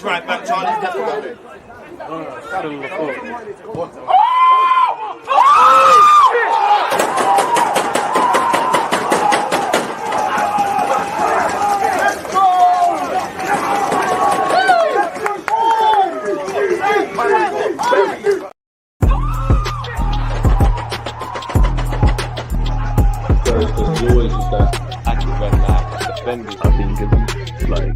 right back, Charlie. You always use that active when like defending. I think it's like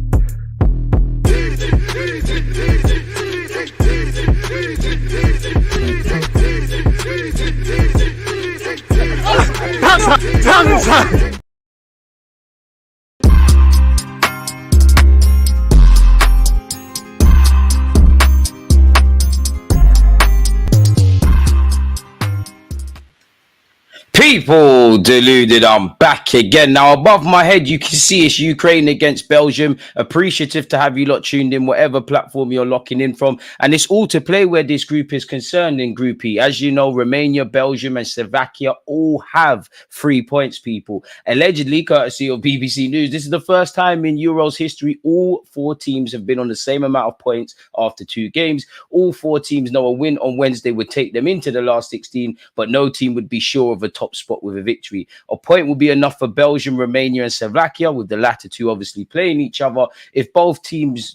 People, deluded, I'm back again. Now, above my head, you can see it's Ukraine against Belgium. Appreciative to have you lot tuned in, whatever platform you're locking in from. And it's all to play where this group is concerned in Group E. As you know, Romania, Belgium, and Slovakia all have 3 points, people. Allegedly, courtesy of BBC News, this is the first time in Euros history all 4 teams have been on the same amount of points after 2 games. All 4 teams know a win on Wednesday would take them into the last 16, but no team would be sure of a top spot with a victory. A point will be enough for Belgium, Romania, and Slovakia, with the latter 2 obviously playing each other. If both games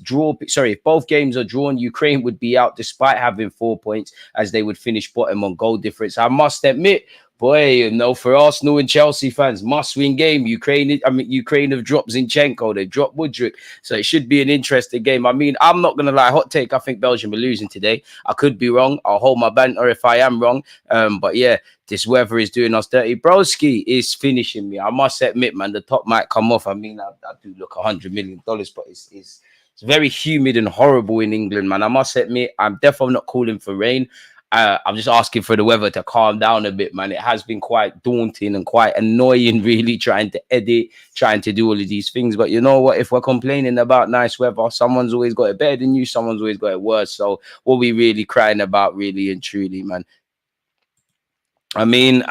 are drawn, Ukraine would be out despite having 4 points, as they would finish bottom on goal difference. I must admit, boy, you know, for Arsenal and Chelsea fans, must-win game. Ukraine have dropped Zinchenko, they've dropped Woodrick, so it should be an interesting game. I mean, I'm not gonna lie, hot take, I think Belgium are losing today. I could be wrong. I'll hold my banter if I am wrong. But yeah, this weather is doing us dirty. Broski is finishing me. I must admit, man, the top might come off. I mean, I do look $100 million, but it's very humid and horrible in England, man. I must admit, I'm definitely not calling for rain. I'm just asking for the weather to calm down a bit, man. It has been quite daunting and quite annoying, really, trying to edit, trying to do all of these things. But you know what? If we're complaining about nice weather, someone's always got it better than you. Someone's always got it worse. So what we really crying about, really and truly, man? I mean,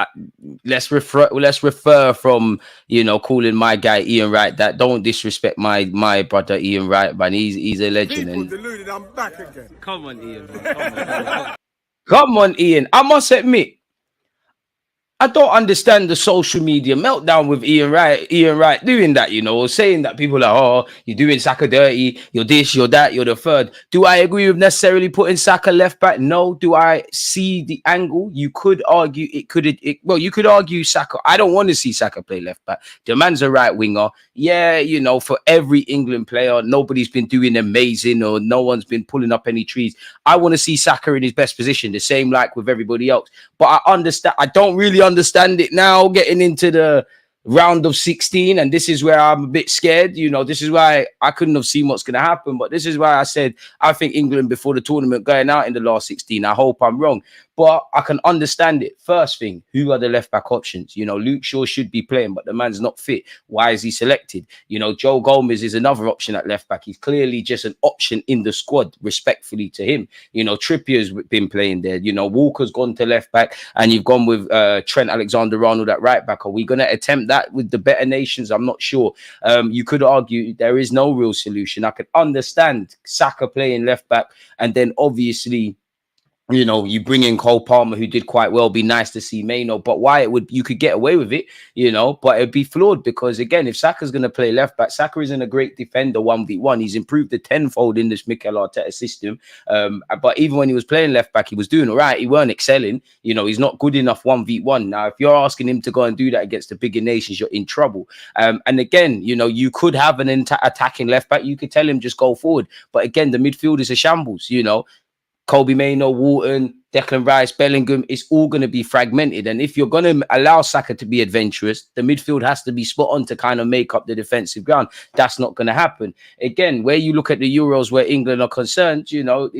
let's refer from, you know, calling my guy Ian Wright. That don't disrespect my brother Ian Wright, man. He's a legend. People deluded, I'm back again. Come on, Ian. Man. Come on, Ian. I must admit, I don't understand the social media meltdown with Ian Wright doing that, you know, saying that people are, oh, you're doing Saka dirty, you're this, you're that, you're the third. Do I agree with necessarily putting Saka left back? No. Do I see the angle? You could argue you could argue Saka. I don't want to see Saka play left back. The man's a right winger. Yeah, you know, for every England player, nobody's been doing amazing or no one's been pulling up any trees. I want to see Saka in his best position, the same like with everybody else. But I understand, I don't really understand it now, getting into the round of 16, and this is where I'm a bit scared. You know, this is why I couldn't have seen what's going to happen, but this is why I said I think England before the tournament going out in the last 16. I hope I'm wrong, but I can understand it. First thing, who are the left back options? You know, Luke Shaw should be playing, but the man's not fit. Why is he selected? You know, Joe Gomez is another option at left back. He's clearly just an option in the squad, respectfully to him. You know, Trippier's been playing there. You know, Walker's gone to left back, and you've gone with Trent Alexander-Arnold at right back. Are we going to attempt that with the better nations? I'm not sure. You could argue there is no real solution. I could understand Saka playing left back, and then obviously, you know, you bring in Cole Palmer, who did quite well. Be nice to see Maino, but why you could get away with it, you know, but it'd be flawed because, again, if Saka's going to play left back, Saka isn't a great defender 1v1. He's improved the tenfold in this Mikel Arteta system. But even when he was playing left back, he was doing all right. He weren't excelling. You know, he's not good enough 1v1. Now, if you're asking him to go and do that against the bigger nations, you're in trouble. And again, you know, you could have an attacking left back. You could tell him just go forward. But again, the midfield is a shambles, you know. Kobe Maino, Walton, Declan Rice, Bellingham, it's all going to be fragmented. And if you're going to allow Saka to be adventurous, the midfield has to be spot on to kind of make up the defensive ground. That's not going to happen. Again, where you look at the Euros where England are concerned, you know,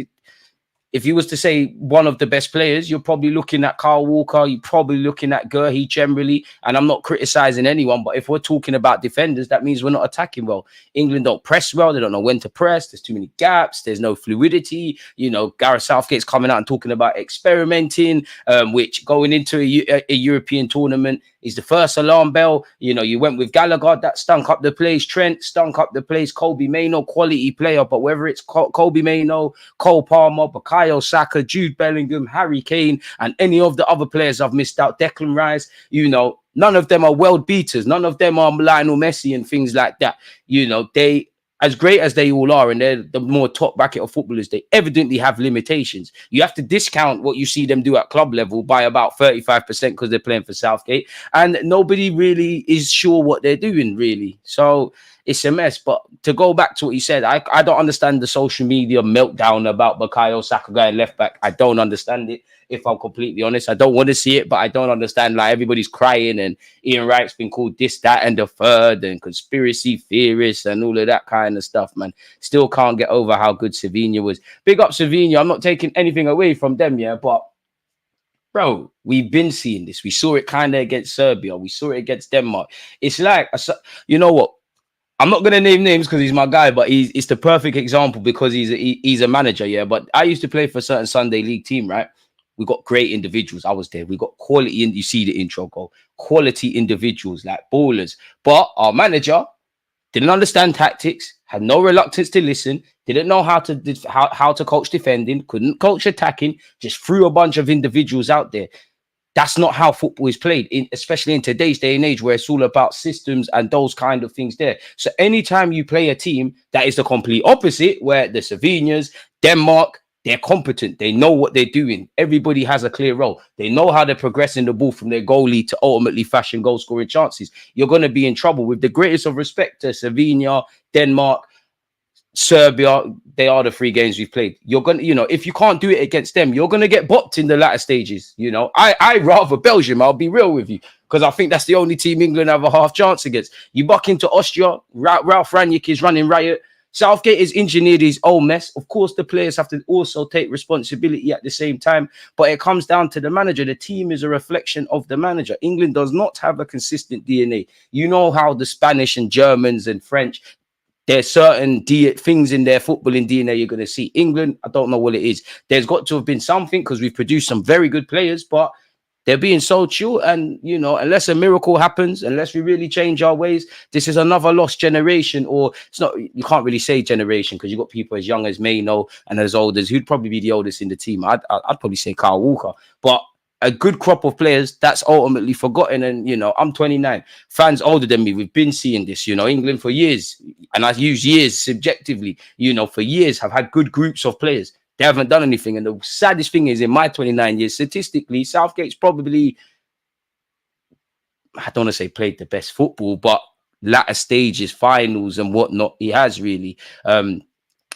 if you was to say one of the best players, you're probably looking at Kyle Walker, you're probably looking at Gurhey generally, and I'm not criticizing anyone, but if we're talking about defenders, that means we're not attacking well. England don't press well, they don't know when to press, there's too many gaps, there's no fluidity. You know, Gareth Southgate's coming out and talking about experimenting, which going into a European tournament is the first alarm bell. You know, you went with Gallagher, that stunk up the place. Trent stunk up the place. Kobe Mainoo, quality player, but whether it's Kobe Mainoo, Cole Palmer, Bukayo Saka, Jude Bellingham, Harry Kane, and any of the other players I've missed out, Declan Rice, you know, none of them are world beaters. None of them are Lionel Messi and things like that. You know, they, as great as they all are, and they're the more top bracket of footballers, they evidently have limitations. You have to discount what you see them do at club level by about 35% because they're playing for Southgate, and nobody really is sure what they're doing, really. So it's a mess. But to go back to what you said, I don't understand the social media meltdown about Bukayo Saka going left back. I don't understand it. If I'm completely honest, I don't want to see it, but I don't understand. Like, everybody's crying, and Ian Wright's been called this, that, and the third, and conspiracy theorists and all of that kind of stuff, man. Still can't get over how good Savinha was. Big up Savinha. I'm not taking anything away from them, yeah, but bro, we've been seeing this. We saw it kind of against Serbia. We saw it against Denmark. It's like, you know what? I'm not going to name names because he's my guy, but it's the perfect example because he's a manager, yeah. But I used to play for a certain Sunday league team, right? We got great individuals. I was there. We got quality, and you see the intro go, quality individuals like ballers. But our manager didn't understand tactics, had no reluctance to listen, didn't know how to coach defending, couldn't coach attacking, just threw a bunch of individuals out there. That's not how football is played, especially in today's day and age where it's all about systems and those kind of things there. So anytime you play a team that is the complete opposite, where the Savinhas, Denmark, they're competent. They know what they're doing. Everybody has a clear role. They know how they're progressing the ball from their goalie to ultimately fashion goal-scoring chances. You're going to be in trouble. With the greatest of respect to Savinha, Denmark, Serbia, they are the 3 games we've played. You're going to, you know, if you can't do it against them, you're going to get bopped in the latter stages. You know, I rather Belgium, I'll be real with you, because I think that's the only team England have a half chance against. You buck into Austria, Ralph Rangnick is running riot. Southgate has engineered his own mess. Of course, the players have to also take responsibility at the same time, but it comes down to the manager. The team is a reflection of the manager. England does not have a consistent DNA. You know how the Spanish and Germans and French, there's certain things in their footballing DNA you're going to see. England, I don't know what it is. There's got to have been something because we've produced some very good players, but they're being so chill. And, you know, unless a miracle happens, unless we really change our ways, this is another lost generation. Or it's not, you can't really say generation because you've got people as young as Mainoo and as old as, who'd probably be the oldest in the team. I'd probably say Kyle Walker. But a good crop of players that's ultimately forgotten. And, you know, I'm 29. Fans older than me, we've been seeing this, you know, England for years. And I use years subjectively, you know, for years have had good groups of players. They haven't done anything. And the saddest thing is, in my 29 years, statistically, Southgate's probably, I don't want to say played the best football, but latter stages, finals and whatnot, he has really.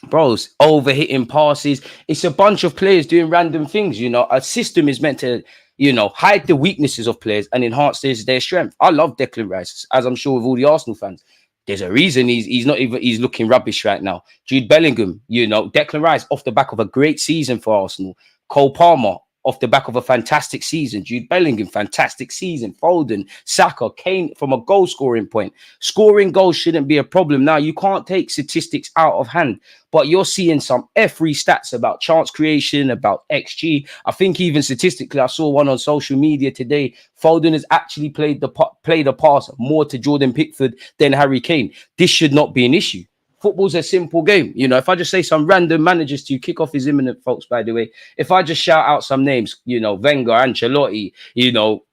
Bros, overhitting passes. It's a bunch of players doing random things. You know, a system is meant to, you know, hide the weaknesses of players and enhance their strength. I love Declan Rice, as I'm sure with all the Arsenal fans. There's a reason he's looking rubbish right now. Jude Bellingham, you know, Declan Rice off the back of a great season for Arsenal. Cole Palmer off the back of a fantastic season. Jude Bellingham, fantastic season. Foden, Saka, Kane from a goal scoring point. Scoring goals shouldn't be a problem. Now, you can't take statistics out of hand, but you're seeing some F3 stats about chance creation, about XG. I think even statistically, I saw one on social media today. Foden has actually played a pass more to Jordan Pickford than Harry Kane. This should not be an issue. Football's a simple game. You know, if I just say some random managers to you, kickoff is imminent, folks, by the way. If I just shout out some names, you know, Wenger, Ancelotti, you know,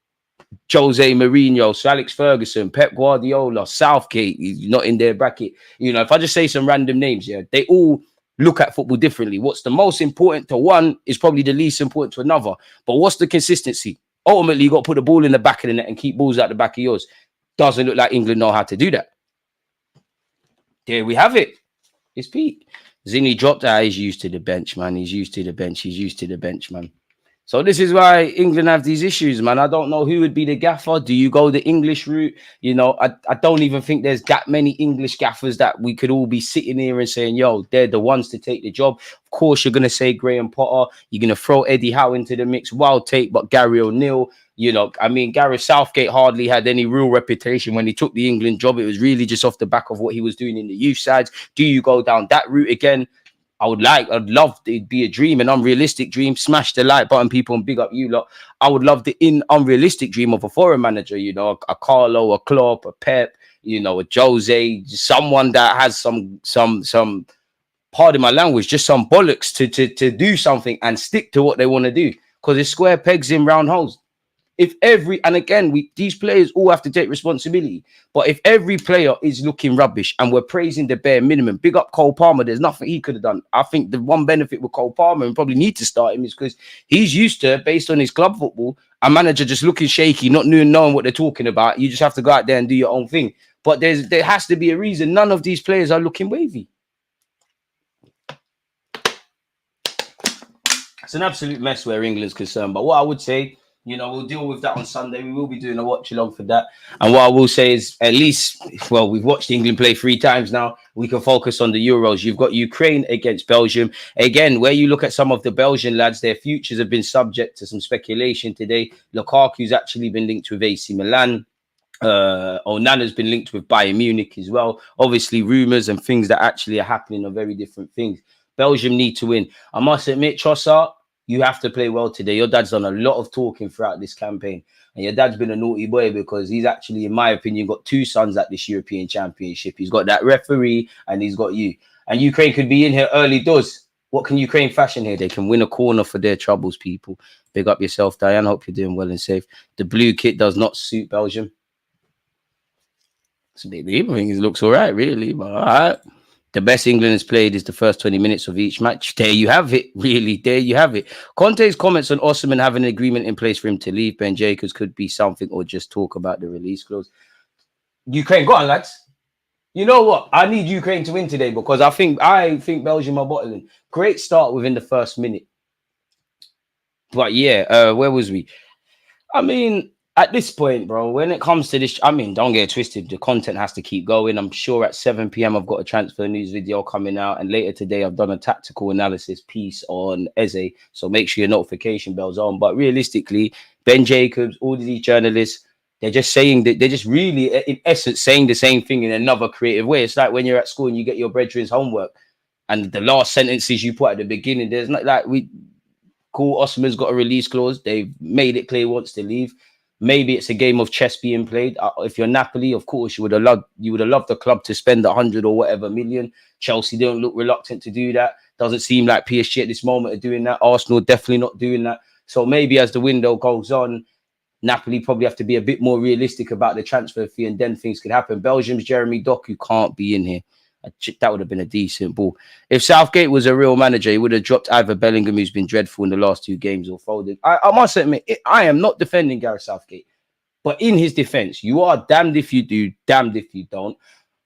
Jose Mourinho, Sir Alex Ferguson, Pep Guardiola, Southgate, he's not in their bracket. You know, if I just say some random names, yeah, they all look at football differently. What's the most important to one is probably the least important to another. But what's the consistency? Ultimately, you got to put the ball in the back of the net and keep balls out the back of yours. Doesn't look like England know how to do that. There we have it. It's Pete. Zinni dropped out. He's used to the bench, man. He's used to the bench. He's used to the bench, man. So this is why England have these issues, man. I don't know who would be the gaffer. Do you go the English route? You know, I don't even think there's that many English gaffers that we could all be sitting here and saying, yo, they're the ones to take the job. Of course, you're going to say Graham Potter. You're going to throw Eddie Howe into the mix. Wild take, but Gary O'Neill. You know, I mean, Gareth Southgate hardly had any real reputation when he took the England job. It was really just off the back of what he was doing in the youth sides. Do you go down that route again? I'd love it'd be a dream, an unrealistic dream. Smash the like button, people, and big up you lot. I would love the unrealistic dream of a foreign manager, you know, a Carlo, a Klopp, a Pep, you know, a Jose, someone that has some pardon my language, just some bollocks to do something and stick to what they want to do. Because it's square pegs in round holes. If and again, these players all have to take responsibility. But if every player is looking rubbish and we're praising the bare minimum, big up Cole Palmer, there's nothing he could have done. I think the one benefit with Cole Palmer, and probably need to start him, is because he's used to, based on his club football, a manager just looking shaky, not knowing what they're talking about. You just have to go out there and do your own thing. But there has to be a reason. None of these players are looking wavy. It's an absolute mess where England's concerned. But what I would say, you know, we'll deal with that on Sunday. We will be doing a watch along for that. And what I will say is, at least, well, we've watched England play 3 times now. We can focus on the Euros. You've got Ukraine against Belgium. Again, where you look at some of the Belgian lads, their futures have been subject to some speculation today. Lukaku's actually been linked with AC Milan. Onana's been linked with Bayern Munich as well. Obviously, rumours and things that actually are happening are very different things. Belgium need to win. I must admit, Trossard, you have to play well today. Your dad's done a lot of talking throughout this campaign. And your dad's been a naughty boy because he's actually, in my opinion, got 2 sons at this European Championship. He's got that referee and he's got you. And Ukraine could be in here early doors. What can Ukraine fashion here? They can win a corner for their troubles, people. Big up yourself, Diane. Hope you're doing well and safe. The blue kit does not suit Belgium. So I think it looks all right, really. But all right. The best England has played is the first 20 minutes of each match. There you have it. Really, there you have it. Conte's comments on Osimhen having an agreement in place for him to leave Ben Jacobs could be something, or just talk about the release clause. Ukraine, go on, lads. You know what? I need Ukraine to win today because I think Belgium are bottling. Great start within the first minute. But yeah, where was we? I mean, at this point, bro, when it comes to this, I mean, don't get it twisted. The content has to keep going. I'm sure at 7 p.m. I've got a transfer news video coming out. And later today, I've done a tactical analysis piece on Eze. So make sure your notification bell's on. But realistically, Ben Jacobs, all of these journalists, they're just saying that they're just really, in essence, saying the same thing in another creative way. It's like when you're at school and you get your brethren's homework and the last sentences you put at the beginning, there's not like Osimhen's got a release clause. They've made it clear he wants to leave. Maybe it's a game of chess being played. If you're Napoli, of course, you would have loved the club to spend 100 or whatever million. Chelsea don't look reluctant to do that. Doesn't seem like PSG at this moment are doing that. Arsenal definitely not doing that. So maybe as the window goes on, Napoli probably have to be a bit more realistic about the transfer fee, and then things could happen. Belgium's Jeremy Doku can't be in here. That would have been a decent ball. If Southgate was a real manager, he would have dropped either Bellingham, who's been dreadful in the last 2 games, or folded. I must admit, I am not defending Gareth Southgate. But in his defense, you are damned if you do, damned if you don't.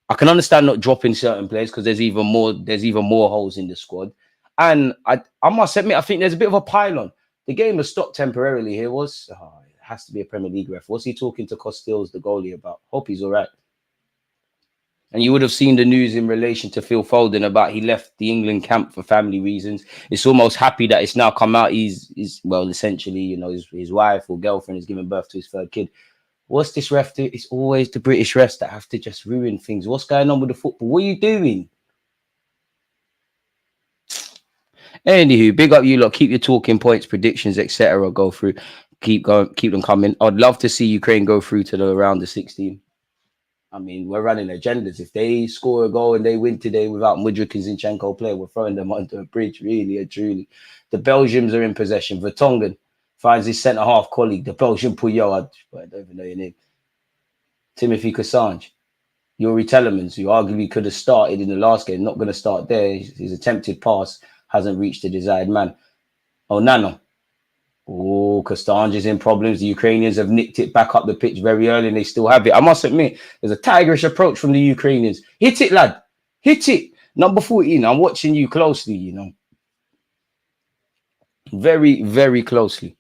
I can understand not dropping certain players because there's even more holes in the squad. And I must admit, I think there's a bit of a pylon. The game has stopped temporarily here. It has to be a Premier League ref. What's he talking to Costells, the goalie, about? Hope he's all right. And you would have seen the news in relation to Phil Foden about he left the England camp for family reasons. It's almost happy that it's now come out. He's well, essentially, you know, his wife or girlfriend has given birth to his 3rd kid. What's this ref do? It's always the British refs that have to just ruin things. What's going on with the football? What are you doing? Anywho, big up you lot. Keep your talking points, predictions, etc. Go through. Keep going. Keep them coming. I'd love to see Ukraine go through to the round of 16. I mean, we're running agendas. If they score a goal and they win today without Mudryk and Zinchenko play, we're throwing them under a bridge, really and truly. The Belgians are in possession. Vertonghen finds his centre-half colleague, the Belgian Puyol, I don't even know your name, Timothy Cassange. Yuri Telemans, who arguably could have started in the last game, not going to start there. His attempted pass hasn't reached the desired man. Onana. Oh, Kastanj is in problems. The Ukrainians have nicked it back up the pitch very early and they still have it. I must admit, there's a tigerish approach from the Ukrainians. Hit it, lad. Hit it. Number 14, I'm watching you closely, you know. very, very closely.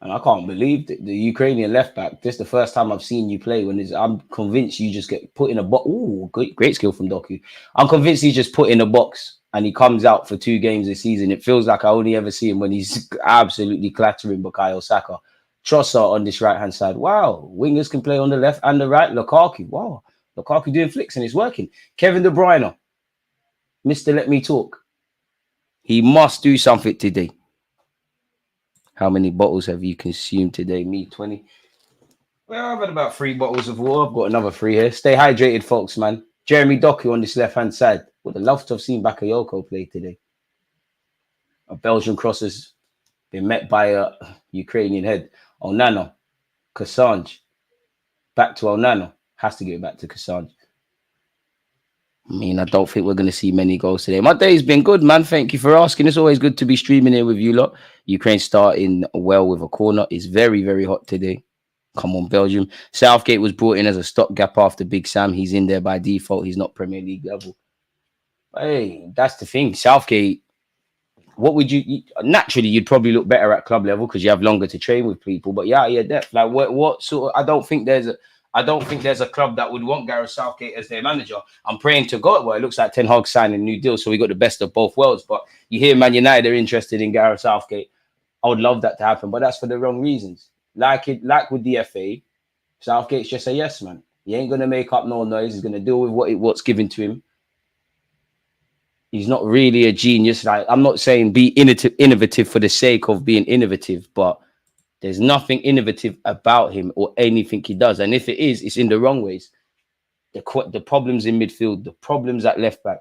And I can't believe that the Ukrainian left back. This is the first time I've seen you play. I'm convinced you just get put in a box. Ooh, great skill from Doku. I'm convinced he's just put in a box and he comes out for 2 games this season. It feels like I only ever see him when he's absolutely clattering Bukayo Saka. Trossard on this right hand side. Wow, wingers can play on the left and the right. Lukaku. Wow, Lukaku doing flicks and it's working. Kevin De Bruyne, Mr. Let Me Talk. He must do something today. How many bottles have you consumed today? Me, 20. Well, I've had about 3 bottles of water. I've got another 3 here. Stay hydrated, folks, man. Jeremy Doku on this left-hand side. Would have loved to have seen Bakayoko play today. A Belgian cross has been met by a Ukrainian head. Onana. Kasanj. Back to Onana. Has to get back to Kasanj. I mean, I don't think we're going to see many goals today. My day's been good, man. Thank you for asking. It's always good to be streaming here with you lot. Ukraine starting well with a corner. It's very, very hot today. Come on, Belgium. Southgate was brought in as a stopgap after Big Sam. He's in there by default. He's not Premier League level. Hey, that's the thing. Southgate, what would you naturally, you'd probably look better at club level because you have longer to train with people. But yeah, depth. Like what sort of, I don't think there's a club that would want Gareth Southgate as their manager. I'm praying to God. Well, it looks like Ten Hag signing a new deal, so we got the best of both worlds. But you hear Man United are interested in Gareth Southgate. I would love that to happen, but that's for the wrong reasons. Like with the FA, Southgate's just a yes man. He ain't gonna make up no noise. He's gonna deal with what's given to him. He's not really a genius. Like, I'm not saying be innovative for the sake of being innovative, but there's nothing innovative about him or anything he does. And if it is, it's in the wrong ways. The problems in midfield, the problems at left back,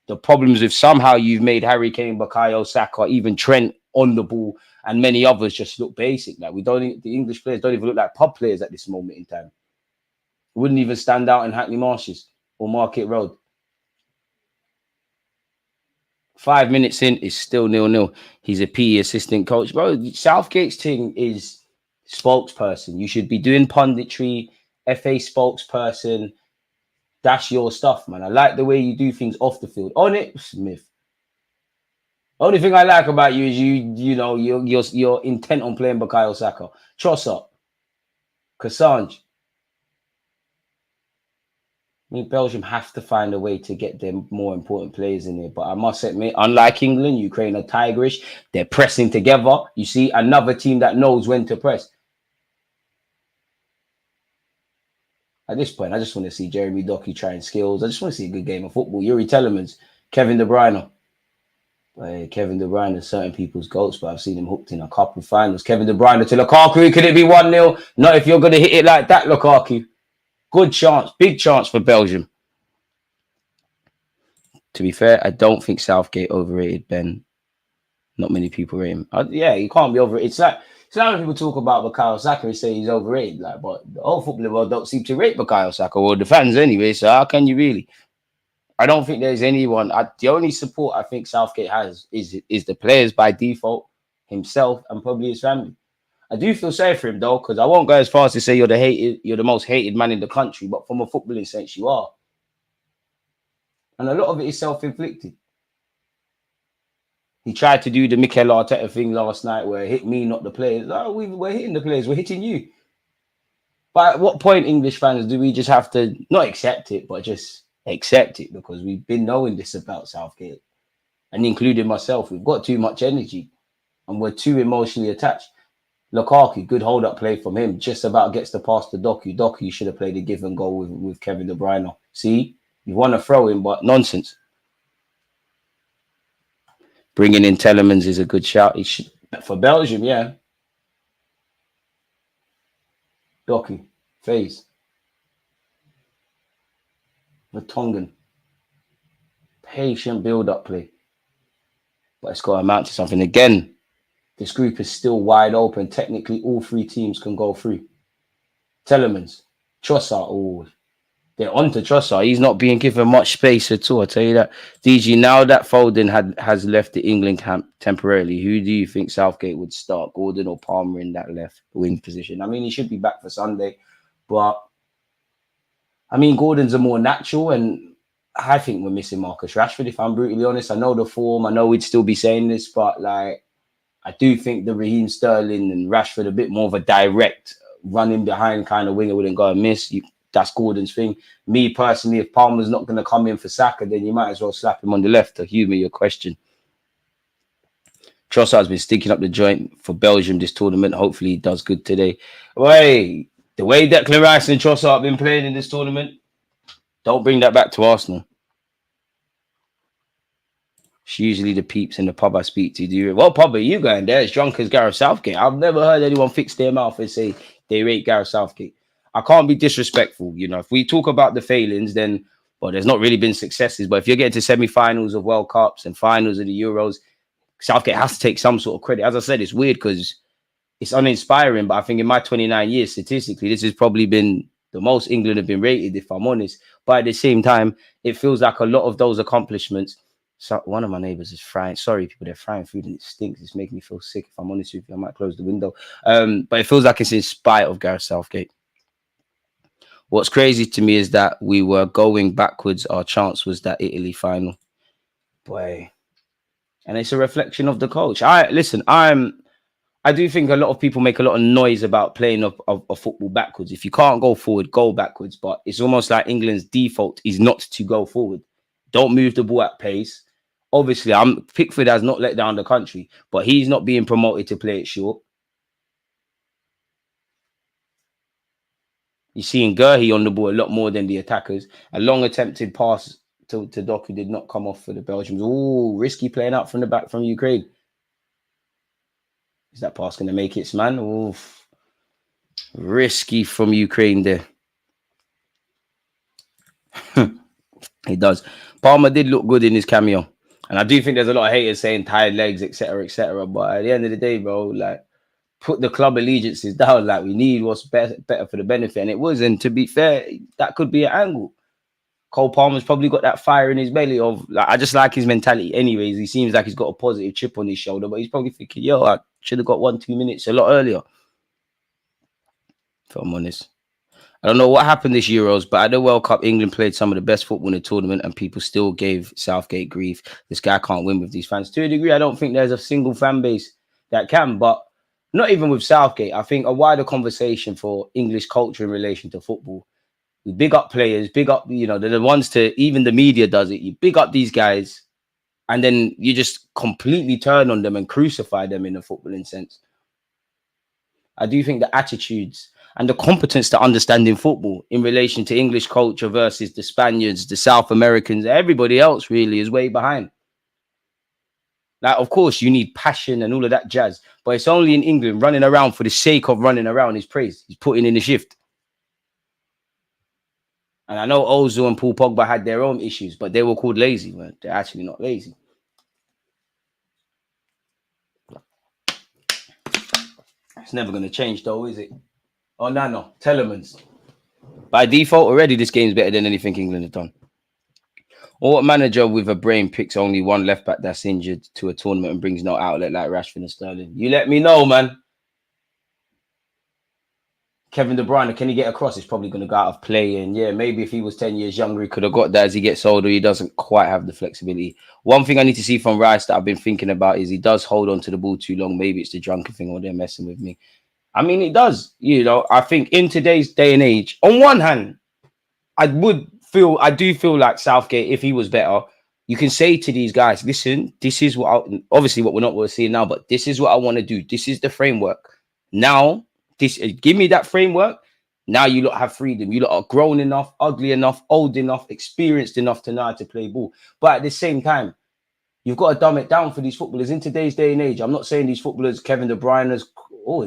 the problems with somehow you've made Harry Kane, Bukayo Saka, even Trent on the ball, and many others just look basic. Like the English players don't even look like pub players at this moment in time. Wouldn't even stand out in Hackney Marshes or Market Road. 5 minutes in, it's still 0-0. He's a PE assistant coach. Bro, Southgate's thing is spokesperson. You should be doing punditry, FA spokesperson. That's your stuff, man. I like the way you do things off the field. On it, Smith. Only thing I like about you is you're intent on playing Bukayo Saka. Trossard. Kasanj. I mean, Belgium have to find a way to get them more important players in there. But I must admit, unlike England, Ukraine are tigerish. They're pressing together. You see, another team that knows when to press. At this point, I just want to see Jeremy Doku trying skills. I just want to see a good game of football. Yuri Telemans, Kevin De Bruyne. Kevin De Bruyne is certain people's goats, but I've seen him hooked in a couple of finals. Kevin De Bruyne to Lukaku. Could it be 1-0? Not if you're going to hit it like that, Lukaku. Good chance, big chance for Belgium. To be fair, I don't think Southgate overrated Ben. Not many people rate him. Yeah, he can't be overrated. It's like when people talk about Bukayo Saka and say he's overrated. Like, but the whole football world don't seem to rate Bukayo Saka, or the fans anyway. So how can you really? I don't think there's anyone. The only support I think Southgate has is the players by default, himself, and probably his family. I do feel sorry for him though, because I won't go as far as to say you're the most hated man in the country, but from a footballing sense, you are. And a lot of it is self-inflicted. He tried to do the Mikel Arteta thing last night where hit me, not the players. Oh, we're hitting the players, we're hitting you. But at what point, English fans, do we just have to not accept it, but just accept it? Because we've been knowing this about Southgate, and including myself. We've got too much energy and we're too emotionally attached. Lukaku, good hold-up play from him. Just about gets the pass to Doku. Doku should have played a give and go with Kevin De Bruyne. See? You want to throw him, but nonsense. Bringing in Telemans is a good shout. For Belgium, yeah. Doku, Faze. Vertonghen. Patient build-up play. But it's got to amount to something. Again, this group is still wide open. Technically, all 3 teams can go through. Telemans. Trossard. Oh, they're on to Trossard. He's not being given much space at all. I tell you that. DG, now that Foden has left the England camp temporarily, who do you think Southgate would start? Gordon or Palmer in that left wing position? I mean, he should be back for Sunday. But, I mean, Gordon's a more natural, and I think we're missing Marcus Rashford, if I'm brutally honest. I know the form. I know we'd still be saying this, but like, I do think the Raheem Sterling and Rashford a bit more of a direct running behind kind of winger wouldn't go and miss. That's Gordon's thing. Me personally, if Palmer's not going to come in for Saka, then you might as well slap him on the left to humour your question. Trossard's been sticking up the joint for Belgium this tournament. Hopefully he does good today. Wait, the way Declan Rice and Trossard have been playing in this tournament, don't bring that back to Arsenal. It's usually the peeps in the pub I speak to. What pub are you going there? As drunk as Gareth Southgate. I've never heard anyone fix their mouth and say they rate Gareth Southgate. I can't be disrespectful. You know, if we talk about the failings, then, well, there's not really been successes. But if you're getting to semi-finals of World Cups and finals of the Euros, Southgate has to take some sort of credit. As I said, it's weird because it's uninspiring. But I think in my 29 years, statistically, this has probably been the most England have been rated, if I'm honest. But at the same time, it feels like a lot of those accomplishments. So one of my neighbors is frying. Sorry, people, they're frying food and it stinks. It's making me feel sick. If I'm honest with you, I might close the window. But it feels like it's in spite of Gareth Southgate. What's crazy to me is that we were going backwards. Our chance was that Italy final. Boy. And it's a reflection of the coach. I do think a lot of people make a lot of noise about playing a football backwards. If you can't go forward, go backwards. But it's almost like England's default is not to go forward. Don't move the ball at pace. Obviously, Pickford has not let down the country, but he's not being promoted to play it short. You're seeing Gurhey on the ball a lot more than the attackers. A long attempted pass to Doku did not come off for the Belgians. Oh, risky playing out from the back from Ukraine. Is that pass going to make its man? Oof. Risky from Ukraine there. He does. Palmer did look good in his cameo. And I do think there's a lot of haters saying tired legs, etc., etc. But at the end of the day, bro, like, put the club allegiances down. Like, we need what's better for the benefit. And it was. And to be fair, that could be an angle. Cole Palmer's probably got that fire in his belly of, like, I just like his mentality anyways. He seems like he's got a positive chip on his shoulder, but he's probably thinking, yo, I should have got 1-2 minutes a lot earlier. If I'm honest. I don't know what happened this Euros, but at the World Cup, England played some of the best football in the tournament and people still gave Southgate grief. This guy can't win with these fans. To a degree, I don't think there's a single fan base that can, but not even with Southgate. I think a wider conversation for English culture in relation to football. We big up players, big up, you know, they're the ones to, even the media does it. You big up these guys and then you just completely turn on them and crucify them in a footballing sense. I do think the attitudes and the competence to understanding football in relation to English culture versus the Spaniards, the South Americans, everybody else really is way behind. Like, of course, you need passion and all of that jazz, but it's only in England running around for the sake of running around is praised. He's putting in the shift. And I know Ozil and Paul Pogba had their own issues, but they were called lazy. Well, they're actually not lazy. It's never going to change though, is it? Oh, no. Telemans. By default, already this game's better than anything England have done. Or what manager with a brain picks only one left back that's injured to a tournament and brings no outlet like Rashford and Sterling? You let me know, man. Kevin De Bruyne, can he get across? He's probably going to go out of play. And yeah, maybe if he was 10 years younger, he could have got that. As he gets older, he doesn't quite have the flexibility. One thing I need to see from Rice that I've been thinking about is he does hold on to the ball too long. Maybe it's the drunken thing or they're messing with me. I mean, it does. You know, I think in today's day and age, on one hand, I do feel like Southgate, if he was better, you can say to these guys, listen, this is what obviously what we're not seeing now, but this is what I want to do. This is the framework. Now, give me that framework. Now you lot have freedom. You lot are grown enough, ugly enough, old enough, experienced enough to know how to play ball. But at the same time, you've got to dumb it down for these footballers in today's day and age. I'm not saying these footballers, Kevin De Bruyne, is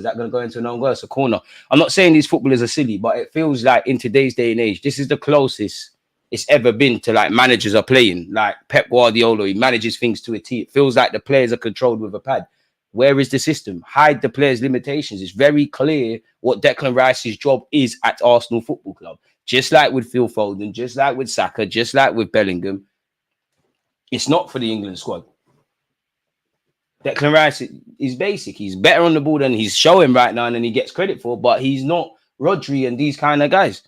that going to go into an own goal? It's a corner. I'm not saying these footballers are silly, but it feels like in today's day and age, this is the closest it's ever been to like managers are playing. Like Pep Guardiola, he manages things to a T. It feels like the players are controlled with a pad. Where is the system? Hide the players' limitations. It's very clear what Declan Rice's job is at Arsenal Football Club. Just like with Phil Foden, just like with Saka, just like with Bellingham. It's not for the England squad. Declan Rice is basic. He's better on the ball than he's showing right now and he gets credit for, but he's not Rodri and these kind of guys.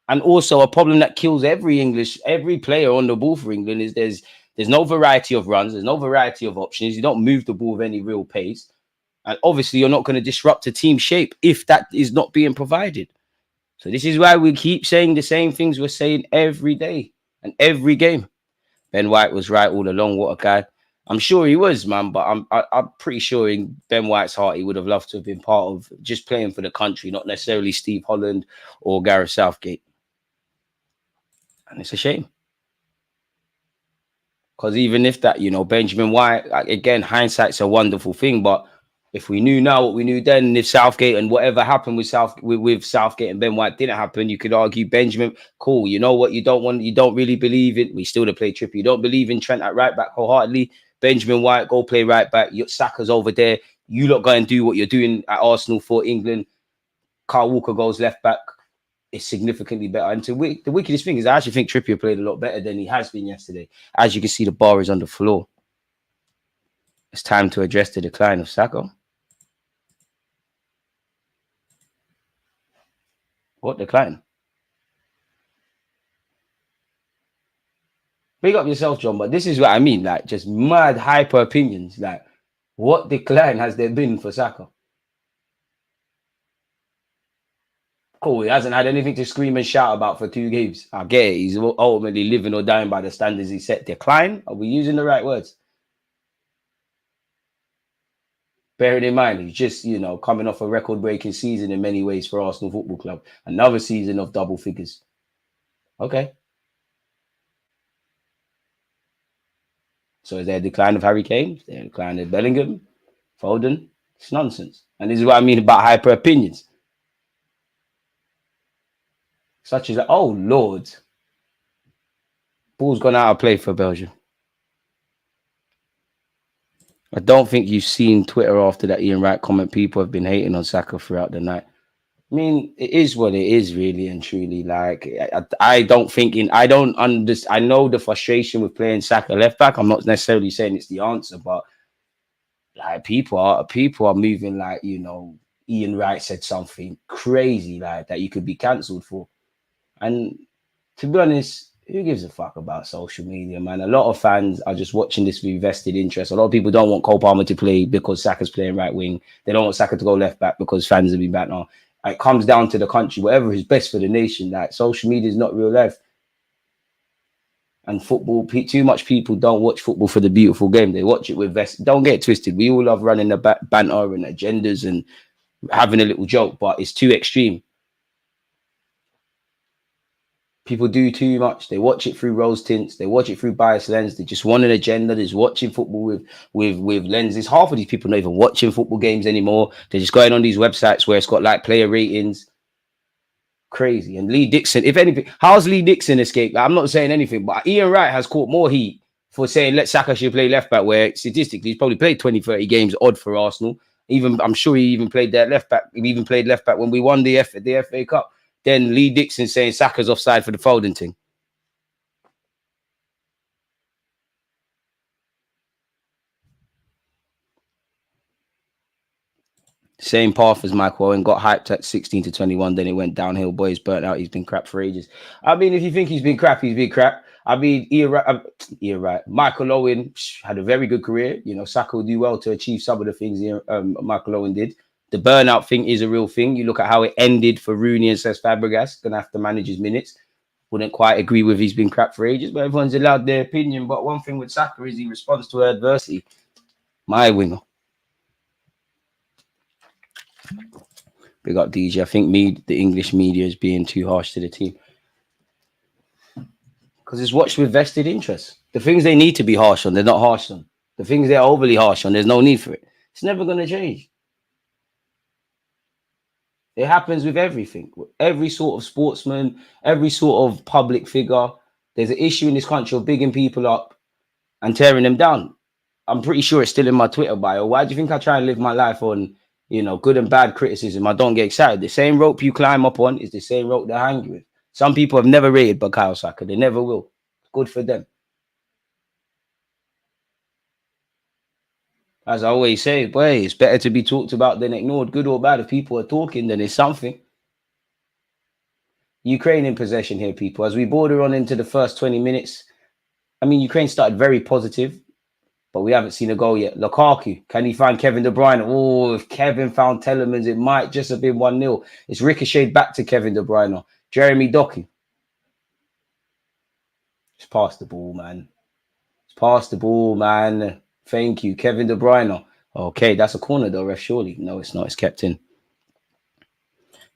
And also a problem that kills every player on the ball for England is there's no variety of runs, there's no variety of options. You don't move the ball with any real pace. And obviously you're not going to disrupt a team shape if that is not being provided. So this is why we keep saying the same things we're saying every day and every game. Ben White was right all along. What a guy. I'm sure he was, man, but I'm pretty sure in Ben White's heart he would have loved to have been part of just playing for the country, not necessarily Steve Holland or Gareth Southgate. And it's a shame. Because even if that, Benjamin White, again, hindsight's a wonderful thing. But if we knew now what we knew then, and if Southgate and whatever happened with Southgate and Ben White didn't happen, you could argue Benjamin, cool. You know what? You don't really believe it. We still to play Trippier. You don't believe in Trent at right back wholeheartedly. Benjamin White, go play right back. Saka's over there. You lot go and do what you're doing at Arsenal for England. Kyle Walker goes left back. It's significantly better. And the wickedest thing is I actually think Trippier played a lot better than he has been yesterday. As you can see, the bar is on the floor. It's time to address the decline of Saka. What decline? Big up yourself, John, but this is what I mean. Like, just mad hyper opinions. Like, what decline has there been for Saka? Cool, he hasn't had anything to scream and shout about for 2 games. I get it. He's ultimately living or dying by the standards he set. Decline? Are we using the right words? Bearing in mind, he's just, coming off a record-breaking season in many ways for Arsenal Football Club. Another season of double figures. Okay. So is there a decline of Harry Kane? Is there a decline of Bellingham? Foden? It's nonsense. And this is what I mean about hyper opinions. Such as, oh, Lord. Ball's gone out of play for Belgium. I don't think you've seen Twitter after that Ian Wright comment. People have been hating on Saka throughout the night. I mean, it is what it is, really and truly. Like, I don't think I don't understand. I know the frustration with playing Saka left back. I'm not necessarily saying it's the answer, but like people are moving like, Ian Wright said something crazy like that you could be cancelled for. And to be honest, who gives a fuck about social media, man? A lot of fans are just watching this with vested interest. A lot of people don't want Cole Palmer to play because Saka's playing right wing. They don't want Saka to go left back because fans will be back now. It comes down to the country, whatever is best for the nation. Like, social media is not real life. And football, too much people don't watch football for the beautiful game. They watch it with Don't get it twisted. We all love running the banter and agendas and having a little joke, but it's too extreme. People do too much. They watch it through rose tints. They watch it through biased lens. They just want an agenda. They're just watching football with lenses. Half of these people not even watching football games anymore. They're just going on these websites where it's got like player ratings. Crazy. And Lee Dixon, if anything, how's Lee Dixon escaped? I'm not saying anything, but Ian Wright has caught more heat for saying let Saka should play left back, where statistically he's probably played 20, 30 games odd for Arsenal. I'm sure he even played that left back. He even played left back when we won the FA Cup. Then Lee Dixon saying Saka's offside for the Foden thing. Same path as Michael Owen, got hyped at 16 to 21, then it went downhill. Boys burnt out. He's been crap for ages. I mean, if you think he's been crap, he's been crap. I mean, Michael Owen had a very good career. Saka will do well to achieve some of the things Michael Owen did. The burnout thing is a real thing. You look at how it ended for Rooney and Cesc Fabregas, going to have to manage his minutes. Wouldn't quite agree with he's been crap for ages, but everyone's allowed their opinion. But one thing with Saka is he responds to adversity. My winger. Big up DJ. I think the English media is being too harsh to the team. Because it's watched with vested interest. The things they need to be harsh on, they're not harsh on. The things they're overly harsh on, there's no need for it. It's never going to change. It happens with everything. Every sort of sportsman, every sort of public figure. There's an issue in this country of bigging people up and tearing them down. I'm pretty sure it's still in my Twitter bio. Why do you think I try and live my life on, good and bad criticism? I don't get excited. The same rope you climb up on is the same rope they hang you with. Some people have never rated Bukayo Saka. They never will. Good for them. As I always say, boy, it's better to be talked about than ignored. Good or bad, if people are talking, then it's something. Ukraine in possession here, people. As we border on into the first 20 minutes, I mean, Ukraine started very positive, but we haven't seen a goal yet. Lukaku, can he find Kevin De Bruyne? Oh, if Kevin found Telemans, it might just have been 1-0. It's ricocheted back to Kevin De Bruyne. Jeremy Doku. Just pass the ball, man. Just pass the ball, man. Thank you, Kevin De Bruyne. Okay, that's a corner though, ref, surely. No, it's not. It's kept in.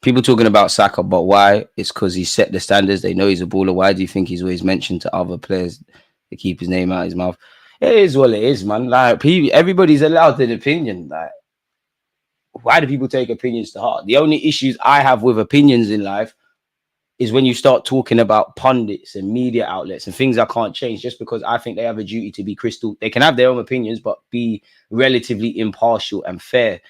People talking about Saka, but why? It's because he set the standards. They know he's a baller. Why do you think he's always mentioned to other players to keep his name out of his mouth? It is what it is, man. Like, everybody's allowed an opinion. Like, why do people take opinions to heart? The only issues I have with opinions in life is when you start talking about pundits and media outlets and things I can't change just because I think they have a duty to be crystal. They can have their own opinions, but be relatively impartial and fair.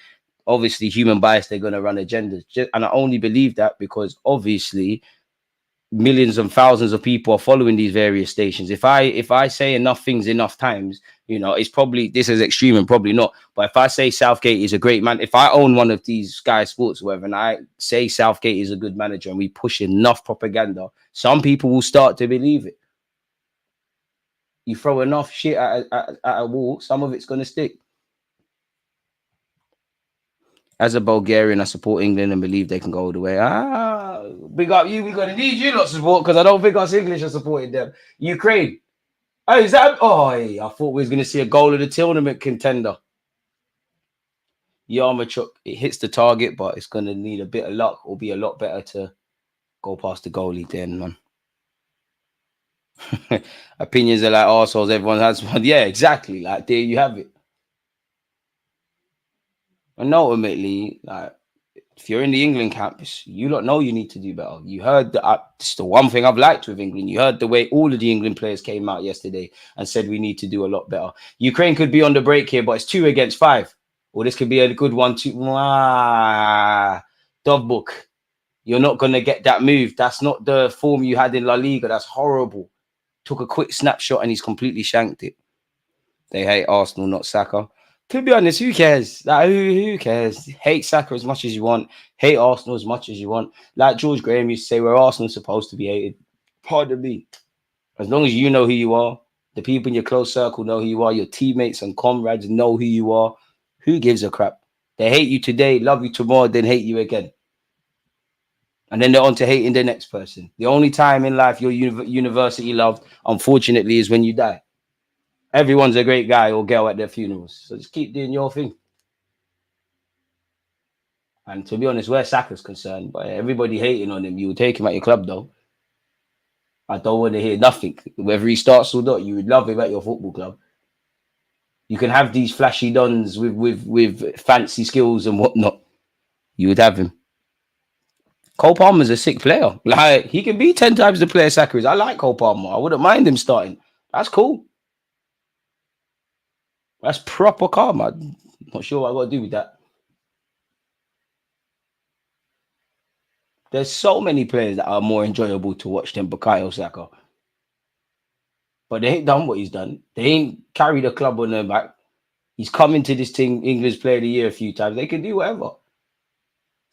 Obviously, human bias, they're going to run agendas. And I only believe that because obviously millions and thousands of people are following these various stations. If I say enough things enough times, you know, it's probably, this is extreme and probably not. But if I say Southgate is a great man, if I own one of these Sky Sports, whatever, and I say Southgate is a good manager and we push enough propaganda, some people will start to believe it. You throw enough shit at a wall, some of it's going to stick. As a Bulgarian, I support England and believe they can go all the way. Big up you. We're going to need you lot to support because I don't think us English are supporting them. Ukraine. Oh, is that? Oh, hey, I thought we was going to see a goal of the tournament contender. Yarmachuk, it hits the target, but it's going to need a bit of luck or be a lot better to go past the goalie then, man. Opinions are like arseholes. Everyone has one. Yeah, exactly. Like, there you have it. And ultimately, like, if you're in the England campus, you lot know you need to do better. You heard that. It's the one thing I've liked with England. You heard the way all of the England players came out yesterday and said we need to do a lot better. Ukraine could be on the break here, but it's 2 against 5. Or this could be a good 1-2. Dog book. You're not going to get that move. That's not the form you had in La Liga. That's horrible. Took a quick snapshot and he's completely shanked it. They hate Arsenal, not Saka. To be honest, who cares? Like, who cares? Hate Saka as much as you want. Hate Arsenal as much as you want. Like George Graham used to say, we're Arsenal supposed to be hated. Pardon me. As long as you know who you are, the people in your close circle know who you are, your teammates and comrades know who you are, who gives a crap? They hate you today, love you tomorrow, then hate you again. And then they're on to hating the next person. The only time in life you're university loved, unfortunately, is when you die. Everyone's a great guy or girl at their funerals. So just keep doing your thing. And to be honest, where Saka's concerned, but everybody hating on him, you would take him at your club, though. I don't want to hear nothing. Whether he starts or not, you would love him at your football club. You can have these flashy dons with fancy skills and whatnot. You would have him. Cole Palmer's a sick player. Like, he can be 10 times the player Saka is. I like Cole Palmer. I wouldn't mind him starting. That's cool. That's proper karma. I'm not sure what I got to do with that. There's so many players that are more enjoyable to watch than Bukayo Saka. But they ain't done what he's done. They ain't carried a club on their back. He's come into this thing, English Player of the Year a few times. They can do whatever.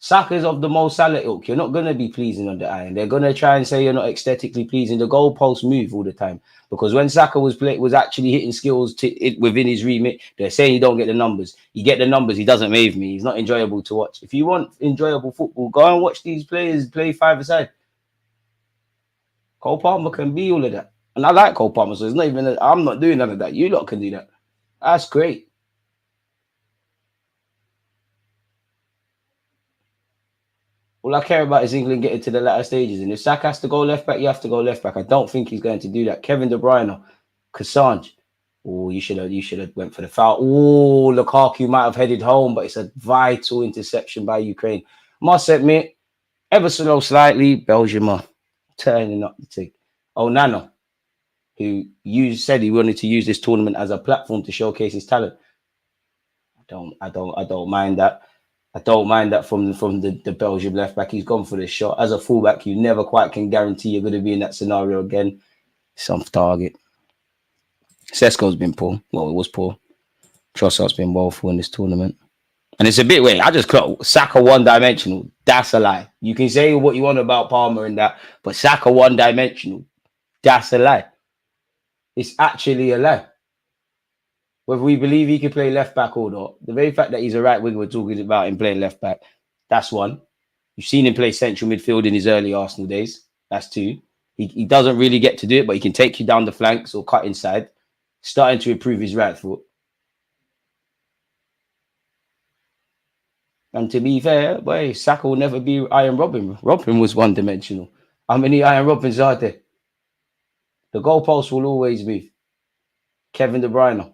Saka's of the Mo Salah ilk. You're not going to be pleasing on the eye. And they're going to try and say you're not aesthetically pleasing. The goalposts move all the time. Because when Saka was actually hitting skills within his remit, they're saying you don't get the numbers. You get the numbers, he doesn't move me. He's not enjoyable to watch. If you want enjoyable football, go and watch these players play 5-a-side. Cole Palmer can be all of that. And I like Cole Palmer, so it's not even, I'm not doing none of that. You lot can do that. That's great. All I care about is England getting to the latter stages. And if Saka has to go left back, you have to go left back. I don't think he's going to do that. Kevin De Bruyne, Kassange. Oh, you should have went for the foul. Oh, Lukaku might have headed home, but it's a vital interception by Ukraine. Must admit, ever so slightly, Belgium are turning up the thing. Oh, Nano, who said he wanted to use this tournament as a platform to showcase his talent. I don't mind that. I don't mind that from the Belgium left back. He's gone for the shot. As a fullback, you never quite can guarantee you're going to be in that scenario again. Some target. Sesko's been poor. Well, it was poor. Trossard's been woeful in this tournament. And it's a bit weird. I just clock Saka one-dimensional. That's a lie. You can say what you want about Palmer and that, but Saka one-dimensional. That's a lie. It's actually a lie. Whether we believe he can play left back or not, the very fact that he's a right winger, we're talking about him playing left back, that's one. You've seen him play central midfield in his early Arsenal days. That's two. He doesn't really get to do it, but he can take you down the flanks or cut inside. Starting to improve his right foot. And to be fair, boy, Saka will never be Iron Robin. Robin was one-dimensional. How many Iron Robins are there? The goalpost will always move. Kevin De Bruyne.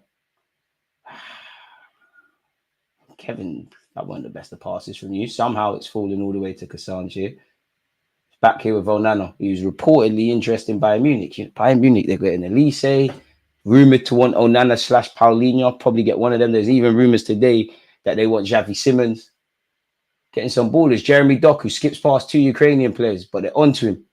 Kevin, that wasn't the best of passes from you. Somehow it's fallen all the way to Kasanche here. Back here with Onana, he was reportedly interested in Bayern Munich. Bayern Munich, they're getting Elise, rumored to want Onana / Paulinho, probably get one of them. There's even rumors today that they want Xavi Simons. Getting some ballers. Jeremy Doku skips past 2 Ukrainian players, but they're onto him.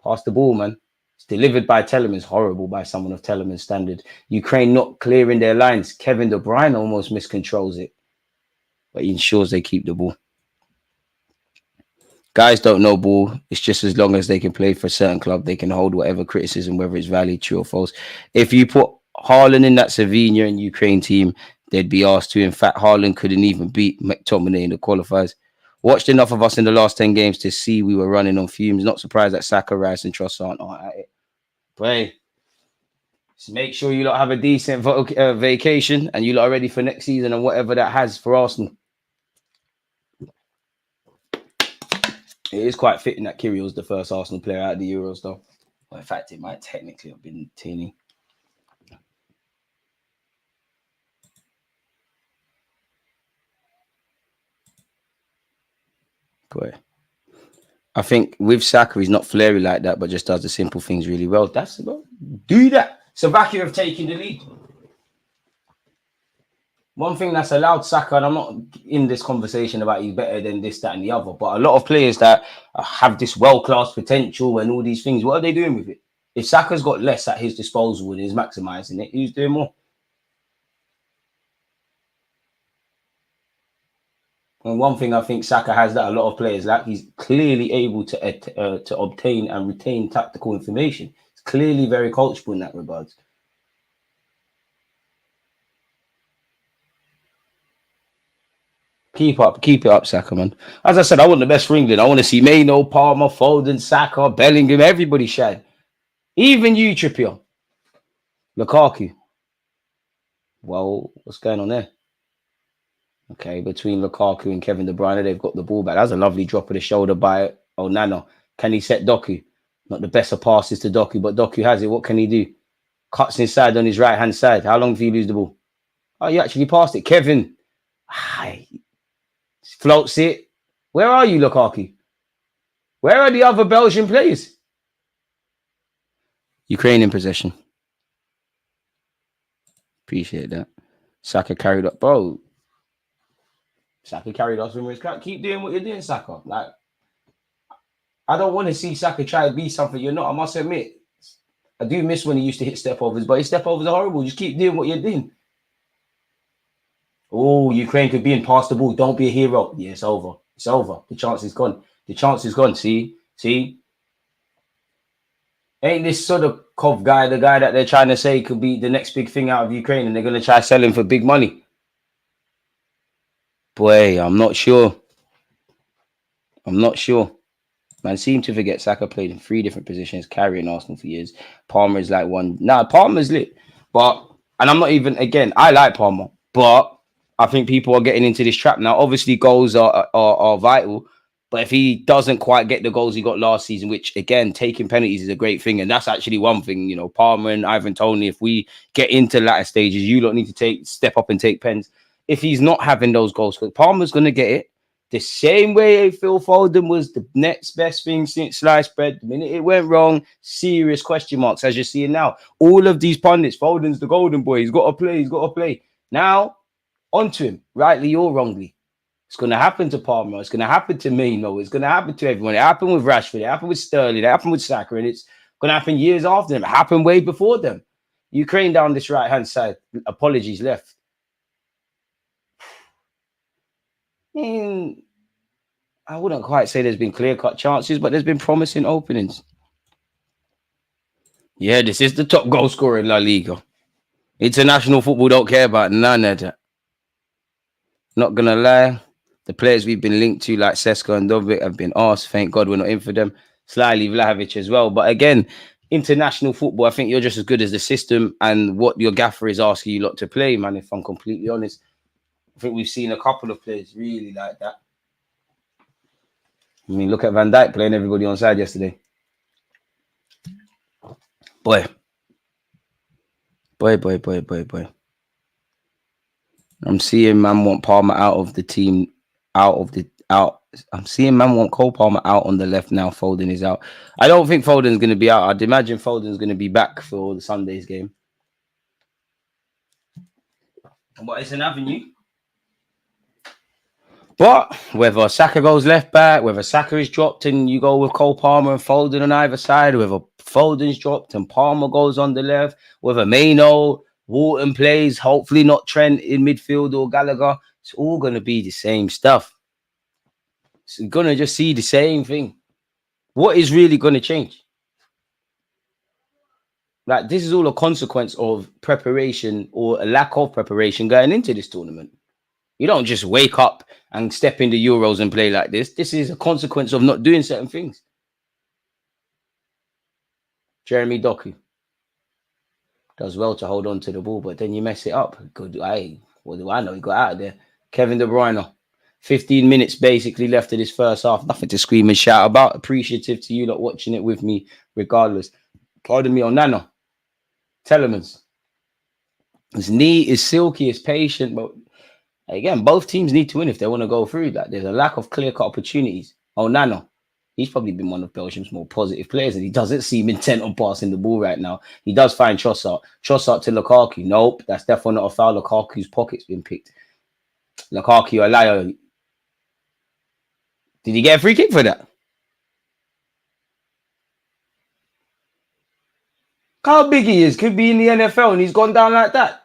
Pass the ball, man. It's delivered by Telemans. Horrible by someone of Telemans standard. Ukraine not clearing their lines. Kevin De Bruyne almost miscontrols it, but he ensures they keep the ball. Guys don't know ball. It's just as long as they can play for a certain club, they can hold whatever criticism, whether it's valid, true or false. If you put Haaland in that Slovenia and Ukraine team, they'd be asked to. In fact, Haaland couldn't even beat McTominay in the qualifiers. Watched enough of us in the last 10 games to see we were running on fumes. Not surprised that Saka, Rice and Trossard aren't at it. But hey, just make sure you lot have a decent vacation and you lot are ready for next season and whatever that has for Arsenal. It is quite fitting that Kyrgios the first Arsenal player out of the Euros, though. Well, in fact, it might technically have been Tini. Boy. I think with Saka, he's not flary like that, but just does the simple things really well. That's about do that. Slovakia have taken the lead. One thing that's allowed Saka, and I'm not in this conversation about he's better than this, that, and the other, but a lot of players that have this world-class potential and all these things, what are they doing with it? If Saka's got less at his disposal and is maximizing it, who's doing more? And one thing I think Saka has that a lot of players lack, he's clearly able to obtain and retain tactical information. He's clearly very coachable in that regard. Keep it up, Saka, man. As I said, I want the best for England. I want to see Maino, Palmer, Foden, Saka, Bellingham, everybody shine. Even you, Trippier. Lukaku. Well, what's going on there? Okay, between Lukaku and Kevin De Bruyne, they've got the ball back. That's a lovely drop of the shoulder by Onana. Can he set Doku? Not the best of passes to Doku, but Doku has it. What can he do? Cuts inside on his right-hand side. How long do you lose the ball? Oh, you actually passed it. Kevin. Floats it. Where are you, Lukaku? Where are the other Belgian players? Ukraine in possession. Appreciate that. Saka carried up. Bro. Saka carried us when we was keep doing what you're doing, Saka. Like, I don't want to see Saka try to be something you're not. I must admit, I do miss when he used to hit step overs, but his step overs are horrible. Just keep doing what you're doing. Oh, Ukraine could be in past the ball. Don't be a hero. Yeah, it's over. It's over. The chance is gone. The chance is gone. See? Ain't this sort of Kov guy, the guy that they're trying to say could be the next big thing out of Ukraine and they're going to try selling him for big money? Boy, I'm not sure. Man seemed to forget Saka played in 3 different positions, carrying Arsenal for years. Palmer is like one. Nah, Palmer's lit. But, and I'm not even, again, I like Palmer, but I think people are getting into this trap now. Obviously, goals are vital, but if he doesn't quite get the goals he got last season, which, again, taking penalties is a great thing, and that's actually one thing, you know, Palmer and Ivan Toney, if we get into latter stages, you don't need to step up and take pens. If he's not having those goals, because Palmer's going to get it the same way Phil Foden was the next best thing since sliced bread. The minute it went wrong, serious question marks, as you're seeing now. All of these pundits, Foden's the golden boy. He's got to play. Now, onto him, rightly or wrongly. It's going to happen to Palmer. It's going to happen to Maino. It's going to happen to everyone. It happened with Rashford. It happened with Sterling. It happened with Saka. And it's going to happen years after them. It happened way before them. Ukraine down this right-hand side. Apologies left. mean, I wouldn't quite say there's been clear-cut chances, but there's been promising openings. Yeah, this is the top goal scorer in La Liga. International football don't care about none of that. Not gonna lie, the players we've been linked to, like Saka and Dovic, have been asked. Thank God we're not in for them. Slightly Vlahovic as well. But again, international football, I think you're just as good as the system and what your gaffer is asking you lot to play, man, if I'm completely honest. I think we've seen a couple of players really like that. I mean, look at Van Dijk playing everybody on side yesterday. Boy. I'm seeing man want Palmer out of the team, I'm seeing man want Cole Palmer out on the left now. Foden is out. I don't think Foden's going to be out. I'd imagine Foden's going to be back for the Sunday's game. But it's an avenue. But whether Saka goes left back, whether Saka is dropped and you go with Cole Palmer and Foden on either side, whether Foden's dropped and Palmer goes on the left, whether Maino, Wharton plays, hopefully not Trent in midfield or Gallagher, it's all going to be the same stuff. It's going to just see the same thing. What is really going to change? Like, this is all a consequence of preparation or a lack of preparation going into this tournament. You don't just wake up and step into Euros and play like this. This is a consequence of not doing certain things. Jeremy Doku does well to hold on to the ball, but then you mess it up. Good, what do I know? He got out of there. Kevin De Bruyne, 15 minutes basically left of this first half. Nothing to scream and shout about. Appreciative to you lot watching it with me, regardless. Pardon me, Onana. Telemans. His knee is silky, is patient, but again, both teams need to win if they want to go through that. There's a lack of clear-cut opportunities. Onana, he's probably been one of Belgium's more positive players, and he doesn't seem intent on passing the ball right now. He does find Trossard. Trossard to Lukaku. Nope, that's definitely not a foul. Lukaku's pocket's been picked. Lukaku, a liar. Did he get a free kick for that? How big he is. Could be in the NFL, and he's gone down like that.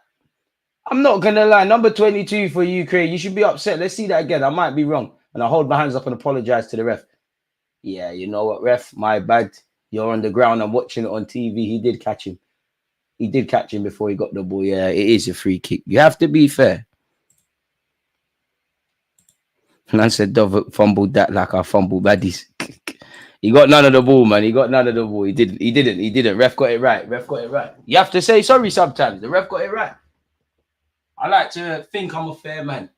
I'm not going to lie. Number 22 for Ukraine. You should be upset. Let's see that again. I might be wrong. And I hold my hands up and apologize to the ref. Yeah, you know what, ref? My bad. You're on the ground. I'm watching it on TV. He did catch him. He did catch him before he got the ball. Yeah, it is a free kick. You have to be fair. And I said, Dove fumbled that like I fumbled baddies. He got none of the ball, man. He got none of the ball. He didn't. Ref got it right. You have to say sorry sometimes. The ref got it right. I like to think I'm a fair man.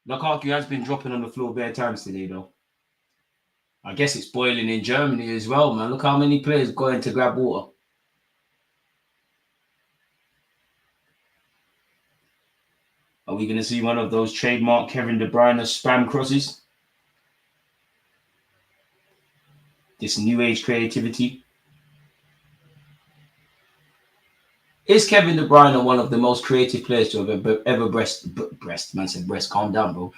Lukaku has been dropping on the floor bare times today, though. I guess it's boiling in Germany as well, man. Look how many players going to grab water. Are we going to see one of those trademark Kevin De Bruyne spam crosses? This new age creativity. Is Kevin De Bruyne one of the most creative players to have ever blessed calm down, bro.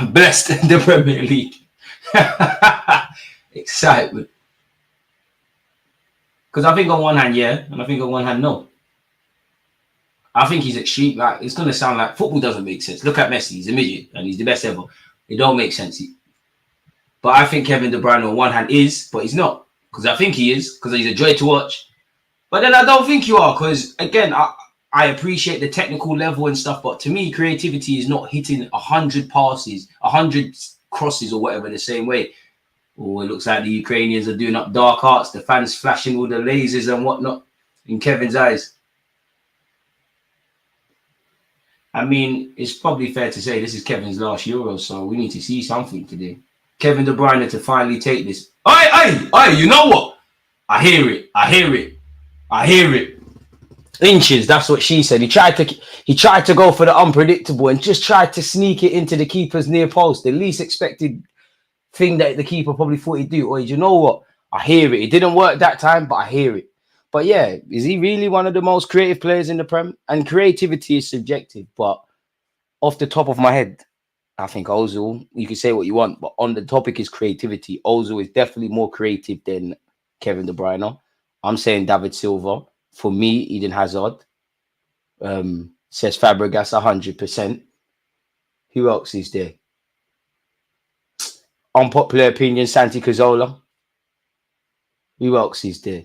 Blessed the Premier League. Excitement. Because I think on one hand, yeah, and I think on one hand, no. I think he's extreme. Like, it's going to sound like football doesn't make sense. Look at Messi. He's a midget and he's the best ever. It don't make sense. But I think Kevin De Bruyne on one hand is, but he's not. Because I think he is, because he's a joy to watch. But then I don't think you are, because again, I appreciate the technical level and stuff, but to me, creativity is not hitting 100 passes, 100 crosses or whatever the same way. Oh, it looks like the Ukrainians are doing up dark arts, the fans flashing all the lasers and whatnot in Kevin's eyes. I mean, it's probably fair to say this is Kevin's last Euro, so we need to see something today. Kevin De Bruyne to finally take this. Aye, you know what? I hear it. Inches, that's what she said. He tried to go for the unpredictable and just tried to sneak it into the keeper's near post. The least expected thing that the keeper probably thought he'd do. Or you know what? I hear it. It didn't work that time, but I hear it. But yeah, is he really one of the most creative players in the Prem? And creativity is subjective, but off the top of my head, I think Ozil, you can say what you want, but on the topic is creativity. Ozil is definitely more creative than Kevin De Bruyne. I'm saying David Silva. For me, Eden Hazard. Says Fabregas 100%. Who else is there? Unpopular opinion, Santi Cazorla. Who else is there?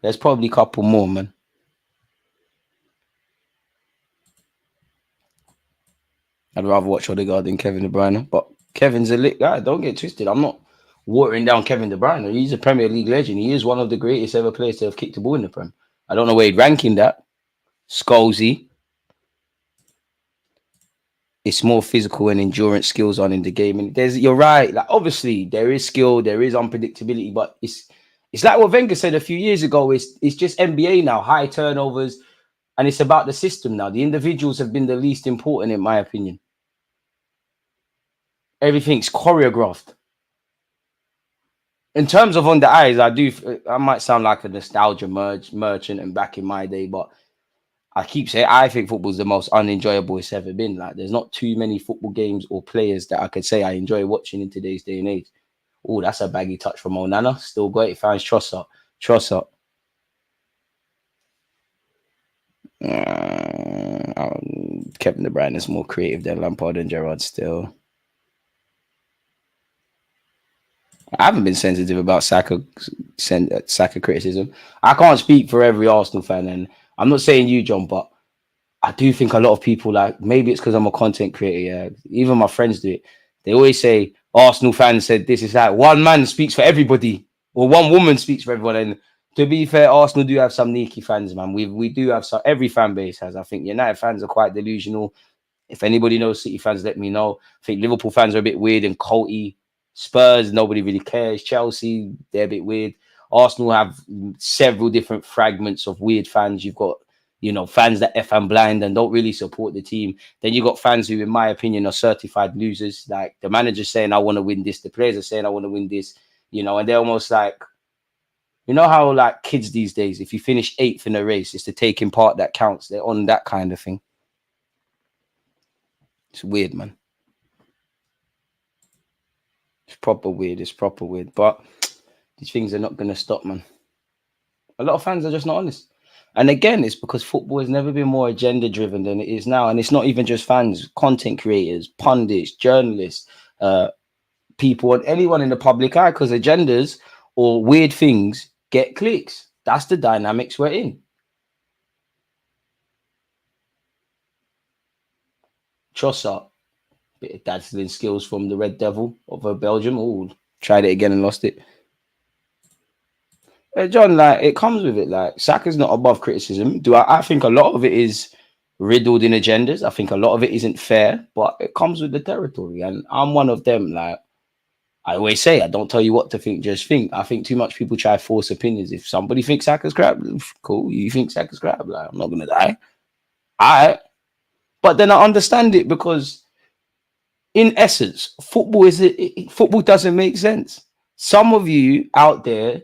There's probably a couple more, man. I'd rather watch Odegaard than Kevin De Bruyne, but Kevin's a lit guy. Don't get twisted. I'm not watering down Kevin De Bruyne. He's a Premier League legend. He is one of the greatest ever players to have kicked the ball in the Prem. I don't know where he'd rank in that. Scholesy. It's more physical and endurance skills on in the game. And you're right. Like, obviously, there is skill, there is unpredictability, but it's like what Wenger said a few years ago. It's just NBA now, high turnovers, and it's about the system now. The individuals have been the least important, in my opinion. Everything's choreographed. In terms of on the eyes, I might sound like a nostalgia merchant and back in my day, but I keep saying I think football's the most unenjoyable it's ever been. Like, there's not too many football games or players that I could say I enjoy watching in today's day and age. Oh, that's a baggy touch from Onana. Still got it. Finds Trossard. Kevin De Bruyne is more creative than Lampard and Gerrard still. I haven't been sensitive about Saka criticism. I can't speak for every Arsenal fan, and I'm not saying you, John, but I do think a lot of people, like, maybe it's because I'm a content creator. Yeah, even my friends do it. They always say Arsenal fans said this is like one man speaks for everybody, or one woman speaks for everyone. And to be fair, Arsenal do have some sneaky fans, man. We do have some. Every fan base has. I think United fans are quite delusional. If anybody knows City fans, let me know. I think Liverpool fans are a bit weird and culty. Spurs, nobody really cares. Chelsea, they're a bit weird. Arsenal have several different fragments of weird fans. You've got, fans that F and blind and don't really support the team. Then you got fans who, in my opinion, are certified losers. Like, the manager's saying, I want to win this. The players are saying, I want to win this. And they're almost like, how like kids these days, if you finish 8th in a race, it's the taking part that counts. They're on that kind of thing. It's weird, man. It's proper weird. But these things are not going to stop, man. A lot of fans are just not honest. And again, it's because football has never been more agenda-driven than it is now. And it's not even just fans, content creators, pundits, journalists, people, and anyone in the public eye, because agendas or weird things get clicks. That's the dynamics we're in. Trossard. Bit of dazzling skills from the Red Devil of Belgium. Oh, tried it again and lost it. John, like, it comes with it. Like, Saka's not above criticism. I think a lot of it is riddled in agendas. I think a lot of it isn't fair, but it comes with the territory. And I'm one of them. Like, I always say, I don't tell you what to think, just think. I think too much people try to force opinions. If somebody thinks Saka's crap, cool. You think Saka's crap? Like, I'm not going to die. All right. But then I understand it because, in essence, football doesn't make sense. Some of you out there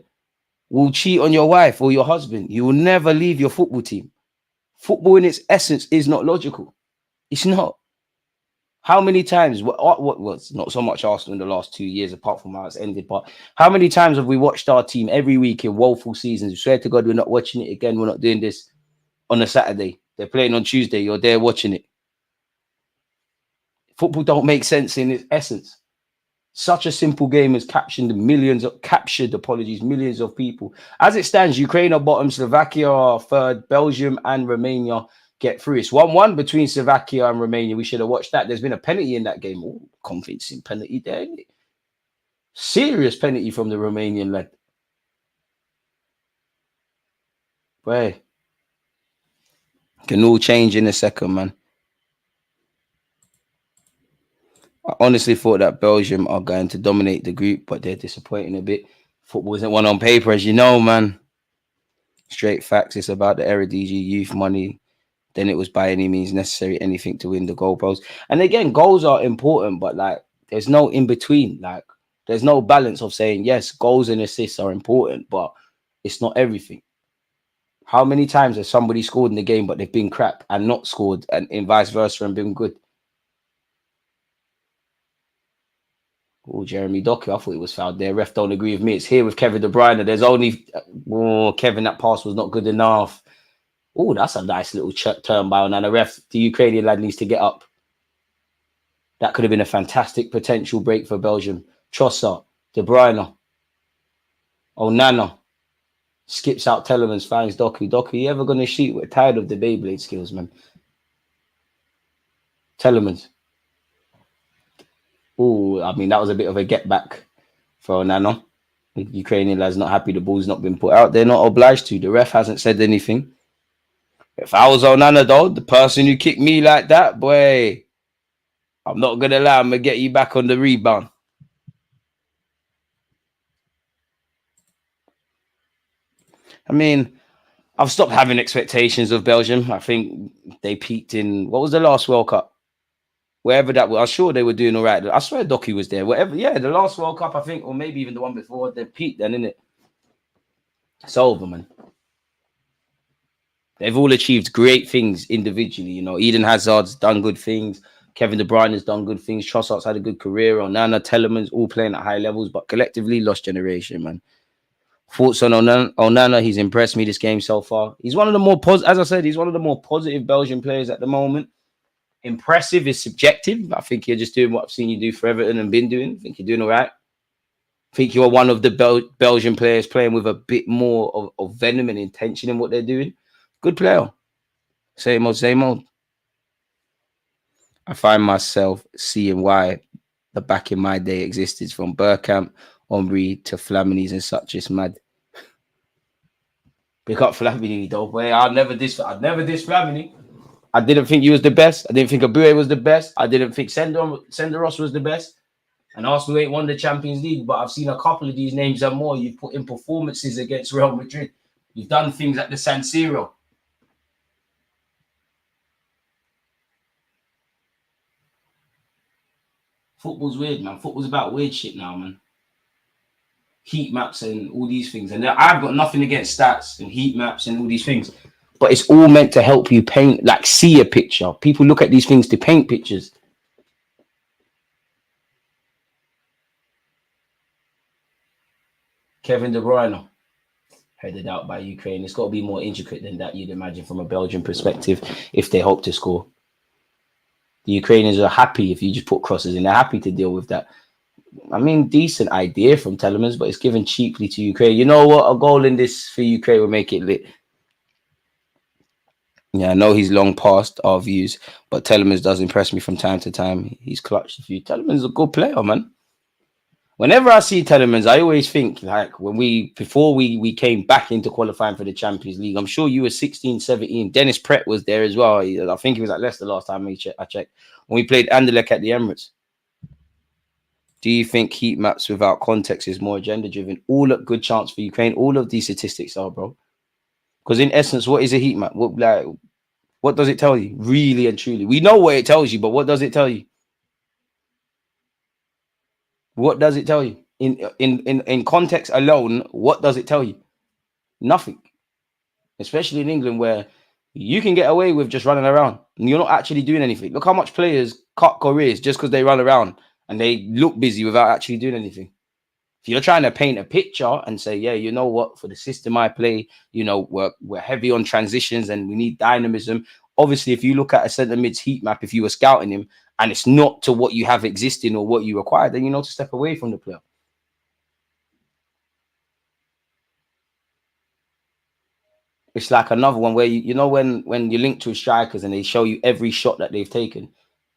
will cheat on your wife or your husband. You will never leave your football team. Football in its essence is not logical. It's not. How many times, what was not so much Arsenal in the last 2 years, apart from how it's ended, but how many times have we watched our team every week in woeful seasons? We swear to God, we're not watching it again. We're not doing this on a Saturday. They're playing on Tuesday. You're there watching it. Football don't make sense in its essence. Such a simple game has captured millions of people. As it stands, Ukraine are bottom, Slovakia are third, Belgium and Romania get through. It's 1-1 between Slovakia and Romania. We should have watched that. There's been a penalty in that game. Oh, convincing penalty there, isn't it? Serious penalty from the Romanian lad. Boy, can all change in a second, man. I honestly thought that Belgium are going to dominate the group, but they're disappointing a bit. Football isn't one on paper, as you know, man. Straight facts. It's about the Eredivisie youth money. Then it was by any means necessary, anything to win the goal post. And again, goals are important, but like, there's no in between. Like, there's no balance of saying, yes, goals and assists are important, but it's not everything. How many times has somebody scored in the game, but they've been crap and not scored, and vice versa and been good? Oh, Jeremy Doku, I thought he was fouled there. Ref don't agree with me. It's here with Kevin De Bruyne. There's only Kevin, that pass was not good enough. Oh, that's a nice little turn by Onana. Ref, the Ukrainian lad needs to get up. That could have been a fantastic potential break for Belgium. Trossard, De Bruyne, Onana. Skips out Telemans, finds Doku. Doku, you ever going to shoot? We're tired of the Beyblade skills, man. Telemans. Oh, I mean, that was a bit of a get back for Onana. The Ukrainian lad's not happy the ball's not been put out. They're not obliged to. The ref hasn't said anything. If I was Onana, though, the person who kicked me like that, boy, I'm not going to lie. I'm going to get you back on the rebound. I mean, I've stopped having expectations of Belgium. I think they peaked in, what was the last World Cup? Wherever that was, I'm sure they were doing all right. I swear Doku was there. Whatever, yeah, the last World Cup, I think, or maybe even the one before, they peaked then, innit? It's over, man. They've all achieved great things individually. You know, Eden Hazard's done good things. Kevin De Bruyne has done good things. Trossard's had a good career. Onana, Telemans, all playing at high levels, but collectively lost generation, man. Thoughts on Onana? He's impressed me this game so far. He's one of the more as I said, he's one of the more positive Belgian players at the moment. Impressive is subjective. I think you're just doing what I've seen you do for Everton and been doing. I think you're doing all right. I think you're one of the Belgian players playing with a bit more of venom and intention in what they're doing. Good player. Same old, same old. I find myself seeing why the back in my day existed, from Bergkamp, Omri to Flamini's and such. It's mad. Pick up Flamini, though. Boy, I'd never diss Flamini. I didn't think he was the best. I didn't think Abue was the best. I didn't think Senderos was the best. And Arsenal ain't won the Champions League, but I've seen a couple of these names and more. You've put in performances against Real Madrid. You've done things at the San Siro. Football's weird, man. Football's about weird shit now, man. Heat maps and all these things. And I've got nothing against stats and heat maps and all these things. But it's all meant to help you paint, like see a picture. People look at these things to paint pictures. Kevin De Bruyne, headed out by Ukraine. It's got to be more intricate than that, you'd imagine, from a Belgian perspective, if they hope to score. The Ukrainians are happy if you just put crosses in. They're happy to deal with that. I mean, decent idea from Telemans, but it's given cheaply to Ukraine. You know what? A goal in this for Ukraine will make it lit. Yeah, I know he's long past our views, but Telemans does impress me from time to time. He's clutched a few. Telemans is a good player, man. Whenever I see Telemans, I always think, like, before we came back into qualifying for the Champions League, I'm sure you were 16, 17. Dennis Pratt was there as well. I think he was at Leicester last time I checked. When we played Anderlecht at the Emirates. Do you think heat maps without context is more agenda-driven? All a good chance for Ukraine. All of these statistics are, bro. Because in essence, what is a heat map? What does it tell you? Really and truly. We know what it tells you, but what does it tell you? What does it tell you? In context alone, what does it tell you? Nothing. Especially in England, where you can get away with just running around and you're not actually doing anything. Look how much players cut careers just because they run around and they look busy without actually doing anything. If you're trying to paint a picture and say, yeah, you know what, for the system I play, you know, we're heavy on transitions and we need dynamism. Obviously, if you look at a centre mid's heat map, if you were scouting him and it's not to what you have existing or what you require, then you know to step away from the player. It's like another one where you know when you link to strikers and they show you every shot that they've taken.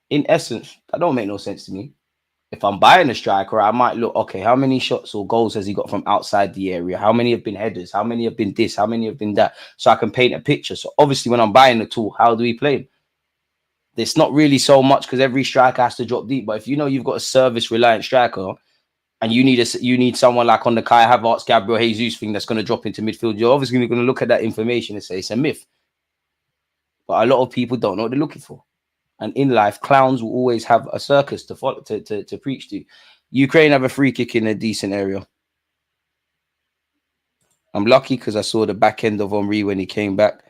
In essence, that don't make no sense to me. If I'm buying a striker, I might look, okay, how many shots or goals has he got from outside the area? How many have been headers? How many have been this? How many have been that? So I can paint a picture. So obviously when I'm buying the tool, how do we play him? It's not really so much because every striker has to drop deep. But if you know you've got a service-reliant striker and you need someone like on the Kai Havertz, Gabriel Jesus thing that's going to drop into midfield, you're obviously going to look at that information and say it's a myth. But a lot of people don't know what they're looking for. And in life, clowns will always have a circus to follow, to preach to. Ukraine have a free kick in a decent area. I'm lucky because I saw the back end of Henry when he came back.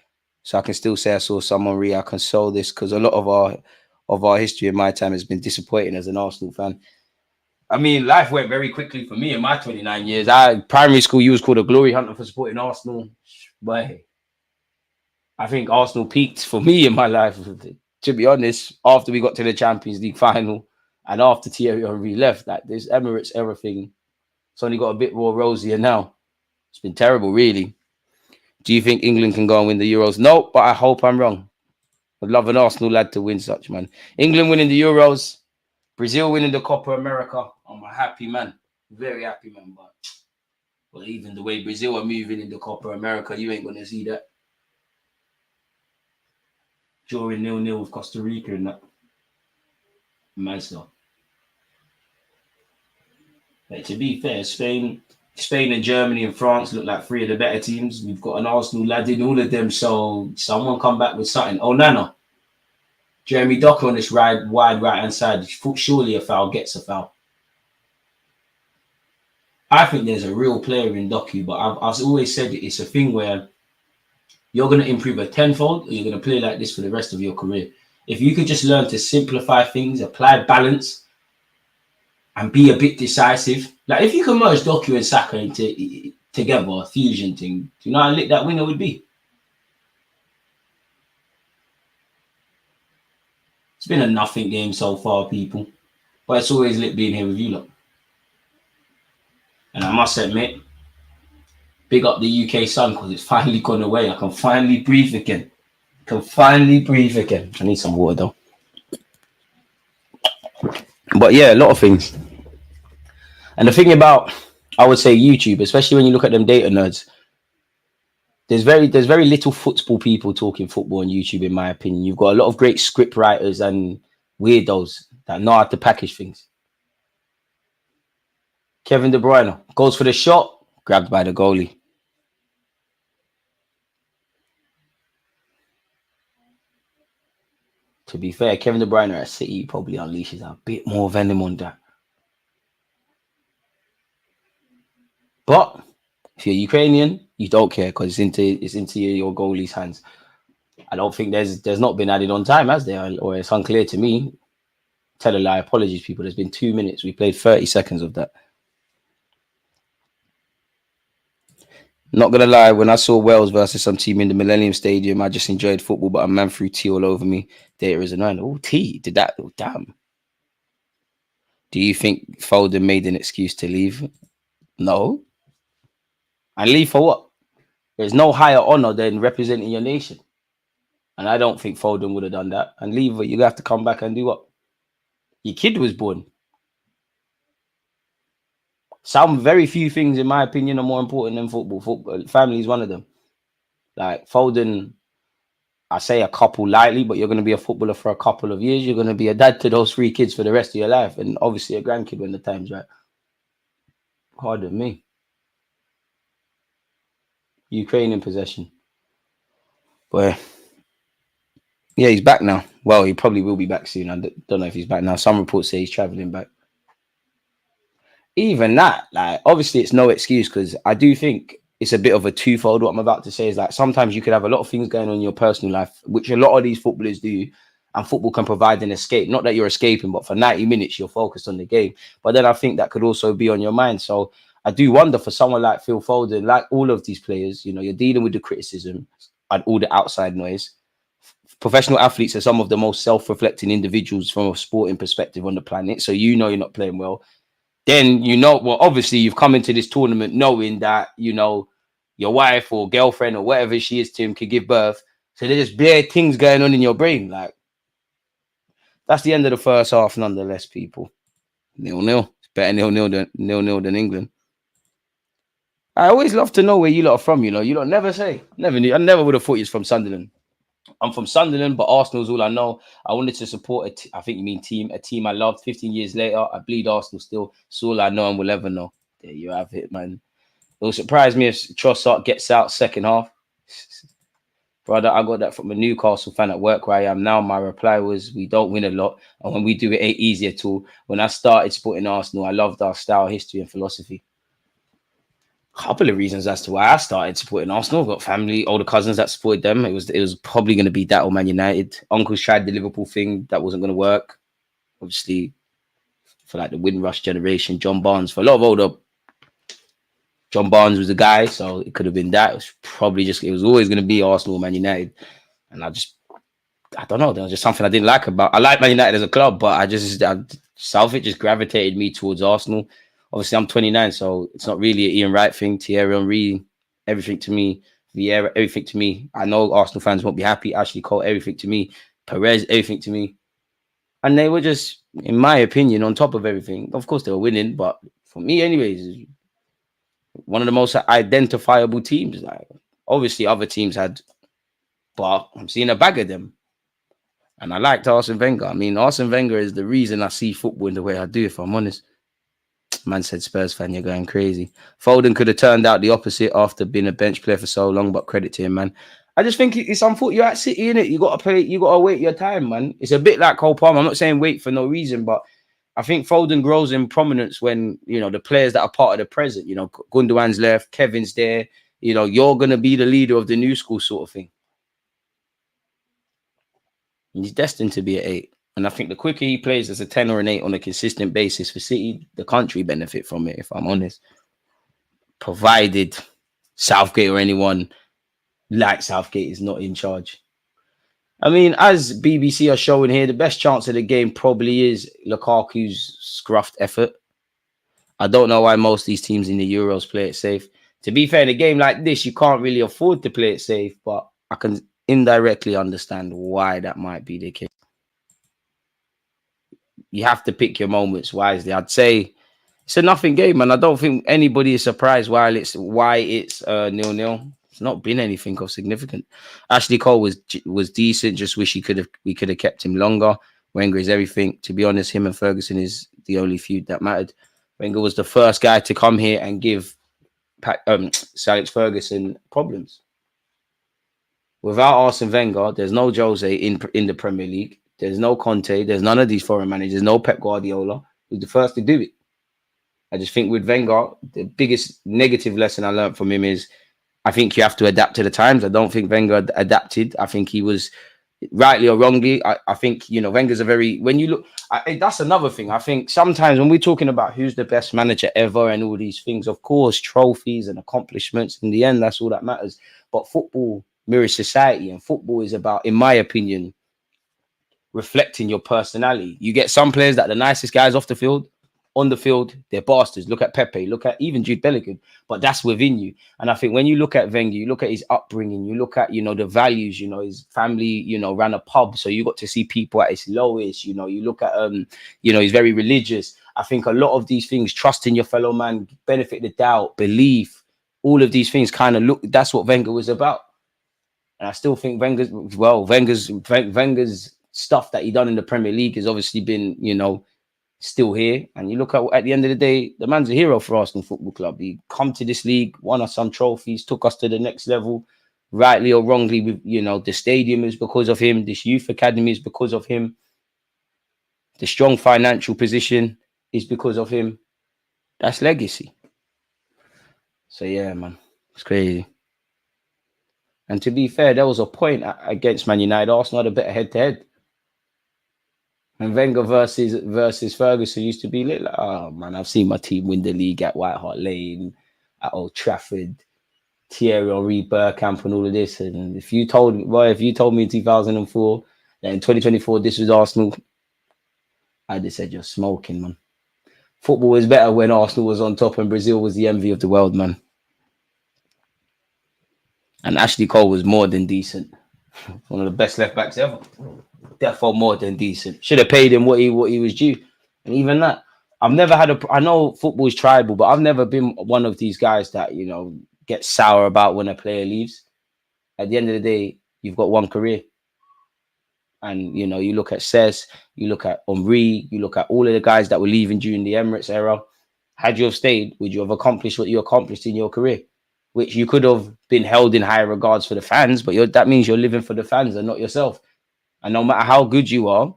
So I can still say I saw some Henry. I can solve this because a lot of our history in my time has been disappointing as an Arsenal fan. I mean, life went very quickly for me in my 29 years. Primary school, you was called a glory hunter for supporting Arsenal. But I think Arsenal peaked for me in my life. To be honest, after we got to the Champions League final and after Thierry Henry left, like this Emirates era thing, it's only got a bit more rosier now. It's been terrible, really. Do you think England can go and win the Euros? No, but I hope I'm wrong. I'd love an Arsenal lad to win such, man. England winning the Euros, Brazil winning the Copa America. I'm a happy man. Very happy man. But even the way Brazil are moving in the Copa America, you ain't going to see that. Drawing 0-0 with Costa Rica and that. Mad stuff. But to be fair, Spain and Germany and France look like three of the better teams. We've got an Arsenal lad in all of them, so someone come back with something. Oh, Nana. Jeremy Docker on this wide right-hand side. Surely a foul gets a foul. I think there's a real player in Doku, but I've always said it's a thing where you're going to improve a tenfold or you're going to play like this for the rest of your career. If you could just learn to simplify things, apply balance, and be a bit decisive. Like if you can merge Doku and Saka into together, a fusion thing, do you know how lit that winner would be? It's been a nothing game so far, people. But it's always lit being here with you lot. And I must admit, big up the UK sun because it's finally gone away. I can finally breathe again. I need some water though. But yeah, a lot of things. And the thing about, I would say YouTube, especially when you look at them data nerds, there's very little football people talking football on YouTube, in my opinion. You've got a lot of great script writers and weirdos that know how to package things. Kevin De Bruyne goes for the shot, grabbed by the goalie. To be fair, Kevin De Bruyne at City probably unleashes a bit more venom on that. But if you're Ukrainian, you don't care because it's into your goalie's hands. I don't think there's not been added on time, has there? Or it's unclear to me. Tell a lie. Apologies, people. There's been 2 minutes. We played 30 seconds of that. Not gonna lie, when I saw Wales versus some team in the Millennium Stadium, I just enjoyed football, but a man threw tea all over me. Data is annoying. Oh, tea. Did that? Oh, damn. Do you think Foden made an excuse to leave? No. And leave for what? There's no higher honor than representing your nation. And I don't think Foden would have done that. And leave, you have to come back and do what? Your kid was born. Some very few things, in my opinion, are more important than football. Family is one of them. Like Foden, I say a couple lightly, but you're going to be a footballer for a couple of years. You're going to be a dad to those 3 kids for the rest of your life. And obviously a grandkid when the time's right. Pardon me. Ukrainian possession. But yeah, he's back now. Well, he probably will be back soon. I don't know if he's back now. Some reports say he's traveling back. Even that, like, obviously it's no excuse because I do think it's a bit of a twofold. What I'm about to say is like sometimes you could have a lot of things going on in your personal life, which a lot of these footballers do, and football can provide an escape. Not that you're escaping, but for 90 minutes you're focused on the game. But then I think that could also be on your mind. So I do wonder for someone like Phil Foden, like all of these players, you know, you're dealing with the criticism and all the outside noise. Professional athletes are some of the most self-reflecting individuals from a sporting perspective on the planet. So you know you're not playing well. Then you know, well, obviously you've come into this tournament knowing that, you know, your wife or girlfriend or whatever she is to him could give birth. So there's just bare things going on in your brain. Like, that's the end of the first half, nonetheless, people. 0-0. It's better 0-0 than England. I always love to know where you lot are from, you know. You lot never say. Never knew. I never would have thought you was from Sunderland. I'm from Sunderland, but Arsenal's all I know. I wanted to support I think you mean team, a team I loved. 15 years later, I bleed Arsenal still. It's all I know and will ever know. There you have it, man. It'll surprise me if Trossard gets out second half. Brother, I got that from a Newcastle fan at work where I am now. My reply was, we don't win a lot. And when we do, it ain't easy at all. When I started supporting Arsenal, I loved our style, history, and philosophy. Couple of reasons as to why I started supporting Arsenal. I've got family, older cousins that supported them. It was probably going to be that or Man United. Uncles tried the Liverpool thing. That wasn't going to work. Obviously, for like the Windrush generation, John Barnes, for a lot of older John Barnes was the guy, so it could have been that. It was always going to be Arsenal, Man United, and I don't know. There was just something I didn't like about. I like Man United as a club, but Southgate just gravitated me towards Arsenal. Obviously, I'm 29, so it's not really an Ian Wright thing. Thierry Henry, everything to me. Vieira, everything to me. I know Arsenal fans won't be happy. Ashley Cole, everything to me. Perez, everything to me. And they were just, in my opinion, on top of everything. Of course, they were winning, but for me, anyways, one of the most identifiable teams. Like, obviously, other teams had, but I'm seeing a bag of them. And I liked Arsene Wenger. I mean, Arsene Wenger is the reason I see football in the way I do, if I'm honest. Man said, Spurs fan, you're going crazy. Foden could have turned out the opposite after being a bench player for so long, but credit to him, man. I just think it's unfortunate. You're at City, innit? You got to play. You got to wait your time, man. It's a bit like Cole Palmer. I'm not saying wait for no reason, but I think Foden grows in prominence when, you know, the players that are part of the present, you know, Gundogan's left, Kevin's there, you know, you're going to be the leader of the new school sort of thing. And he's destined to be an 8. And I think the quicker he plays as a 10 or an 8 on a consistent basis for City, the country benefit from it, if I'm honest. Provided Southgate or anyone like Southgate is not in charge. I mean, as BBC are showing here, the best chance of the game probably is Lukaku's scruffed effort. I don't know why most of these teams in the Euros play it safe. To be fair, in a game like this, you can't really afford to play it safe, but I can indirectly understand why that might be the case. You have to pick your moments wisely. I'd say it's a nothing game, and I don't think anybody is surprised why it's 0-0. It's not been anything of significant. Ashley Cole was decent. Just wish we could have kept him longer. Wenger is everything. To be honest, him and Ferguson is the only feud that mattered. Wenger was the first guy to come here and give Sir Alex Ferguson problems. Without Arsene Wenger, there's no Jose in the Premier League. There's no Conte. There's none of these foreign managers. No Pep Guardiola. He was the first to do it. I just think with Wenger, the biggest negative lesson I learned from him is I think you have to adapt to the times. I don't think Wenger adapted. I think he was, rightly or wrongly, I think, you know, Wenger's when you look, that's another thing. I think sometimes when we're talking about who's the best manager ever and all these things, of course, trophies and accomplishments, in the end, that's all that matters. But football mirrors society, and football is about, in my opinion, reflecting your personality. You get some players that are the nicest guys off the field. On the field, they're bastards. Look at Pepe. Look at even Jude Bellingham. But that's within you. And I think when you look at Wenger, you look at his upbringing, you look at, you know, the values, you know, his family, you know, ran a pub. So you got to see people at its lowest. You know, you look at, you know, he's very religious. I think a lot of these things, trusting your fellow man, benefit the doubt, belief, all of these things kind of that's what Wenger was about. And I still think Wenger's stuff that he done in the Premier League has obviously been, you know, still here. And you look at the end of the day, the man's a hero for Arsenal Football Club. He come to this league, won us some trophies, took us to the next level, rightly or wrongly. With, you know, the stadium is because of him. This youth academy is because of him. The strong financial position is because of him. That's legacy. So yeah, man, it's crazy. And to be fair, there was a point against Man United. Arsenal had a better head-to-head. And Wenger versus Ferguson used to be lit. Like, oh man, I've seen my team win the league at White Hart Lane, at Old Trafford, Thierry Henry, Bergkamp, and all of this. And if you told me in 2004 that in 2024 this was Arsenal, I'd have said you're smoking, man. Football was better when Arsenal was on top and Brazil was the envy of the world, man. And Ashley Cole was more than decent. One of the best left backs ever. Therefore, more than decent. Should have paid him what he was due. And even that, I've never had I know football is tribal, but I've never been one of these guys that, you know, get sour about when a player leaves. At the end of the day, you've got one career. And, you know, you look at Cesc, you look at Henry, you look at all of the guys that were leaving during the Emirates era. Had you have stayed, would you have accomplished what you accomplished in your career? Which you could have been held in higher regards for the fans, but that means you're living for the fans and not yourself. And no matter how good you are,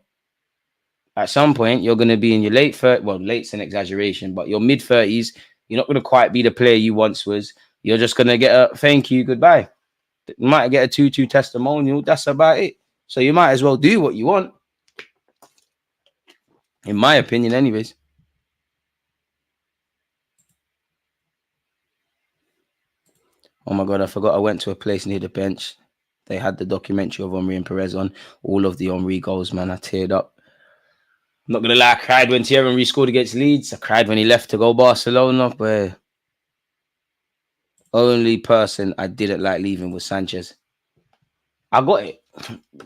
at some point, you're going to be in your late 30s. Well, late's an exaggeration, but your mid-30s, you're not going to quite be the player you once was. You're just going to get a thank you, goodbye. You might get a 2-2 testimonial. That's about it. So you might as well do what you want. In my opinion, anyways. my God, I forgot I went to a place near the bench. They had the documentary of Henry and Perez on. All of the Henry goals, man. I teared up. I'm not going to lie, I cried when Thierry Henry scored against Leeds. I cried when he left to go Barcelona. But only person I didn't like leaving was Sanchez. I got it.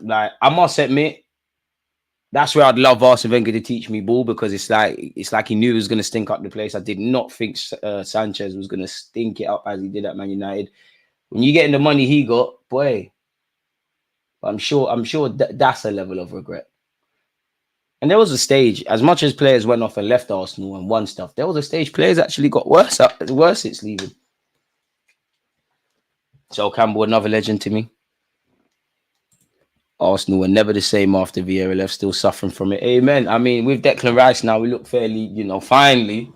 Like, I must admit, that's where I'd love Arsene Wenger to teach me ball, because it's like he knew he was going to stink up the place. I did not think Sanchez was going to stink it up as he did at Man United. When you get in the money he got, boy, I'm sure that's a level of regret. And there was a stage, as much as players went off and left Arsenal and won stuff, there was a stage players actually got worse it's leaving. So Campbell, another legend to me. Arsenal were never the same after Vieira left, still suffering from it. Amen. I mean, with Declan Rice now, we look fairly, finally.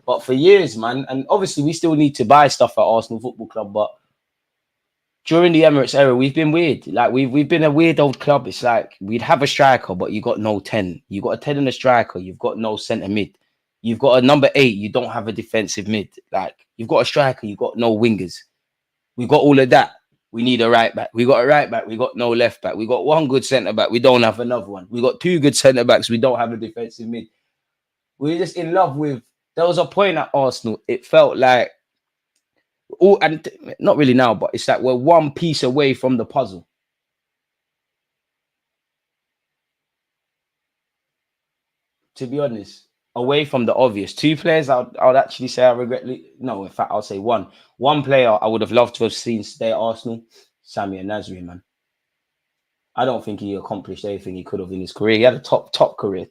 But for years, man, and obviously we still need to buy stuff at Arsenal Football Club, but during the Emirates era, we've been weird. Like, we've been a weird old club. It's like we'd have a striker, but you got no 10. You got a 10 and a striker. You've got no centre mid. You've got a number 8. You don't have a defensive mid. Like, you've got a striker. You got no wingers. We got all of that. We need a right back. We got a right back. We got no left back. We got one good centre back. We don't have another one. We got 2 good centre backs. We don't have a defensive mid. We're just in love with. There was a point at Arsenal. It felt like, and not really now, but it's like we're one piece away from the puzzle. To be honest, away from the obvious. 2 players, I would actually say I regret. No, in fact, I'll say one. One player I would have loved to have seen stay at Arsenal, Samir Nasri, man. I don't think he accomplished everything he could have in his career. He had a top career.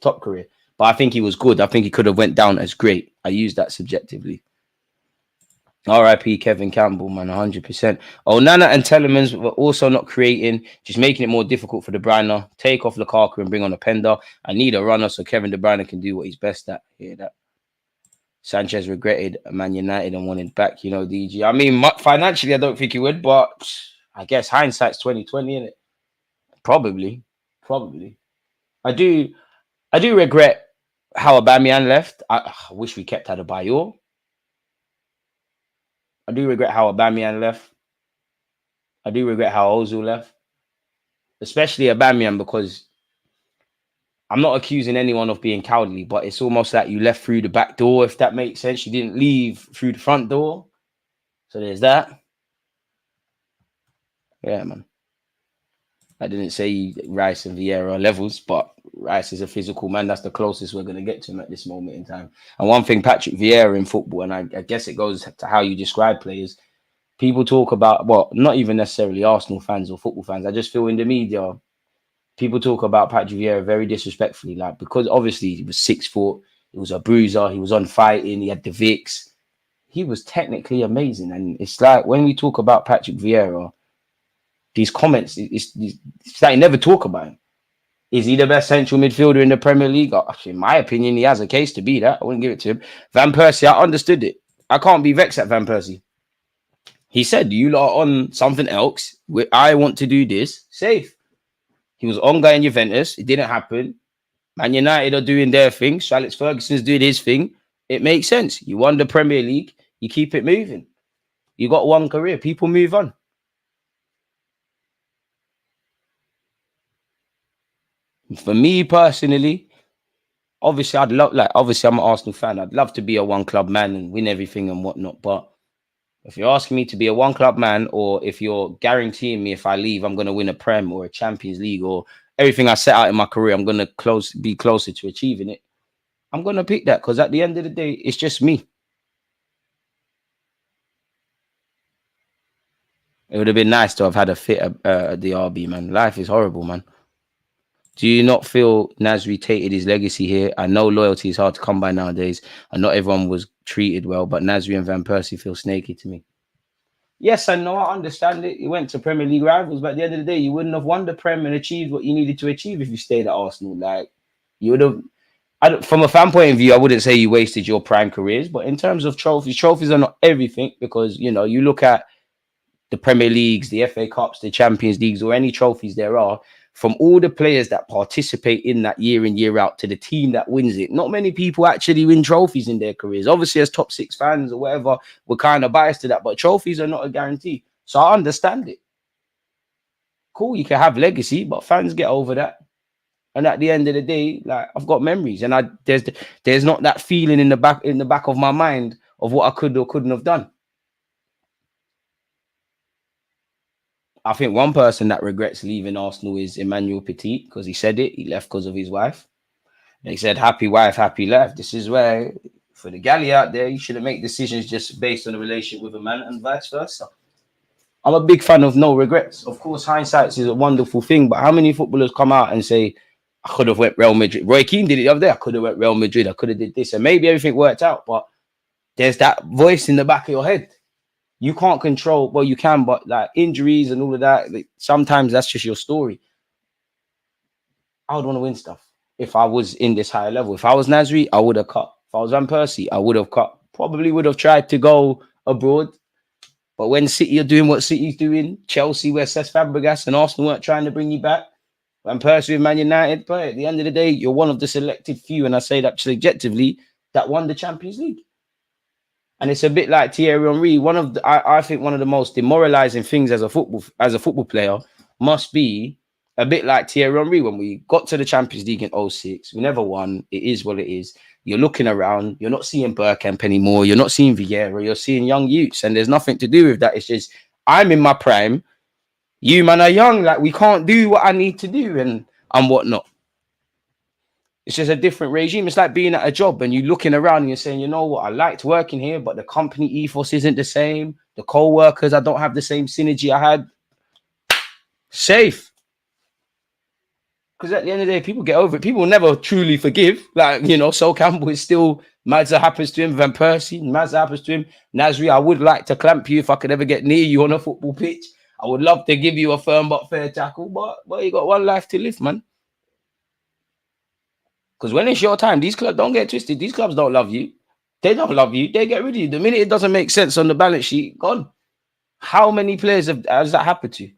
But I think he was good. I think he could have went down as great. I use that subjectively. R.I.P. Kevin Campbell, man, 100%. Onana and Telemans were also not creating, just making it more difficult for De Bruyne. Take off Lukaku and bring on a Pender. I need a runner so Kevin De Bruyne can do what he's best at. Hear that? Sanchez regretted Man United and wanted back, DG. I mean, financially, I don't think he would, but I guess hindsight's 2020, isn't it? Probably. I do regret how Aubameyang left. I wish we kept Adebayor. I do regret how Aubameyang left. I do regret how Ozil left. Especially Aubameyang, because I'm not accusing anyone of being cowardly, but it's almost like you left through the back door, if that makes sense. You didn't leave through the front door. So there's that. Yeah, man. I didn't say Rice and Vieira are levels, but Rice is a physical man. That's the closest we're going to get to him at this moment in time. And one thing, Patrick Vieira in football, and I guess it goes to how you describe players. People talk about, well, not even necessarily Arsenal fans or football fans. I just feel in the media, people talk about Patrick Vieira very disrespectfully, like, because obviously he was 6 foot, he was a bruiser, he was on fighting, he had the Vicks. He was technically amazing. And it's like when we talk about Patrick Vieira, these comments, it's like you never talk about him. Is he the best central midfielder in the Premier League? In my opinion, he has a case to be that. I wouldn't give it to him. Van Persie, I understood it. I can't be vexed at Van Persie. He said, you lot are on something else. I want to do this. Safe. He was on guy in Juventus. It didn't happen. Man United are doing their thing. Sir Alex Ferguson's doing his thing. It makes sense. You won the Premier League. You keep it moving. You got one career. People move on. For me personally, obviously I'm an Arsenal fan. I'd love to be a one club man and win everything and whatnot. But if you're asking me to be a one club man, or if you're guaranteeing me if I leave, I'm going to win a Prem or a Champions League or everything I set out in my career, I'm going to be closer to achieving it, I'm going to pick that, because at the end of the day, it's just me. It would have been nice to have had a fit at the RB, man. Life is horrible, man. Do you not feel Nasri tainted his legacy here? I know loyalty is hard to come by nowadays, and not everyone was treated well, but Nasri and Van Persie feel snaky to me. Yes and no, I understand it. He went to Premier League rivals, but at the end of the day, you wouldn't have won the Prem and achieved what you needed to achieve if you stayed at Arsenal. Like, you would have, from a fan point of view, I wouldn't say you wasted your prime careers, but in terms of trophies are not everything, because, you look at the Premier Leagues, the FA Cups, the Champions Leagues, or any trophies there are. from all the players that participate in that year in, year out to the team that wins it, not many people actually win trophies in their careers. Obviously, as top 6 fans or whatever, we're kind of biased to that, but trophies are not a guarantee. So I understand it. Cool, you can have legacy, but fans get over that. And at the end of the day, like, I've got memories, and there's not that feeling in the back of my mind of what I could or couldn't have done. I think one person that regrets leaving Arsenal is Emmanuel Petit, because he said it. He left because of his wife. They said, happy wife, happy life. This is where, for the galley out there, you shouldn't make decisions just based on a relationship with a man and vice versa. I'm a big fan of no regrets. Of course, hindsight is a wonderful thing, but how many footballers come out and say, I could have went Real Madrid. Roy Keane did it the other day. I could have went Real Madrid. I could have did this. And maybe everything worked out, but there's that voice in the back of your head. You can't control, well, you can, but like injuries and all of that, like, sometimes that's just your story. I would want to win stuff if I was in this higher level. If I was Nasri, I would have cut. If I was Van Persie, I would have cut. Probably would have tried to go abroad. But when City are doing what City's doing, Chelsea, where Cesc Fabregas and Arsenal weren't trying to bring you back, Van Persie with Man United, but at the end of the day, you're one of the selected few, and I say that subjectively, that won the Champions League. And it's a bit like Thierry Henry. I think one of the most demoralizing things as a football player must be a bit like Thierry Henry. When we got to the Champions League in 2006, we never won. It is what it is. You're looking around. You're not seeing Bergkamp anymore. You're not seeing Vieira. You're seeing young youths, and there's nothing to do with that. It's just I'm in my prime. You man are young. Like, we can't do what I need to do and whatnot. It's just a different regime. It's like being at a job and you're looking around and you're saying, you know what, I liked working here, but the company ethos isn't the same. The co-workers, I don't have the same synergy I had. Safe. Because at the end of the day, people get over it. People will never truly forgive. Like, you know, Sol Campbell is still, Mazza happens to him, Van Persie, Mazza happens to him. Nasri, I would like to clamp you if I could ever get near you on a football pitch. I would love to give you a firm but fair tackle, but you got one life to live, man. Because when it's your time, these clubs, don't get twisted. These clubs don't love you. They don't love you. They get rid of you. The minute it doesn't make sense on the balance sheet, gone. How many players has that happened to?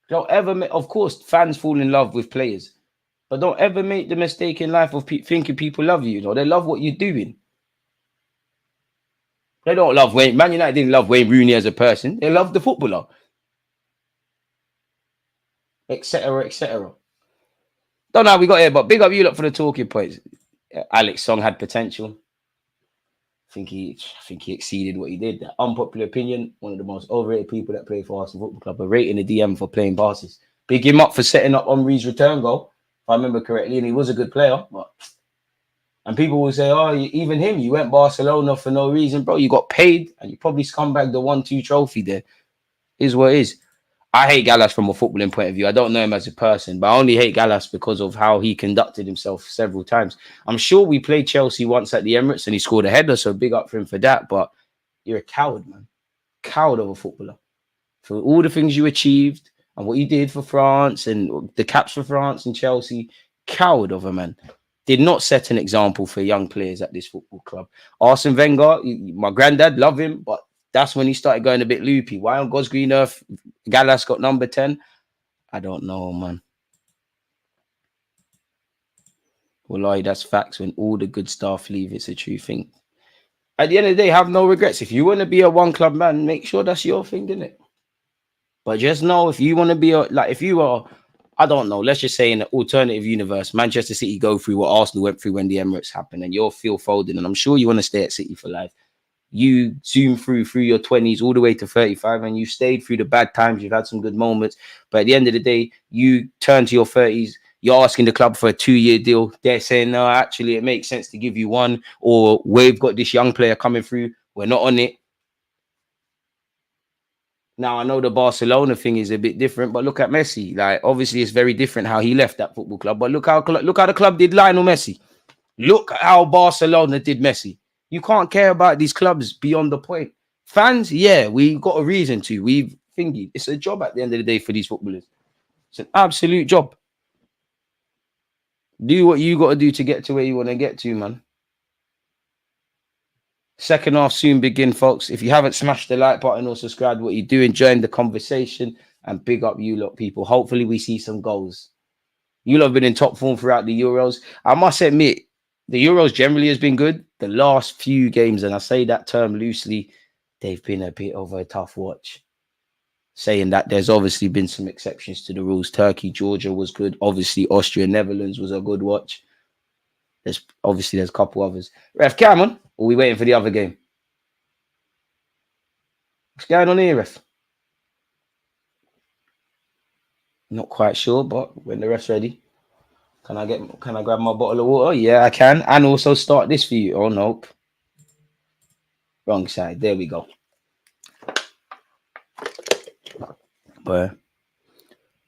Don't ever of course, fans fall in love with players. But don't ever make the mistake in life of thinking people love you. You know, they love what you're doing. They don't love Wayne. Man United didn't love Wayne Rooney as a person. They love the footballer. Etc., etc. Don't know how we got here, but big up you lot for the talking points. Alex Song had potential. I think he exceeded what he did. That unpopular opinion, one of the most overrated people that play for Arsenal Football Club, a rating the DM for playing passes. Big him up for setting up Henry's return goal, if I remember correctly, and he was a good player. And people will say, oh, even him, you went Barcelona for no reason. Bro, you got paid and you probably scumbagged the 1-2 trophy there. Is what it is. I hate Gallas from a footballing point of view. I don't know him as a person, but I only hate Gallas because of how he conducted himself several times. I'm sure we played Chelsea once at the Emirates and he scored a header, so big up for him for that. But you're a coward, man. Coward of a footballer. For all the things you achieved and what you did for France and the caps for France and Chelsea, coward of a man. Did not set an example for young players at this football club. Arsene Wenger, my granddad, love him, but that's when he started going a bit loopy. Why on God's green earth Gallas got number 10? I don't know, man. Wallahi, that's facts. When all the good staff leave, it's a true thing. At the end of the day, have no regrets. If you want to be a one club man, make sure that's your thing, innit? But just know, if you want to be if you are, I don't know, let's just say in an alternative universe, Manchester City go through what Arsenal went through when the Emirates happened, and you're Phil Foden, and I'm sure you want to stay at City for life. You zoom through your 20s all the way to 35, and you stayed through the bad times. You've had some good moments, but at the end of the day, you turn to your 30s. You're asking the club for a 2-year deal. They're saying, no, actually, it makes sense to give you one, or we've got this young player coming through. We're not on it. Now, I know the Barcelona thing is a bit different, but look at Messi. Like, obviously, it's very different how he left that football club. But look how the club did Lionel Messi. Look how Barcelona did Messi. You can't care about these clubs beyond the point. Fans, yeah, we got a reason to. We've thinking it's a job at the end of the day for these footballers. It's an absolute job. Do what you got to do to get to where you want to get to, man. Second half soon begin, folks. If you haven't smashed the like button or subscribed, what you doing, join the conversation. And big up you lot, people. Hopefully we see some goals. You lot have been in top form throughout the Euros. I must admit, the Euros generally has been good. The last few games, and I say that term loosely, they've been a bit of a tough watch. Saying that, there's obviously been some exceptions to the rules. Turkey, Georgia was good. Obviously, Austria, Netherlands was a good watch. There's a couple others. Ref, Cameron, or are we waiting for the other game? What's going on here, ref? Not quite sure, but when the ref's ready, can I grab my bottle of water? Yeah, I can. And also start this for you. Oh, nope. Wrong side. There we go. But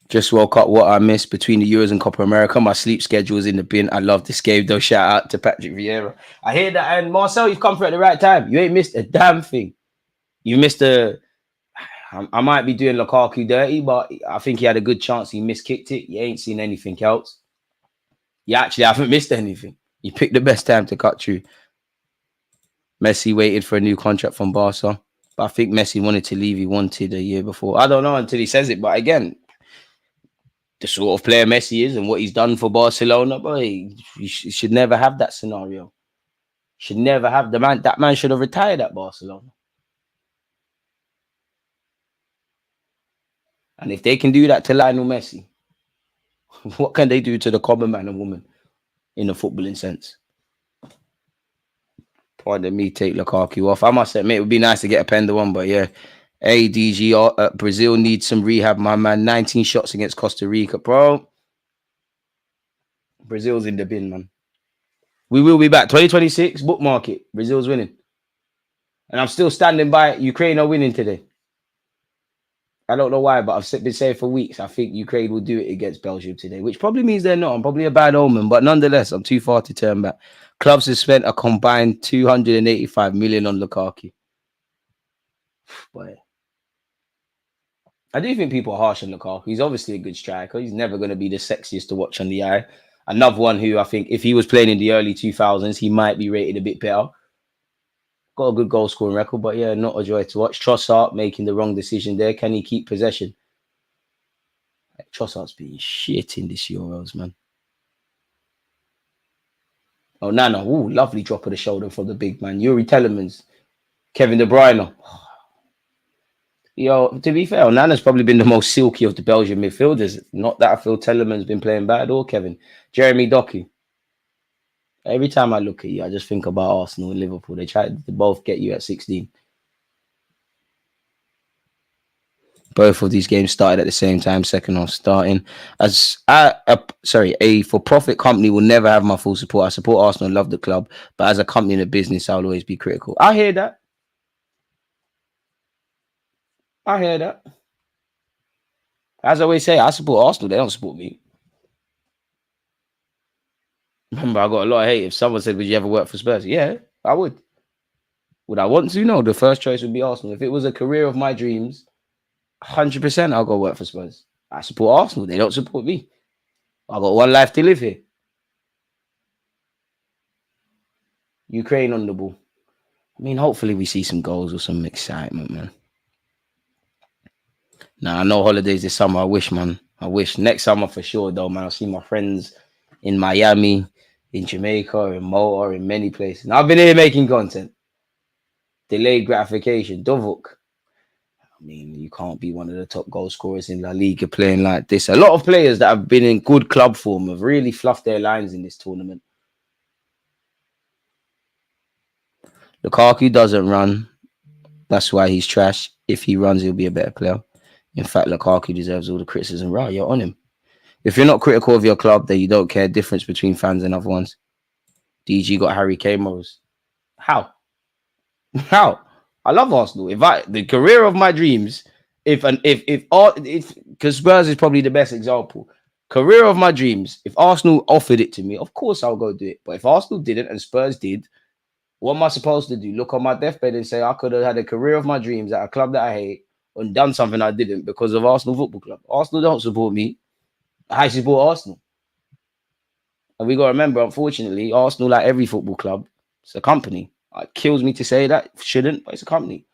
just woke up. What I missed between the Euros and Copa America. My sleep schedule is in the bin. I love this game, though. Shout out to Patrick Vieira. I hear that. And Marcel, you've come through at the right time. You ain't missed a damn thing. You missed I might be doing Lukaku dirty, but I think he had a good chance. He miskicked it. You ain't seen anything else. You actually haven't missed anything. You picked the best time to cut through. Messi waited for a new contract from Barca. But I think Messi wanted to leave. He wanted a year before. I don't know until he says it. But again, the sort of player Messi is and what he's done for Barcelona, boy, he should never have that scenario. Should never have that man should have retired at Barcelona. And if they can do that to Lionel Messi, what can they do to the common man and woman in the footballing sense? Pardon me, take Lukaku off. I must admit, it would be nice to get a Pender one, but yeah. ADG, Brazil needs some rehab, my man. 19 shots against Costa Rica, bro. Brazil's in the bin, man. We will be back. 2026, bookmark it. Brazil's winning. And I'm still standing by it. Ukraine are winning today. I don't know why, but I've been saying for weeks, I think Ukraine will do it against Belgium today, which probably means they're not. I'm probably a bad omen, but nonetheless, I'm too far to turn back. Clubs have spent a combined 285 million on Lukaku. Boy. I do think people are harsh on Lukaku. He's obviously a good striker. He's never going to be the sexiest to watch on the eye. Another one who I think if he was playing in the early 2000s, he might be rated a bit better. Got a good goal scoring record, but yeah, not a joy to watch. Trossard making the wrong decision there. Can he keep possession? Trossard's been shit in this Euros, man. Oh, Nana. Ooh, lovely drop of the shoulder from the big man. Yuri Telemans. Kevin De Bruyne. Yo, to be fair, Nana's probably been the most silky of the Belgian midfielders. Not that I feel Telemans been playing bad or Kevin. Jeremy Doku. Every time I look at you, I just think about Arsenal and Liverpool. They tried to both get you at 16. Both of these games started at the same time, second half starting. A for-profit company will never have my full support. I support Arsenal, love the club, but as a company in a business, I'll always be critical. I hear that. As I always say, I support Arsenal. They don't support me. Remember, I got a lot of hate. If someone said, would you ever work for Spurs? Yeah, I would. Would I want to? No, the first choice would be Arsenal. If it was a career of my dreams, 100% I'll go work for Spurs. I support Arsenal. They don't support me. I got one life to live here. Ukraine on the ball. I mean, hopefully we see some goals or some excitement, man. Now, I know holidays this summer. I wish, man. I wish. Next summer for sure, though, man. I'll see my friends in Miami, in Jamaica, in Malta, in many places. And I've been here making content. Delayed gratification. Dovuk. I mean, you can't be one of the top goal scorers in La Liga playing like this. A lot of players that have been in good club form have really fluffed their lines in this tournament. Lukaku doesn't run. That's why he's trash. If he runs, he'll be a better player. In fact, Lukaku deserves all the criticism. Right, you're on him. If you're not critical of your club, then you don't care. Difference between fans and other ones. DG got Harry Kane morals. How? I love Arsenal. The career of my dreams, because Spurs is probably the best example. Career of my dreams. If Arsenal offered it to me, of course I'll go do it. But if Arsenal didn't and Spurs did, what am I supposed to do? Look on my deathbed and say I could have had a career of my dreams at a club that I hate and done something I didn't because of Arsenal Football Club. Arsenal don't support me. I support Arsenal. And we got to remember, unfortunately, Arsenal, like every football club, it's a company. It kills me to say that. Shouldn't, but it's a company.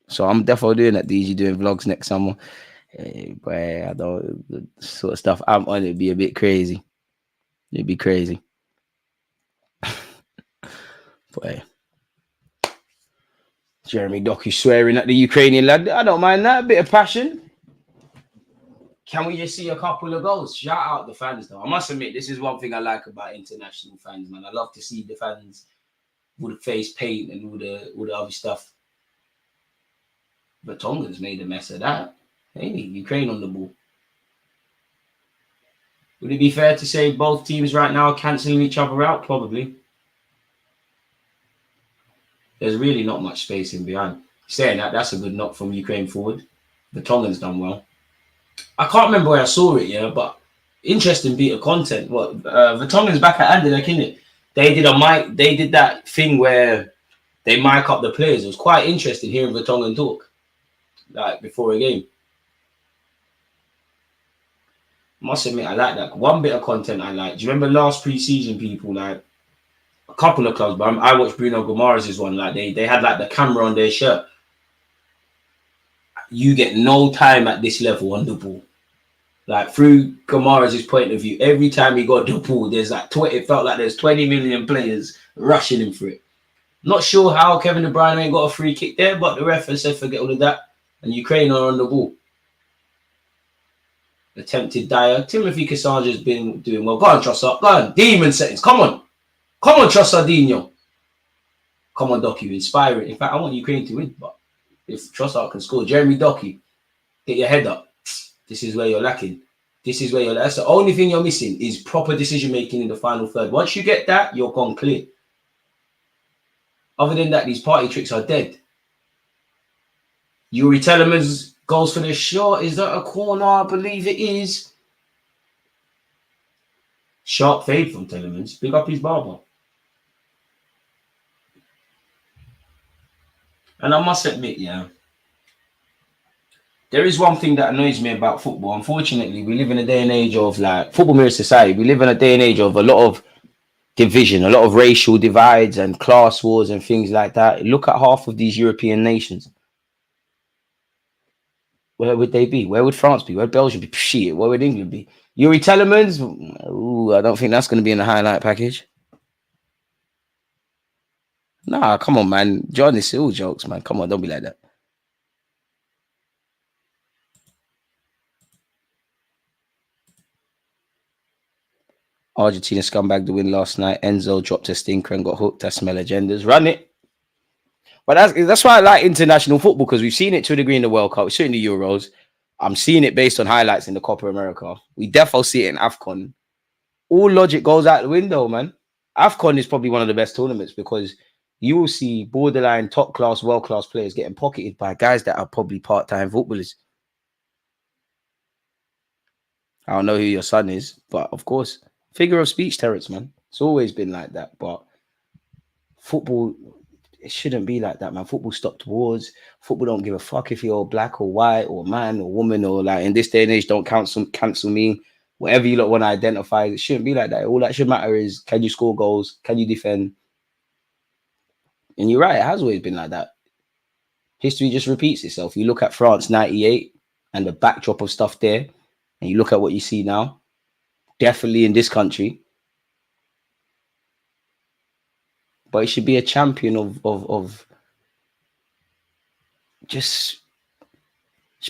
So I'm definitely doing that. DG doing vlogs next summer. Hey, boy, I don't the sort of stuff I'm on. It'd be a bit crazy. It'd be crazy. Boy. Jeremy Doku swearing at the Ukrainian lad. I don't mind that. A bit of passion. Can we just see a couple of goals? Shout out the fans, though. I must admit, this is one thing I like about international fans, man. I love to see the fans with the face paint and all the other stuff. But Tonga's made a mess of that. Hey, Ukraine on the ball. Would it be fair to say both teams right now are cancelling each other out? Probably. There's really not much space in behind. Saying that, that's a good knock from Ukraine forward. The Tongans done well. I can't remember where I saw it, yeah, but interesting bit of content. What the Tongans back at Anderlecht, innit? They did that thing where they mic up the players. It was quite interesting hearing the Tongan talk, like before a game. Must admit, I like that. One bit of content I like. Do you remember last pre-season, people, like a couple of clubs, but I watched Bruno Guimaraes' one. Like they had like the camera on their shirt. You get no time at this level on the ball. Like through Guimaraes' point of view, every time he got the ball, there's like it felt like there's 20 million players rushing him for it. Not sure how Kevin De Bruyne ain't got a free kick there, but the ref has said forget all of that. And Ukraine are on the ball. Attempted Dyer. Timothy Cassandra's been doing well. Go on, Trossard. Go on. Demon settings. Come on. Come on, Trossardinho. Come on, Doku. Inspiring. In fact, I want Ukraine to win. But if Trossard can score, Jeremy Doku, get your head up. This is where you're lacking. This is where you're. That's the only thing you're missing is proper decision making in the final third. Once you get that, you're gone clear. Other than that, these party tricks are dead. Yuri Telemans goes for the shot. Is that a corner? I believe it is. Sharp fade from Telemans. Big up his barber. And I must admit, yeah, there is one thing that annoys me about football. Unfortunately, we live in a day and age of like football mirror society. We live in a day and age of a lot of division, a lot of racial divides and class wars and things like that. Look at half of these European nations. Where would they be? Where would France be? Where would Belgium be? Shit, where would England be? Yuri Telemans? Ooh, I don't think that's going to be in the highlight package. Nah, come on, man. John, it's all jokes, man. Come on, don't be like that. Argentina scumbag the win last night. Enzo dropped a stinker and got hooked. I smell agendas. Run it. But that's why I like international football, because we've seen it to a degree in the World Cup. We've seen the Euros. I'm seeing it based on highlights in the Copa America. We definitely see it in AFCON. All logic goes out the window, man. AFCON is probably one of the best tournaments because you will see borderline top-class, world-class players getting pocketed by guys that are probably part-time footballers. I don't know who your son is, but of course, figure of speech, Terrence, man. It's always been like that, but football, it shouldn't be like that, man. Football stopped wars. Football don't give a fuck if you're black or white or man or woman or like in this day and age, don't cancel me. Whatever you want to identify, it shouldn't be like that. All that should matter is, can you score goals? Can you defend? And you're right, it has always been like that. History just repeats itself. You look at France 98 and the backdrop of stuff there, and you look at what you see now, definitely in this country. But it should be a champion of just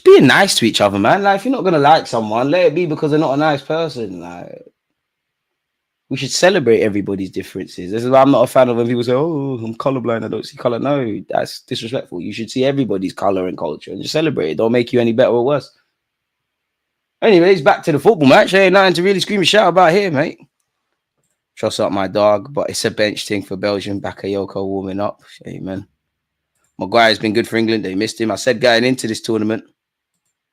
being nice to each other, man. Like, if you're not gonna like someone, let it be because they're not a nice person. Like, we should celebrate everybody's differences. This is why I'm not a fan of when people say, "Oh, I'm colorblind, I don't see color." No, that's disrespectful. You should see everybody's color and culture and just celebrate it. Don't make you any better or worse. Anyways, back to the football match. There ain't nothing to really scream and shout about here, mate. Trust up my dog, but it's a bench thing for Belgium. Bakayoko warming up. Amen. Maguire's been good for England. They missed him. I said going into this tournament,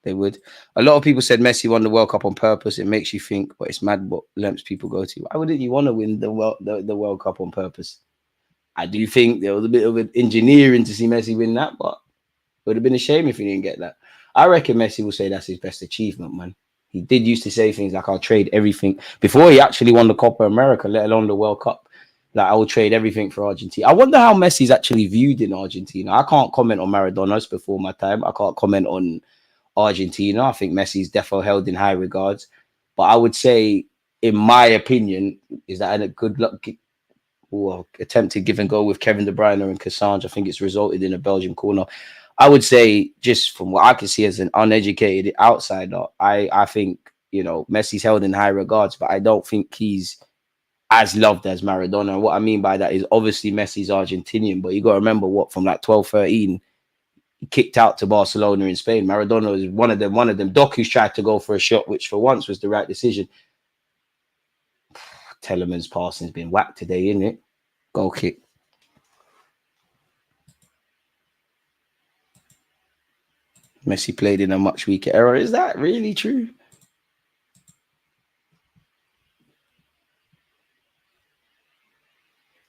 they would. A lot of people said Messi won the World Cup on purpose. It makes you think, but it's mad what lengths people go to. Why wouldn't you want to win the World Cup on purpose? I do think there was a bit of an engineering to see Messi win that, but it would have been a shame if he didn't get that. I reckon Messi will say that's his best achievement, man. He did used to say things like, I'll trade everything before he actually won the Copa America, let alone the World Cup. Like, I will trade everything for Argentina. I wonder how Messi's actually viewed in Argentina. I can't comment on Maradona's before my time. I can't comment on Argentina. I think Messi's defo held in high regards. But I would say, in my opinion, is that a good luck attempted give and go with Kevin De Bruyne and Cassandra. I think it's resulted in a Belgium corner. I would say, just from what I can see as an uneducated outsider, I think, you know, Messi's held in high regards, but I don't think he's as loved as Maradona. And what I mean by that is, obviously Messi's Argentinian, but you got to remember what, from like 12, 13, he kicked out to Barcelona in Spain. Maradona was one of them. Doku's tried to go for a shot, which for once was the right decision. Tellerman's passing's been whacked today, isn't it? Goal kick. Messi played in a much weaker era. Is that really true?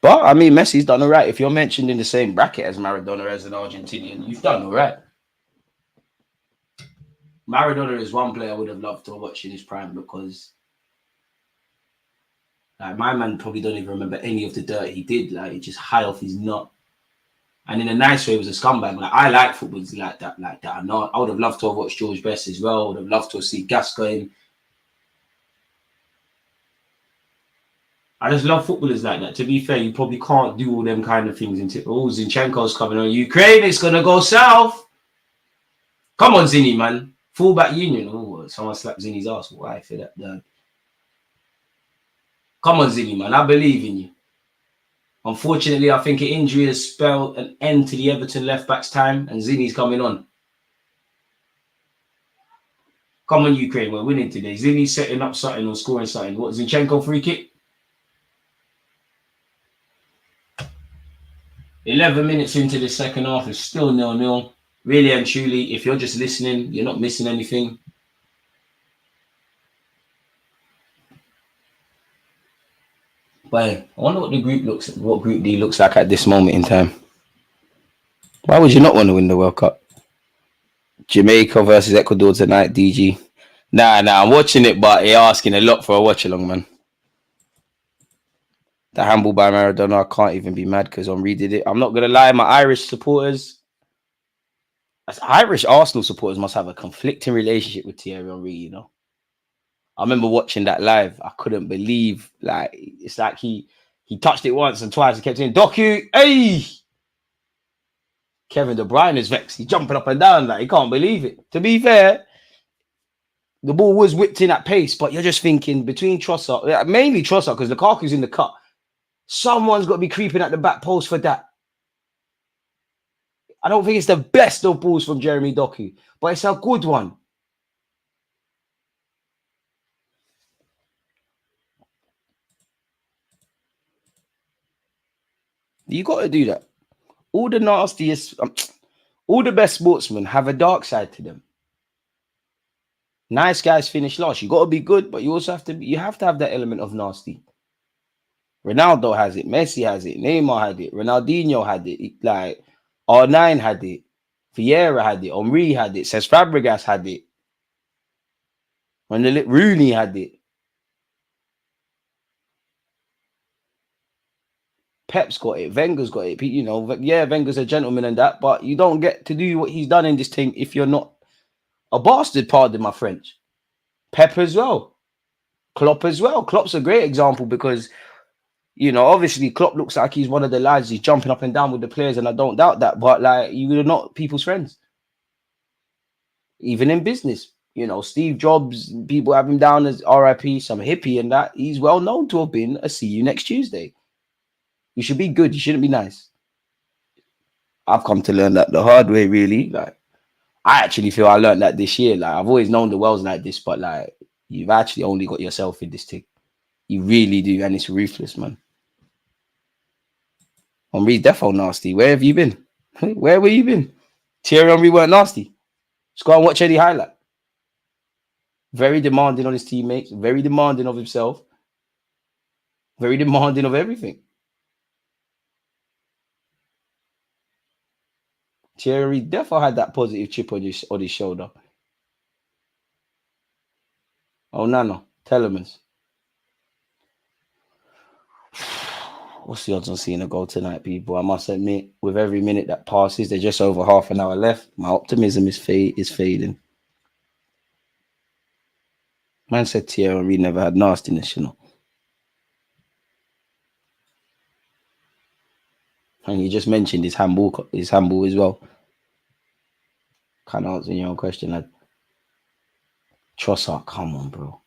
But I mean, Messi's done all right. If you're mentioned in the same bracket as Maradona as an Argentinian, you've done all right. Maradona is one player I would have loved to watch in his prime, because like, my man probably don't even remember any of the dirt he did. Like, he just high off his nut. And in a nice way, he was a scumbag. Like, I like footballers like that. I would have loved to have watched George Best as well. I would have loved to have seen Gascoigne. I just love footballers like that. To be fair, you probably can't do all them kind of things until Zinchenko's coming on Ukraine. It's gonna go south. Come on, Zinny, man. Fullback union. Oh, someone slapped Zinny's ass. Why for that? Come on, Zinny, man. I believe in you. Unfortunately, I think an injury has spelled an end to the Everton left-back's time, and Zinny's coming on. Come on, Ukraine. We're winning today. Zinny's setting up something or scoring something. What, Zinchenko free kick? 11 minutes into the second half, it's still 0-0. Really and truly, if you're just listening, you're not missing anything. But I wonder what what Group D looks like at this moment in time. Why would you not want to win the World Cup? Jamaica versus Ecuador tonight, DG. Nah, I'm watching it, but you're asking a lot for a watch along, man. The handball by Maradona, I can't even be mad because I'm reading it. I'm not gonna lie, my Irish supporters, as Irish Arsenal supporters, must have a conflicting relationship with Thierry Henry, you know. I remember watching that live. I couldn't believe, like, it's like he touched it once and twice and kept saying, Doku, hey! Kevin De Bruyne is vexed. He's jumping up and down, like, he can't believe it. To be fair, the ball was whipped in at pace, but you're just thinking between Trossard, mainly Trossard, because Lukaku's in the cut. Someone's got to be creeping at the back post for that. I don't think it's the best of balls from Jeremy Doku, but it's a good one. You got to do that. All the nastiest, all the best sportsmen have a dark side to them. Nice guys finish last. You got to be good, but you also have to have that element of nasty. Ronaldo has it, Messi has it, Neymar had it, Ronaldinho had it, like R9 had it, Vieira had it, Henry had it, Cesc Fabregas had it, when Rooney had it. Pep's got it, Wenger's got it. You know, yeah, Wenger's a gentleman and that, but you don't get to do what he's done in this thing if you're not a bastard, pardon my French. Pep as well. Klopp as well. Klopp's a great example because, you know, obviously Klopp looks like he's one of the lads. He's jumping up and down with the players, and I don't doubt that. But like, you're not people's friends, even in business. You know, Steve Jobs, people have him down as RIP, some hippie, and that he's well known to have been a see you next Tuesday. You should be good. You shouldn't be nice. I've come to learn that the hard way, really. Like, I actually feel I learned that this year. Like, I've always known the world's like this, but like, you've actually only got yourself in this thing. You really do, and it's ruthless, man. Henry defo nasty. Where have you been? Where were you been? Thierry Henry weren't nasty. Just go and watch any highlight. Very demanding on his teammates. Very demanding of himself. Very demanding of everything. Thierry defo had that positive chip on his shoulder. Oh, no. Telemans. What's the odds on seeing a goal tonight, people? I must admit, with every minute that passes, there's just over half an hour left. My optimism is fading. Man said Thierry Henry never had nastiness, you know. And you just mentioned his handball as well. Can't answer your own question, lad. Trossard, come on, bro.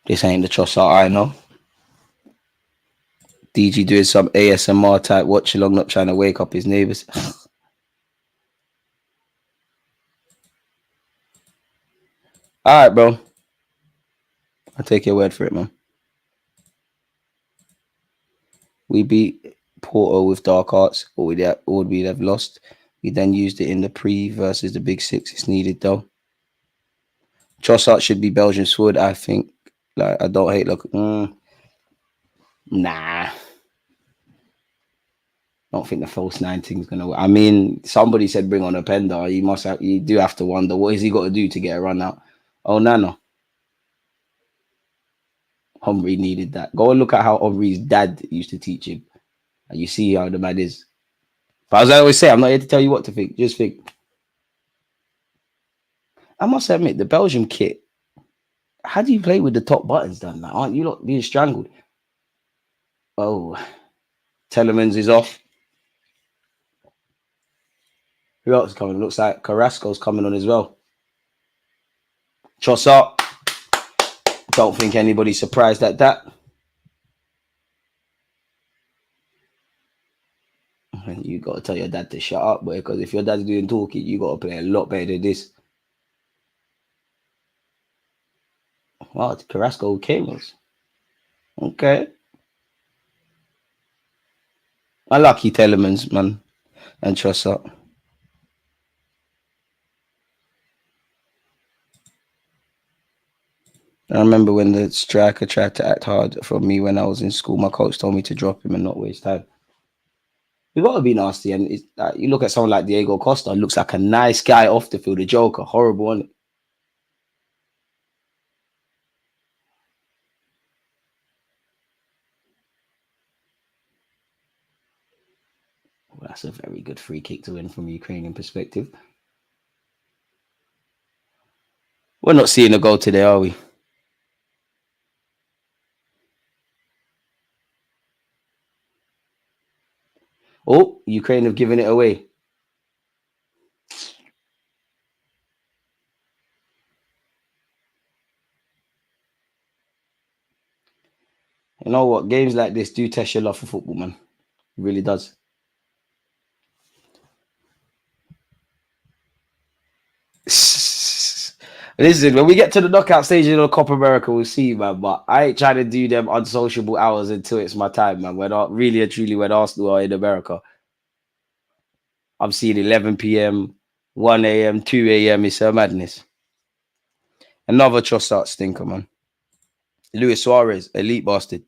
This ain't the Trossard I know. DG doing some ASMR type watch along, not trying to wake up his neighbors. All right, bro. I'll take your word for it, man. We beat Porto with dark arts, or would we have lost? We then used it in the pre versus the big six. It's needed though. Trossard should be Belgian sword, I think. Like, I don't hate nah. Don't think the false 19 is gonna work. I mean, somebody said bring on a Pender. You do have to wonder what has he got to do to get a run out. Oh, Nano. Henry needed that. Go and look at how Henry's dad used to teach him. And you see how the man is. But as I always say, I'm not here to tell you what to think. Just think. I must admit, the Belgium kit, how do you play with the top buttons done? Like, aren't you not being strangled? Oh, Telemans is off. Who else is coming? Looks like Carrasco's coming on as well. Trossard. Don't think anybody's surprised at that. You got to tell your dad to shut up, boy, because if your dad's doing talking, you got to play a lot better than this. Wow, Carrasco Cables. Okay. I lucky Telemans, man, and Trossard. I remember when the striker tried to act hard for me when I was in school. My coach told me to drop him and not waste time. You got to be nasty. And it's, you look at someone like Diego Costa, looks like a nice guy off the field. A joker, horrible, isn't it? Well, that's a very good free kick to win from a Ukrainian perspective. We're not seeing a goal today, are we? Oh, Ukraine have given it away. You know what? Games like this do test your love for football, man. It really does. Listen, when we get to the knockout stage of the Copa America, we'll see, man. But I ain't trying to do them unsociable hours until it's my time, man. When really and truly, when Arsenal are in America, I'm seeing 11 p.m., 1 a.m., 2 a.m. It's a madness. Another Trossard stinker, man. Luis Suarez, elite bastard.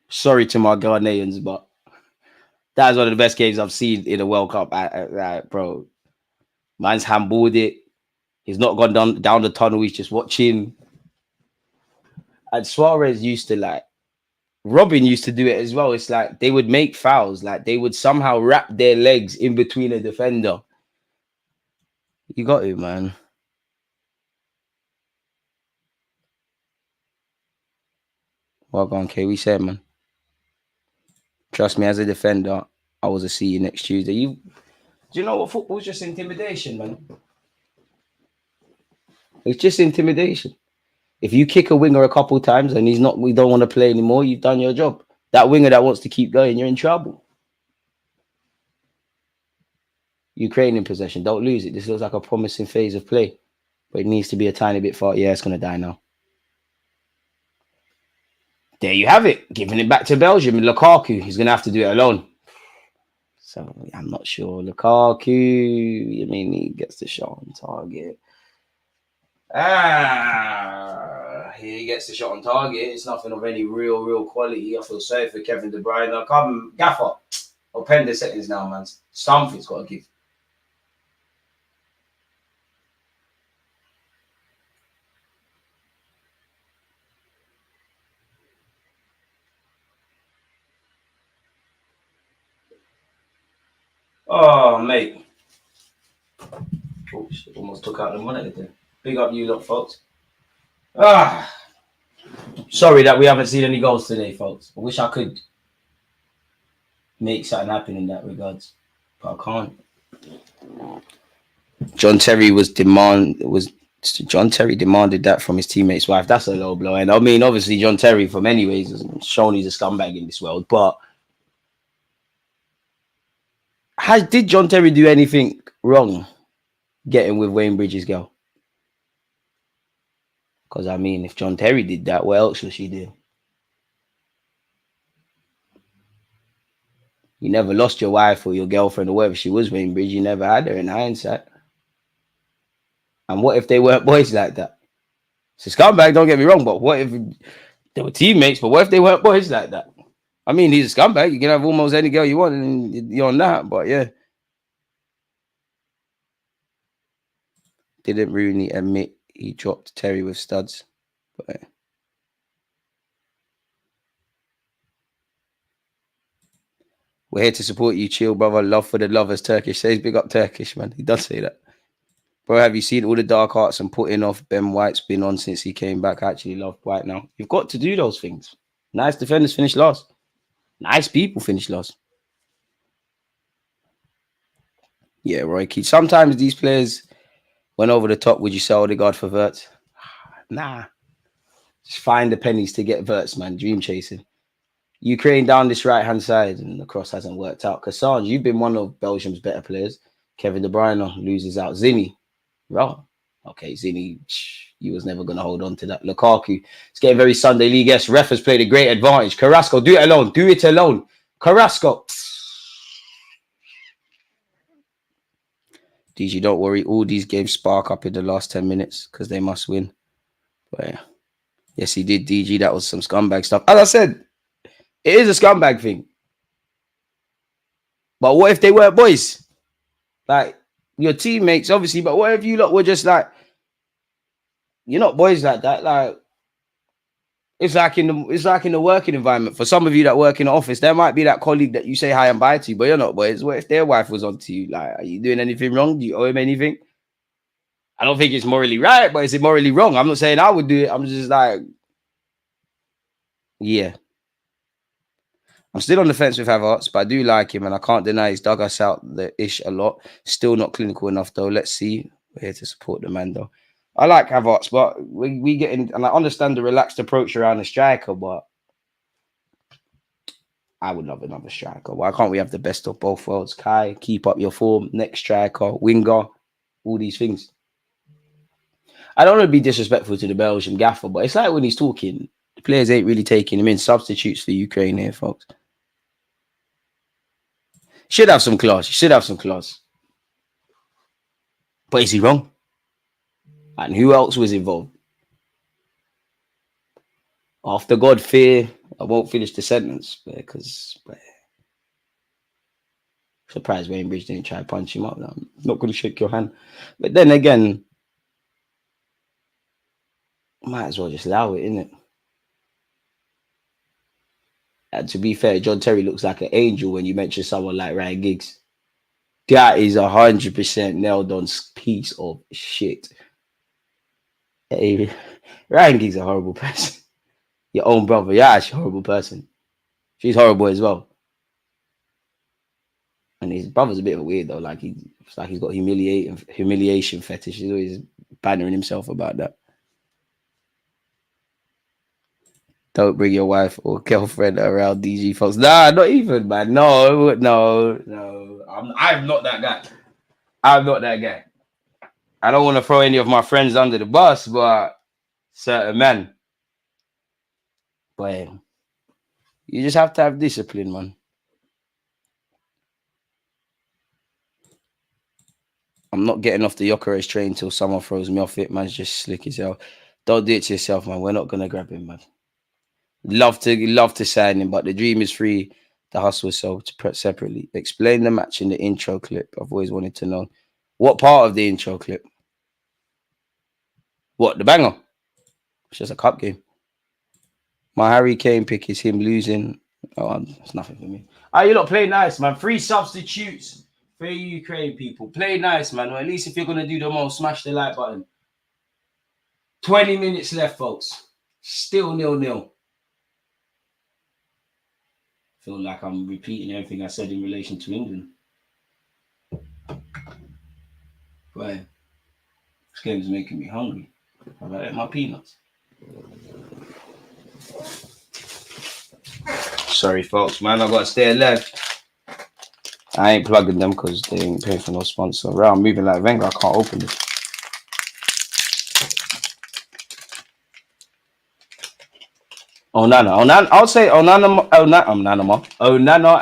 Sorry to my Ghanaians, but that is one of the best games I've seen in a World Cup, bro. Man's handballed it. He's not gone down the tunnel. He's just watching. And Suarez used to Robin used to do it as well. It's like they would make fouls. Like they would somehow wrap their legs in between a defender. You got it, man. Well gone, K. We said, man. Trust me, as a defender, I was a see you next Tuesday. Do you know what? Football's just intimidation, man. It's just intimidation. If you kick a winger a couple times and we don't want to play anymore, you've done your job. That winger that wants to keep going, you're in trouble. Ukraine in possession. Don't lose it. This looks like a promising phase of play. But it needs to be a tiny bit far. Yeah, it's going to die now. There you have it. Giving it back to Belgium. Lukaku. He's going to have to do it alone. So I'm not sure. Lukaku. I mean, he gets the shot on target. He gets the shot on target. It's nothing of any real quality. I feel sorry for Kevin De Bruyne. Now, come, Gaffer. Open the settings now, man. Something's got to give. Oh, mate. Oops, almost took out the monitor there. Big up you lot, folks. Sorry that we haven't seen any goals today, folks. I wish I could make something happen in that regards, but I can't. John Terry demanded that from his teammate's wife. That's a low blow. And I mean, obviously, John Terry, from anyways, has shown he's a scumbag in this world. But did John Terry do anything wrong getting with Wayne Bridges' girl? Because I mean, if John Terry did that, what else should she do? You never lost your wife or your girlfriend or whatever she was, Wayne Bridges. You never had her in hindsight. And what if they weren't boys like that? It's a scumbag, don't get me wrong, but what if they were teammates? But what if they weren't boys like that? I mean, he's a scumbag. You can have almost any girl you want and you're on that, but yeah. Didn't Rooney admit he dropped Terry with studs? But we're here to support you, chill, brother. Love for the lovers. Turkish says, big up Turkish, man. He does say that. Bro, have you seen all the dark arts and putting off Ben White's been on since he came back? I actually love White now. You've got to do those things. Nice defenders finish last. Nice people finish last. Yeah, Roy Keane. Sometimes these players went over the top. Would you sell Odegaard for Verts? Nah. Just find the pennies to get Verts, man. Dream chasing. Ukraine down this right-hand side and the cross hasn't worked out. Cassandre, you've been one of Belgium's better players. Kevin De Bruyne loses out. Zinni. Right. Okay, Zinni, you was never going to hold on to that. Lukaku, it's getting very Sunday League-esque. Ref has played a great advantage. Carrasco, do it alone. Do it alone. Carrasco. DG, don't worry. All these games spark up in the last 10 minutes because they must win. But yeah. Yes, he did, DG. That was some scumbag stuff. As I said, it is a scumbag thing. But what if they weren't boys? Like, your teammates, obviously, but what if you lot were just like, you're not boys like that. Like, it's like in the working environment. For some of you that work in the office, there might be that colleague that you say hi and bye to, but you're not boys. What if their wife was on to you? Like, are you doing anything wrong? Do you owe him anything? I don't think it's morally right, but is it morally wrong? I'm not saying I would do it. I'm just like, yeah. I'm still on the fence with Havertz, but I do like him, and I can't deny he's dug us out the ish a lot. Still not clinical enough, though. Let's see. We're here to support the man, though. I like Havertz, but we get in, and I understand the relaxed approach around the striker, but I would love another striker. Why can't we have the best of both worlds? Kai, keep up your form. Next striker, winger, all these things. I don't want to be disrespectful to the Belgian gaffer, but it's like when he's talking, the players ain't really taking him in. Substitutes for Ukraine here, folks. Should have some class. Should have some class. But is he wrong? And who else was involved? After God fear, I won't finish the sentence because surprised Wayne Bridge didn't try to punch him up. I'm not going to shake your hand. But then again, might as well just allow it, innit? And to be fair, John Terry looks like an angel when you mention someone like Ryan Giggs. That is 100% nailed on piece of shit. Hey, Ryan Giggs is a horrible person. Your own brother, yeah, actually a horrible person. She's horrible as well. And his brother's a bit of a weirdo. Like he's got humiliation fetish. He's always bantering himself about that. Don't bring your wife or girlfriend around DG folks. Nah, not even, man. No. I'm not that guy. I'm not that guy. I don't want to throw any of my friends under the bus, but certain men. But you just have to have discipline, man. I'm not getting off the Jokeres train until someone throws me off it. Man's just slick as hell. Don't do it to yourself, man. We're not going to grab him, man. Love to sign him, but the dream is free. The hustle is sold separately. Explain the match in the intro clip. I've always wanted to know. What part of the intro clip? What, the banger? It's just a cup game. My Harry Kane pick is him losing. Oh, it's nothing for me. Oh, you lot play nice, man. 3 substitutes For Ukraine people, play nice, man. Or at least if you're gonna do the most, smash the like button. 20 minutes left, folks. Still 0-0. Feel like I'm repeating everything I said in relation to England. Right. This game's making me hungry. Have I ate my peanuts? Sorry, folks, man. I gotta stay alive. I ain't plugging them because they ain't paying for no sponsor. Right, I'm moving like Wenger. I can't open this. Onana. I'll say Onana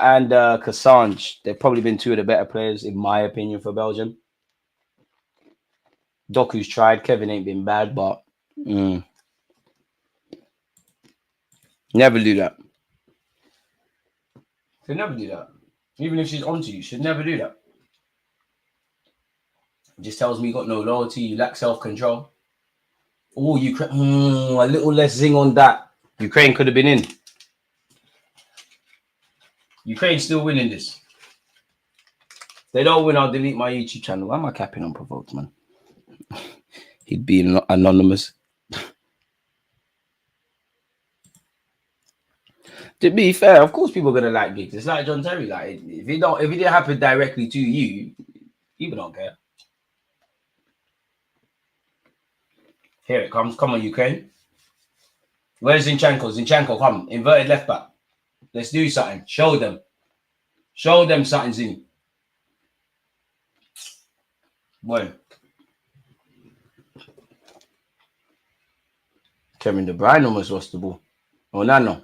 and Kassange. They've probably been two of the better players, in my opinion, for Belgium. Doku's tried. Kevin ain't been bad, but never do that. Should never do that. Even if she's onto you, should never do that. It just tells me you got no loyalty, you lack self-control. Oh, Ukraine, a little less zing on that. Ukraine could have been in. Ukraine's still winning this. If they don't win, I'll delete my YouTube channel. Why am I capping unprovoked, man? He'd be anonymous. To be fair, of course people are gonna like gigs. It's like John Terry. Like if it didn't happen directly to you, people don't care. Here it comes. Come on, Ukraine. Where's Zinchenko? Zinchenko, come. Inverted left back. Let's do something. Show them. Show them something, Zini. Boy. Kevin De Bruyne almost lost the ball. Onana.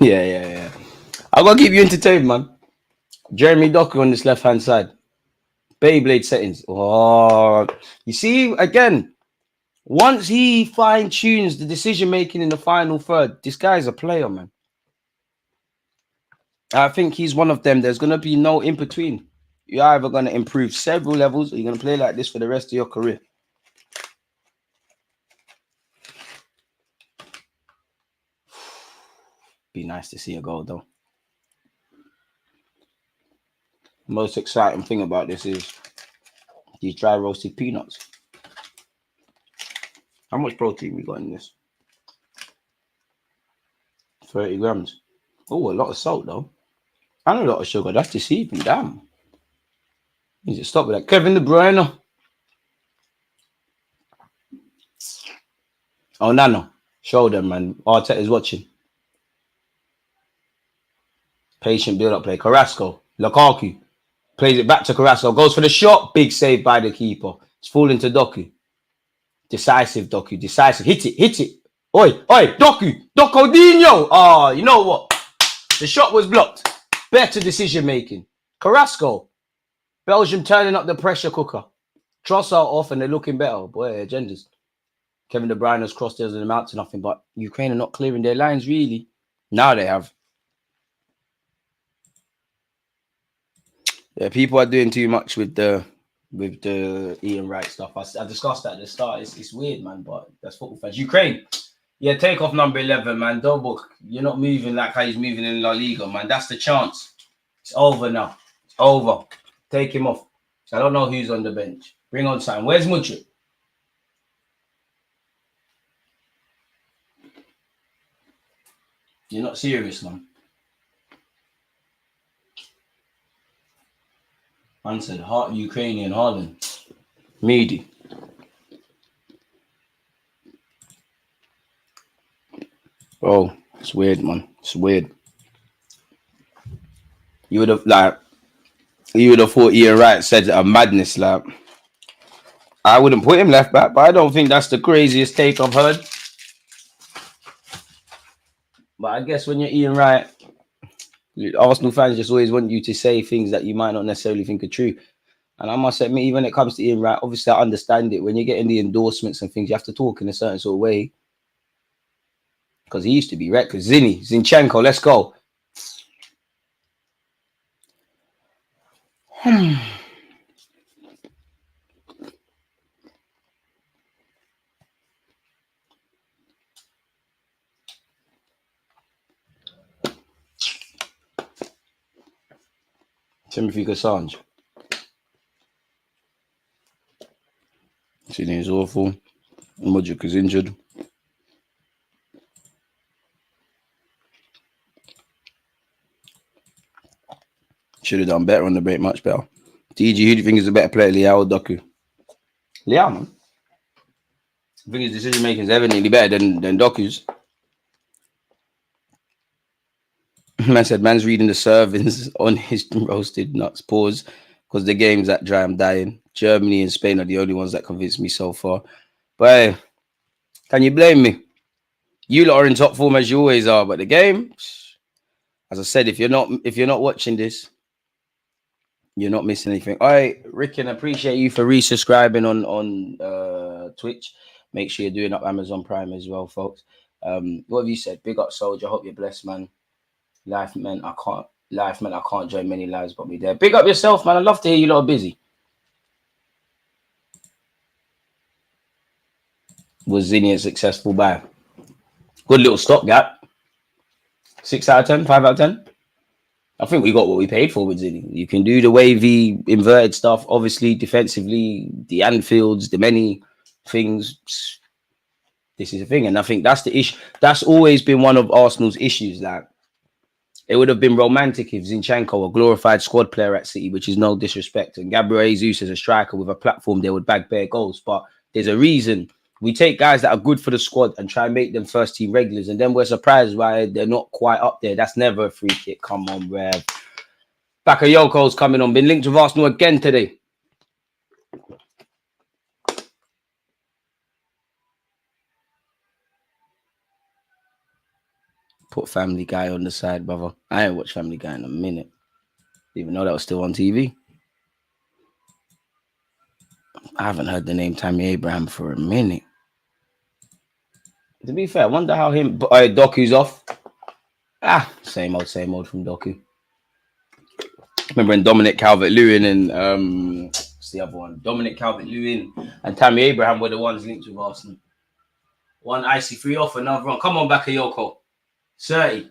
yeah. I gotta keep you entertained, man. Jeremy Doku on this left-hand side. Beyblade settings. Oh, you see, again, once he fine-tunes the decision-making in the final third, this guy's a player, man. I think he's one of them. There's going to be no in-between. You're either going to improve several levels or you're going to play like this for the rest of your career. Be nice to see a goal, though. Most exciting thing about this is these dry roasted peanuts. How much protein we got in this? 30 grams. Oh, a lot of salt, though. And a lot of sugar. That's deceiving. Damn. Need to stop with that. Kevin De Bruyne. Oh, Nano. Show them, man. Arteta's watching. Patient build-up play. Carrasco. Lukaku. Plays it back to Carrasco. Goes for the shot. Big save by the keeper. It's falling to Doku. Decisive, Doku. Decisive. Hit it. Oi, Doku. Docodinho. Oh, you know what? The shot was blocked. Better decision-making. Carrasco. Belgium turning up the pressure cooker. Trossard off and they're looking better. Boy, agendas. Kevin De Bruyne has crossed theirs and them out to nothing, but Ukraine are not clearing their lines, really. Now they have. Yeah, people are doing too much with the Ian Wright stuff. I discussed that at the start. It's weird, man, but that's football fans. Ukraine, yeah, take off number 11, man. Double, you're not moving like how he's moving in La Liga, man. That's the chance. It's over now. It's over. Take him off. I don't know who's on the bench. Bring on Sam. Where's Mudryk? You're not serious, man. Answered. Ukrainian Harden. Meaty. Oh, it's weird, man. It's weird. You would have thought Ian Wright said a madness. Like, I wouldn't put him left back, but I don't think that's the craziest take I've heard. But I guess when you're Ian Wright, Arsenal fans just always want you to say things that you might not necessarily think are true. And I must admit, even when it comes to Ian Wright, obviously I understand it. When you're getting the endorsements and things, you have to talk in a certain sort of way. Because he used to be reckless. Zinchenko, let's go. Timothy Cassange. His name's awful. Modric is injured. Should have done better on the break, much better. DG, who do you think is the better player, Liao or Doku? Liao, man. I think his decision making is evidently better than Doku's. Man said, man's reading the servings on his roasted nuts. Pause. Because the games that dry, I'm dying. Germany and Spain are the only ones that convinced me so far. But hey, can you blame me? You lot are in top form as you always are, but the game, as I said, if you're not watching this, you're not missing anything. All right, Ricken, appreciate you for resubscribing on Twitch. Make sure you're doing up Amazon Prime as well, folks. What have you said? Big up, Soldier. Hope you're blessed, man. Life meant I can't join many lives but me there. Big up yourself, man. I love to hear you lot are busy. Was Zinni a successful buy? Good little stopgap. 6 out of 10, 5 out of 10. I think we got what we paid for with Zinni. You can do the wavy, inverted stuff, obviously, defensively, the Anfields, the many things. This is a thing. And I think that's the issue. That's always been one of Arsenal's issues. Like, it would have been romantic if Zinchenko, a glorified squad player at City, which is no disrespect, and Gabriel Jesus as a striker with a platform, they would bag bare goals. But there's a reason. We take guys that are good for the squad and try and make them first team regulars, and then we're surprised why they're not quite up there. That's never a free kick. Come on, Rev. Bakayoko's coming on. Been linked with Arsenal again today. Put Family Guy on the side, brother. I ain't watched Family Guy in a minute. Didn't even know that was still on TV. I haven't heard the name Tammy Abraham for a minute. To be fair, I wonder how him... Doku's off. Same old from Doku. Remember when Dominic Calvert-Lewin and... what's the other one? Dominic Calvert-Lewin and Tammy Abraham were the ones linked with Arsenal. One icy free off, another one. Come on, Bakayoko. 30.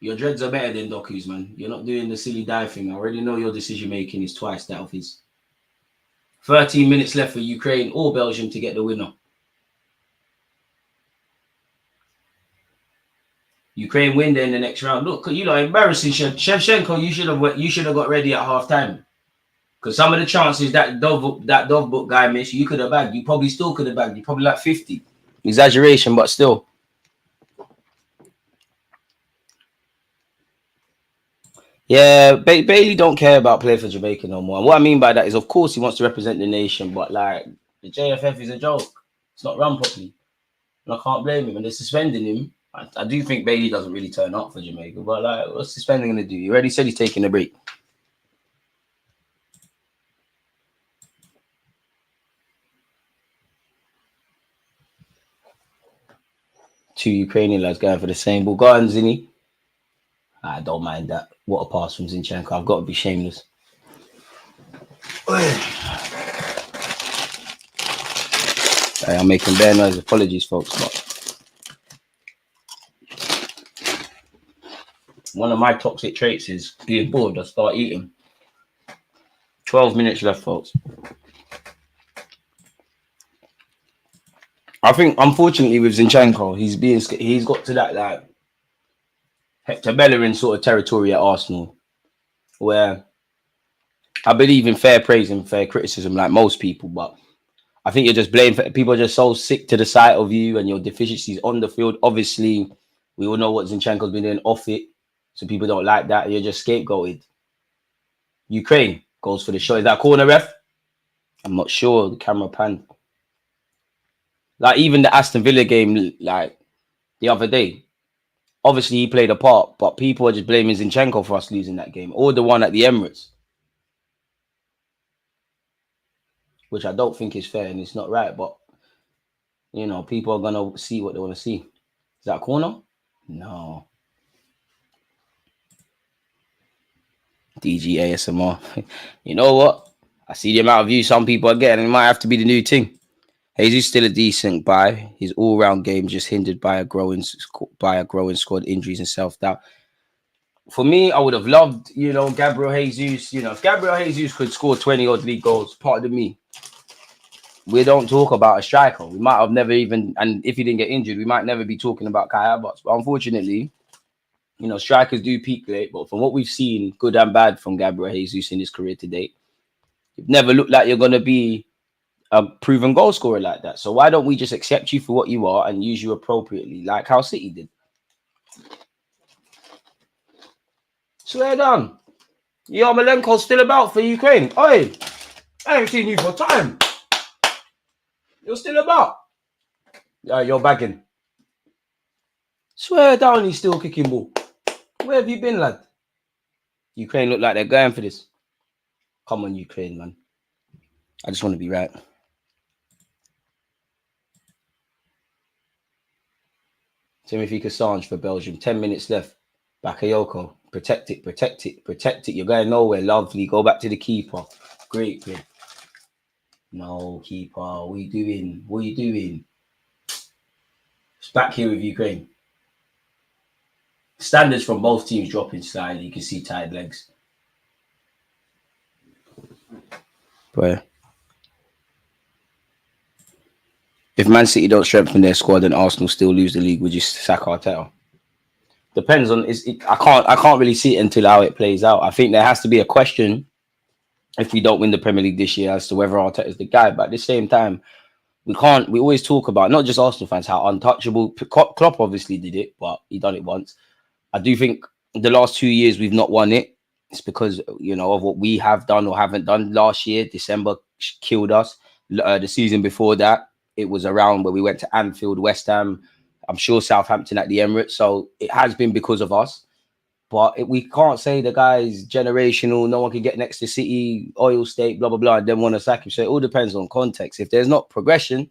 Your dreads are better than Doku's, man. You're not doing the silly dive thing. I already know your decision making is twice that of his. 13 minutes left for Ukraine or Belgium to get the winner. Ukraine win then the next round. Look, you know, embarrassing. Shevchenko, you should have got ready at half time. Because some of the chances that Dove book guy missed, you could have bagged. You probably still could have bagged. You probably like 50. Exaggeration, but still. Yeah, Bailey don't care about playing for Jamaica no more. And what I mean by that is, of course, he wants to represent the nation, but like the JFF is a joke. It's not run properly, and I can't blame him. And they're suspending him. I do think Bailey doesn't really turn up for Jamaica, but like, what's suspending going to do? He already said he's taking a break. Two Ukrainian lads going for the same ball. Go on, Zinni. I don't mind that. What a pass from Zinchenko. I've got to be shameless. Hey, I'm making bare noise. Apologies, folks. But one of my toxic traits is being bored. I start eating. 12 minutes left, folks. I think, unfortunately, with Zinchenko, he's got to that like Hector Bellerin sort of territory at Arsenal, where I believe in fair praise and fair criticism, like most people, but I think you're just blamed for people are just so sick to the sight of you and your deficiencies on the field. Obviously, we all know what Zinchenko's been doing off it, so people don't like that. You're just scapegoated. Ukraine goes for the shot. Is that corner, ref? I'm not sure. The camera panned. Like even the Aston Villa game, like the other day, obviously he played a part, but people are just blaming Zinchenko for us losing that game, or the one at the Emirates, which I don't think is fair and it's not right. But you know, people are gonna see what they want to see. Is that a corner? No. DG ASMR. You know what? I see the amount of views some people are getting. It might have to be the new thing. Jesus still a decent buy. His all-round game just hindered by a growing squad, injuries and self-doubt. For me, I would have loved, Gabriel Jesus. If Gabriel Jesus could score 20 odd league goals, part of me. We don't talk about a striker. We might have never even, and if he didn't get injured, we might never be talking about Kai Havertz. But unfortunately, strikers do peak late. But from what we've seen, good and bad from Gabriel Jesus in his career to date, you've never looked like you're going to be a proven goal scorer like that. So why don't we just accept you for what you are and use you appropriately, like how City did? Swear down. Yarmolenko's still about for Ukraine. Oi, I ain't seen you for time. You're still about. You're bagging. Swear down, he's still kicking ball. Where have you been, lad? Ukraine look like they're going for this. Come on, Ukraine, man. I just want to be right. Timothy Cassange for Belgium. 10 minutes left. Bakayoko. Protect it, protect it, protect it. You're going nowhere. Lovely. Go back to the keeper. Great play. No, keeper. What are you doing? What are you doing? It's back here with Ukraine. Standards from both teams dropping slightly. You can see tired legs. But if Man City don't strengthen their squad and Arsenal still lose the league, would you sack Arteta? Depends on. I can't really see it until how it plays out. I think there has to be a question if we don't win the Premier League this year as to whether Arteta is the guy. But at the same time, we can't. We always talk about, not just Arsenal fans, how untouchable. Klopp obviously did it, but he done it once. I do think the last 2 years we've not won it. It's because, of what we have done or haven't done. Last year, December killed us. The season before that, it was around where we went to Anfield, West Ham, I'm sure Southampton at the Emirates. So it has been because of us. But we can't say the guy's generational, no one can get next to City, oil state, blah, blah, blah, and then want to sack him. So it all depends on context. If there's not progression,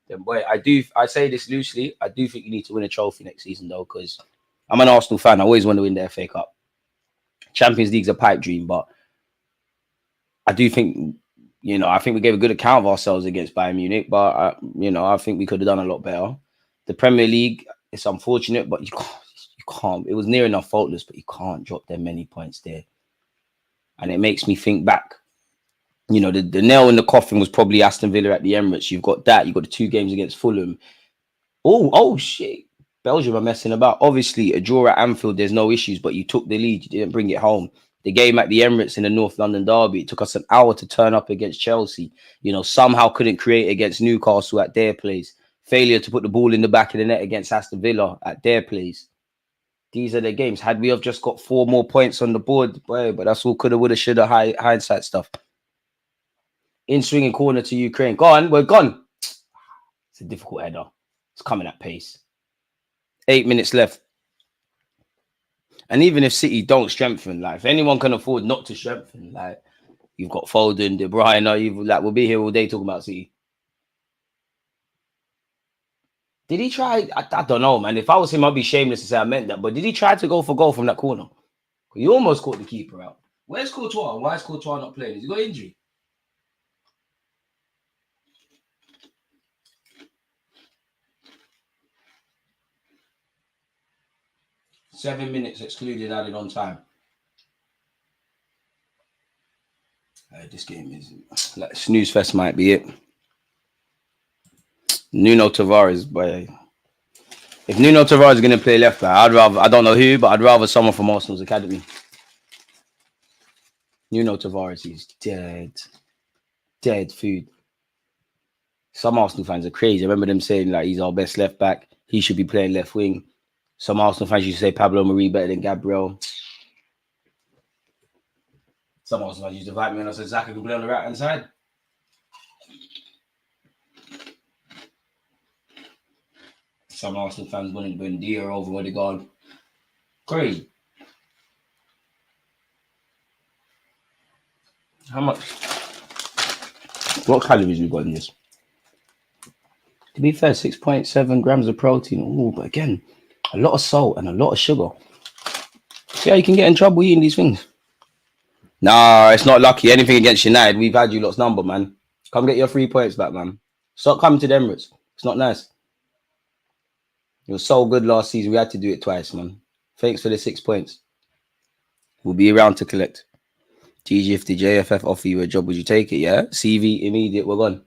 then boy, I say this loosely, I do think you need to win a trophy next season, though, because I'm an Arsenal fan. I always want to win the FA Cup. Champions League's a pipe dream, but I do think, I think we gave a good account of ourselves against Bayern Munich, but, I think we could have done a lot better. The Premier League, it's unfortunate, but you can't. It was near enough faultless, but you can't drop them many points there. And it makes me think back. The nail in the coffin was probably Aston Villa at the Emirates. You've got that. You've got the 2 games against Fulham. Oh, shit. Belgium are messing about. Obviously, a draw at Anfield, there's no issues, but you took the lead. You didn't bring it home. The game at the Emirates in the North London derby, it took us an hour to turn up against Chelsea. Somehow couldn't create against Newcastle at their place. Failure to put the ball in the back of the net against Aston Villa at their place. These are the games. Had we have just got 4 more points on the board, boy, but that's all coulda, woulda, shoulda, hindsight stuff. In swinging corner to Ukraine. Go on, we're gone. It's a difficult header. It's coming at pace. 8 minutes left. And even if City don't strengthen, like if anyone can afford not to strengthen, like you've got Foden, De Bruyne, we'll be here all day talking about City. Did he try? I don't know, man. If I was him, I'd be shameless to say I meant that. But did he try to go for goal from that corner? He almost caught the keeper out. Where's Courtois? Why is Courtois not playing? Has he got injury? Seven minutes excluded, added on time. This game is like snooze fest. Might be it. Nuno Tavares, boy. If Nuno Tavares is going to play left back, I don't know who, but I'd rather someone from Arsenal's academy. Nuno Tavares is dead. Dead food. Some Arsenal fans are crazy. I remember them saying like he's our best left back. He should be playing left wing. Some Arsenal fans used to say Pablo Marie better than Gabriel. Some Arsenal fans used to invite me and I said Saka can play on the right hand side. Some Arsenal fans wanted Buendia over Odegaard. Crazy. How much? What calories we got in this? To be fair, 6.7 grams of protein. Oh, but again, a lot of salt and a lot of sugar. See how you can get in trouble eating these things? Nah, it's not lucky. Anything against United, we've had you lot's number, man. Come get your 3 points back, man. Stop coming to the Emirates. It's not nice. It was so good last season. We had to do it twice, man. Thanks for the 6 points. We'll be around to collect. TG, if the JFF offer you a job, would you take it? Yeah. CV immediate. We're gone.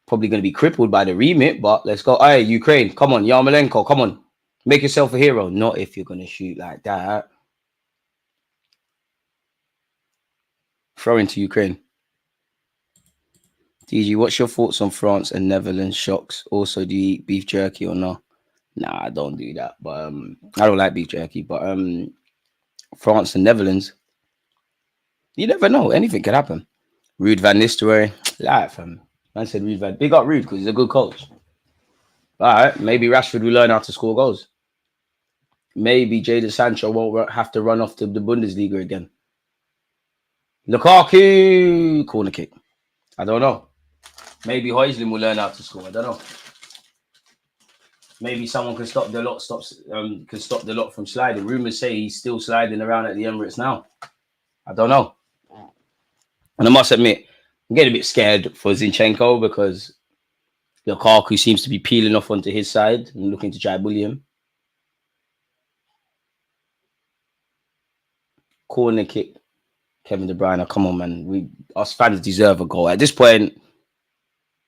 Probably going to be crippled by the remit, but let's go. Hey, Ukraine, come on. Yarmolenko, come on. Make yourself a hero. Not if you're going to shoot like that. Throw into Ukraine. TG, what's your thoughts on France and Netherlands shocks? Also, do you eat beef jerky or no? Nah, I don't do that. But I don't like beef jerky. But France and Netherlands, you never know. Anything could happen. Ruud van Nistelrooy, like fam. Man said Ruud van. Big up Ruud because he's a good coach. All right, maybe Rashford will learn how to score goals. Maybe Jadon Sancho won't have to run off to the Bundesliga again. Lukaku, corner kick. I don't know. Maybe Højlund will learn how to score. I don't know. Maybe someone can stop the lot from sliding. Rumors say he's still sliding around at the Emirates now. I don't know. And I must admit, I'm getting a bit scared for Zinchenko because Lukaku seems to be peeling off onto his side and looking to try bully him. Corner kick. Kevin De Bruyne, come on, man. Us fans deserve a goal. At this point,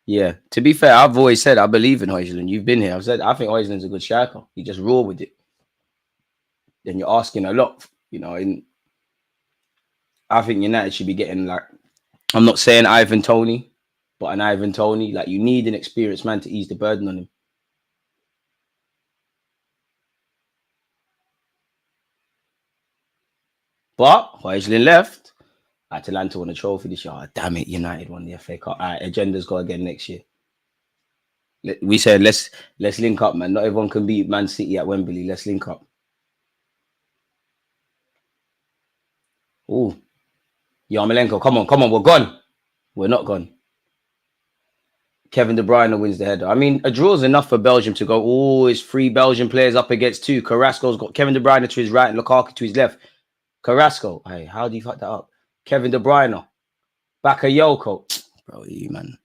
yeah. To be fair, I've always said I believe in Højlund. You've been here. I've said I think Højlund's a good striker. He just raw with it. Then you're asking a lot, you know. And I think United should be getting like, I'm not saying Ivan Toney, but an Ivan Toney. Like you need an experienced man to ease the burden on him. But Højlund left. Atalanta won a trophy this year. Oh, damn it, United won the FA Cup. All right, agendas go again next year. We said let's link up, man. Not everyone can beat Man City at Wembley. Let's link up. Oh, Yarmolenko, come on, we're gone. We're not gone. Kevin De Bruyne wins the header. I mean, a draw is enough for Belgium to go. Oh, it's 3 Belgian players up against 2. Carrasco's got Kevin De Bruyne to his right and Lukaku to his left. Carrasco, hey, how do you fuck that up? Kevin De Bruyne, Bakayoko, bro, you man.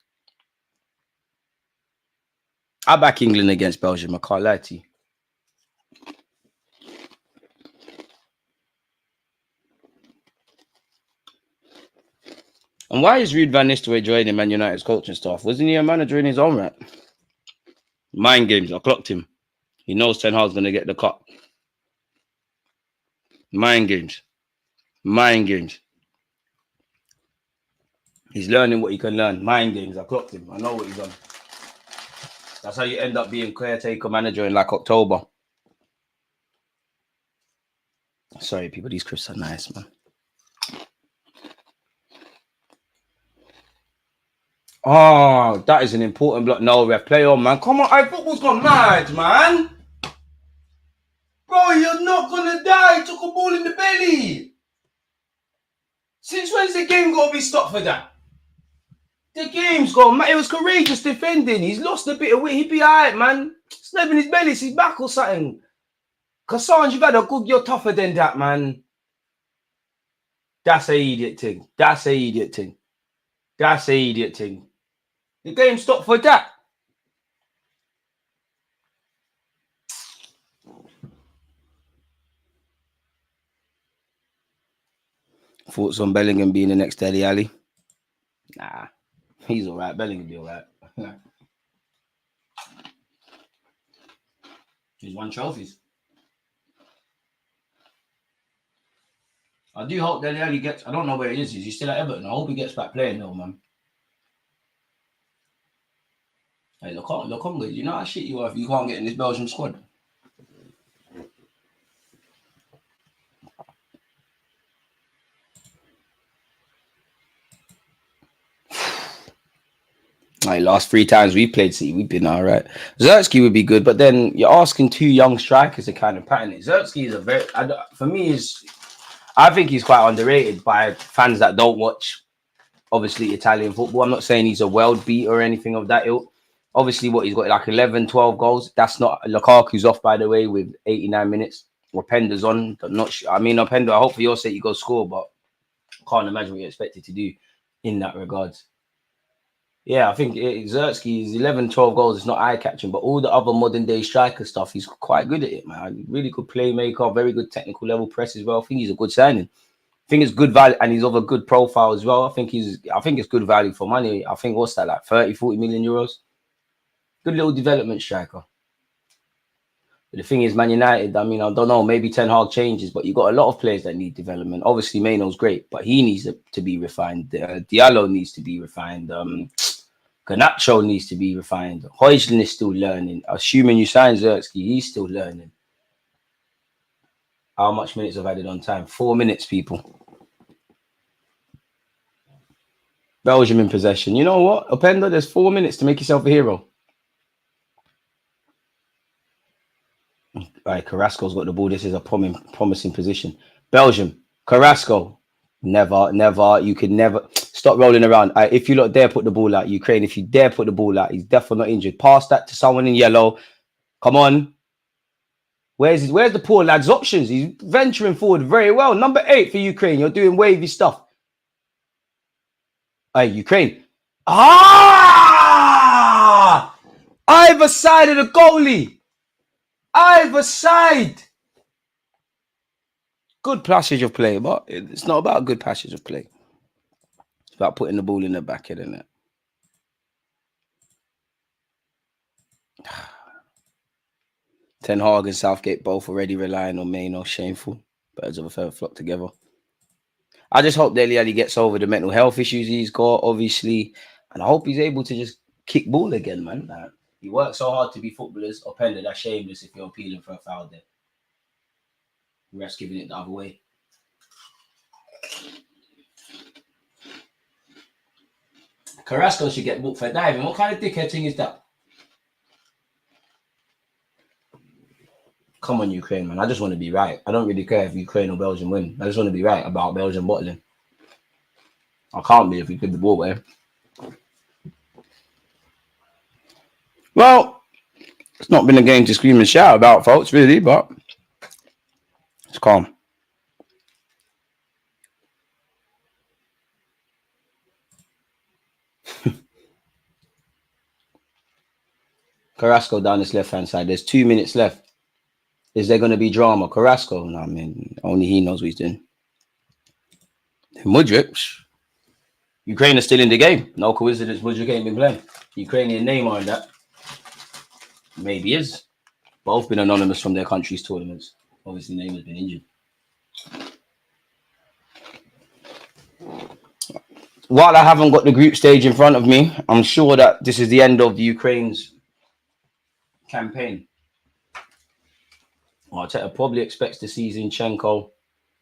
I back England against Belgium. I can't lie to you. And why is Ruud van Nistelrooy joining Man United's coaching staff? Wasn't he a manager in his own right? Mind games. I clocked him. He knows Ten Hag's going to get the cut. Mind games. Mind games. He's learning what he can learn. Mind games. I clocked him. I know what he's done. That's how you end up being caretaker manager in like October. Sorry, people. These crisps are nice, man. Oh, that is an important block. No, we have play on, man. Come on. Football's gone mad, man. Bro, you're not going to die. Took a ball in the belly. Since when's the game got to be stopped for that? The game's gone, man. It was courageous defending. He's lost a bit of weight. He'd be all right, man. Snapping his belly, his back or something. Cassandra, you've had a good, you're tougher than that, man. That's an idiot thing. That's an idiot thing. That's an idiot thing. The game stopped for that. Thoughts on Bellingham being the next Dele Alli? Nah, he's all right. Bellingham will be all right. He's won trophies. I do hope Dele Alli gets. I don't know where he is. Is he still at Everton? I hope he gets back playing though, man. Hey, look on, you know how shit you are if you can't get in this Belgium squad. Like last 3 times we played City, we've been all right. Zertsky would be good, but then you're asking 2 young strikers to kind of pattern it. Zertsky is for me, I think he's quite underrated by fans that don't watch, obviously, Italian football. I'm not saying he's a world beat or anything of that ilk. Obviously, what he's got like 11, 12 goals. That's not Lukaku's off, by the way, with 89 minutes. Rapenda's on. I mean, Rapenda, I hope for your sake you go score, but I can't imagine what you're expected to do in that regards. Yeah, I think Zertsky's 11, 12 goals is not eye-catching, but all the other modern-day striker stuff, he's quite good at it, man. Really good playmaker, very good technical level press as well. I think he's a good signing. I think it's good value, and he's of a good profile as well. I think it's good value for money. I think what's that, like 30, 40 million euros? Good little development striker. But the thing is, Man United, I mean, I don't know, maybe Ten Hag changes, but you've got a lot of players that need development. Obviously, Maino's great, but he needs to be refined. Diallo needs to be refined. Garnacho needs to be refined. Højlund is still learning. Assuming you sign Zertsky, he's still learning. How much minutes have added on time? 4 minutes, people. Belgium in possession. You know what? Openda, there's 4 minutes to make yourself a hero. Right, Carrasco's got the ball. This is a promising position. Belgium, Carrasco. Never. You could never stop rolling around. If you lot dare put the ball out, Ukraine, if you dare put the ball out, he's definitely not injured. Pass that to someone in yellow. Come on. Where's the poor lad's options? He's venturing forward very well. Number 8 for Ukraine. You're doing wavy stuff. Hey, Ukraine. Either side of the goalie. Either side. Good passage of play, but it's not about a good passage of play. It's about putting the ball in the back of the net. Ten Hag and Southgate both already relying on Maino. Shameful. Birds of a feather flock together. I just hope Dele Alli gets over the mental health issues he's got, obviously. And I hope he's able to just kick ball again, man. He works so hard to be footballers. Openda, that's shameless if you're appealing for a foul there. The rest giving it the other way. Carrasco should get booked for diving. What kind of dickhead thing is that? Come on, Ukraine, man. I just want to be right. I don't really care if Ukraine or Belgium win. I just want to be right about Belgium bottling. I can't be if we give the ball away. Well, it's not been a game to scream and shout about, folks, really, but it's calm. Carrasco down this left-hand side. There's 2 minutes left. Is there going to be drama? Carrasco? No, I mean, only he knows what he's doing. Mudryk. Ukraine is still in the game. No coincidence Mudryk ain't been playing. Ukrainian name on that. Maybe is. Both been anonymous from their country's tournaments. Obviously, Neymar's been injured. While I haven't got the group stage in front of me, I'm sure that this is the end of Ukraine's campaign. Arteta probably expects to see Zinchenko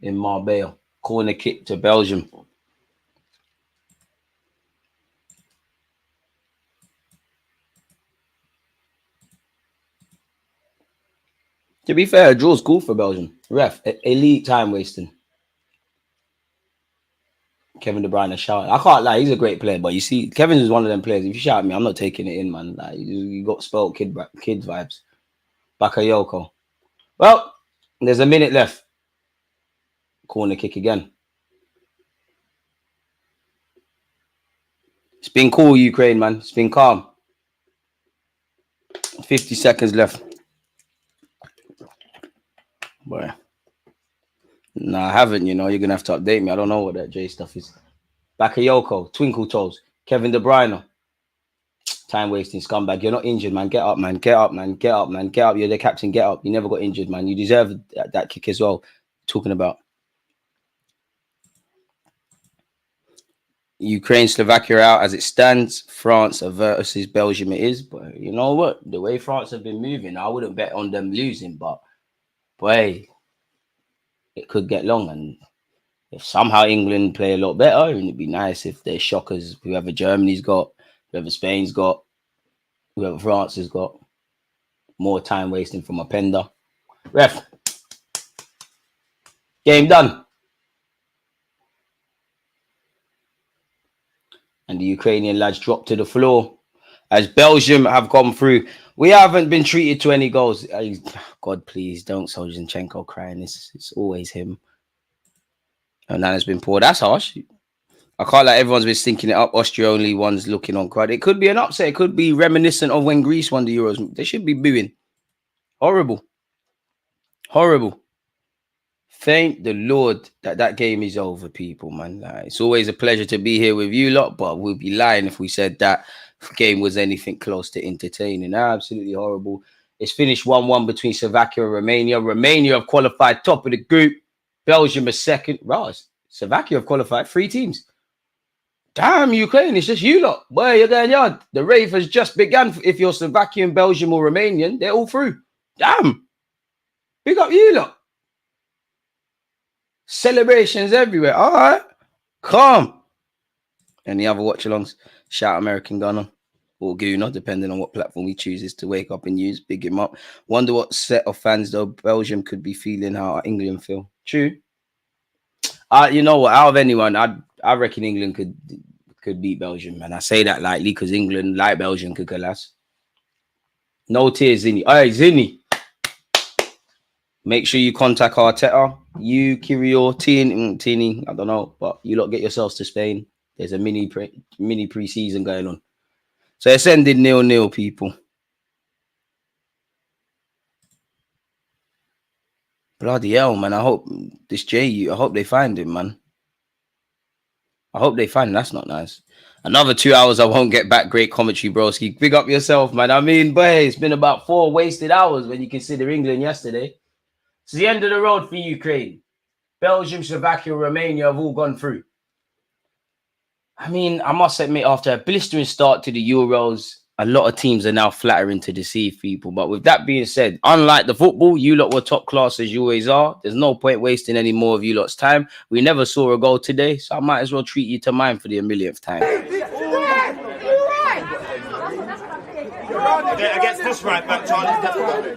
in Marbella. Corner kick to Belgium. To be fair, a draw's cool for Belgium. Ref, elite time wasting. Kevin De Bruyne shouting. I can't lie, he's a great player, but you see, Kevin is one of them players. If you shout at me, I'm not taking it in, man. Like, you got spelled kid vibes. Bakayoko. Well, there's a minute left. Corner kick again. It's been cool, Ukraine, man. It's been calm. 50 seconds left. Boy. No, I haven't, you know. You're going to have to update me. I don't know what that J stuff is. Bakayoko, Twinkle Toes, Kevin De Bruyne. Time wasting scumbag. You're not injured, man. Get up, man. Get up, man. Get up, man. Get up. You're the captain. Get up. You never got injured, man. You deserve that kick as well. Talking about Ukraine, Slovakia out as it stands. France versus Belgium it is. But you know what? The way France have been moving, I wouldn't bet on them losing. But, boy, it could get long. And if somehow England play a lot better, it'd be nice if they're shockers. Whoever Germany's got, whoever Spain's got, whoever France has got. More time wasting from Openda. Ref. Game done. And the Ukrainian lads dropped to the floor as Belgium have gone through. We haven't been treated to any goals. God, please don't Zinchenko crying. It's always him. And that has been poor. That's harsh. I can't like everyone's been stinking it up. Austria only one's looking on crowd. It could be an upset. It could be reminiscent of when Greece won the Euros. They should be booing. Horrible. Horrible. Thank the Lord that game is over, people, man. Like, it's always a pleasure to be here with you lot, but we'll be lying if we said that game was anything close to entertaining. Absolutely horrible. It's finished 1-1 between Slovakia and Romania. Romania have qualified top of the group. Belgium is second. Right, Slovakia have qualified 3 teams. Damn, Ukraine, it's just you lot. Boy, you're going yard. The rave has just begun. If you're Slovakian, Belgium, or Romanian, they're all through. Damn. Big up you lot. Celebrations everywhere. All right. Come. Any other watch-alongs? Shout American Gunner or Gooner, depending on what platform he chooses to wake up and use. Big him up. Wonder what set of fans, though, Belgium could be feeling how England feel. True. You know what? Out of anyone, I reckon England could beat Belgium, man. I say that lightly because England, like Belgium, could collapse. No tears, Zinni. Hey, Zinni. Make sure you contact Arteta. You, Kirio, Tini, I don't know, but you lot get yourselves to Spain. There's a mini pre-season going on. So it's ended 0-0, people. Bloody hell, man. I hope this I hope they find him, man. I hope they find him. That's not nice. Another 2 hours I won't get back. Great commentary, broski. Big up yourself, man. I mean, boy, it's been about 4 wasted hours when you consider England yesterday. It's the end of the road for Ukraine. Belgium, Slovakia, Romania have all gone through. I mean, I must admit, after a blistering start to the Euros, a lot of teams are now flattering to deceive people. But with that being said, unlike the football, you lot were top class as you always are. There's no point wasting any more of you lot's time. We never saw a goal today, so I might as well treat you to mine for the 1,000,000th time. Against this right back, Charlie.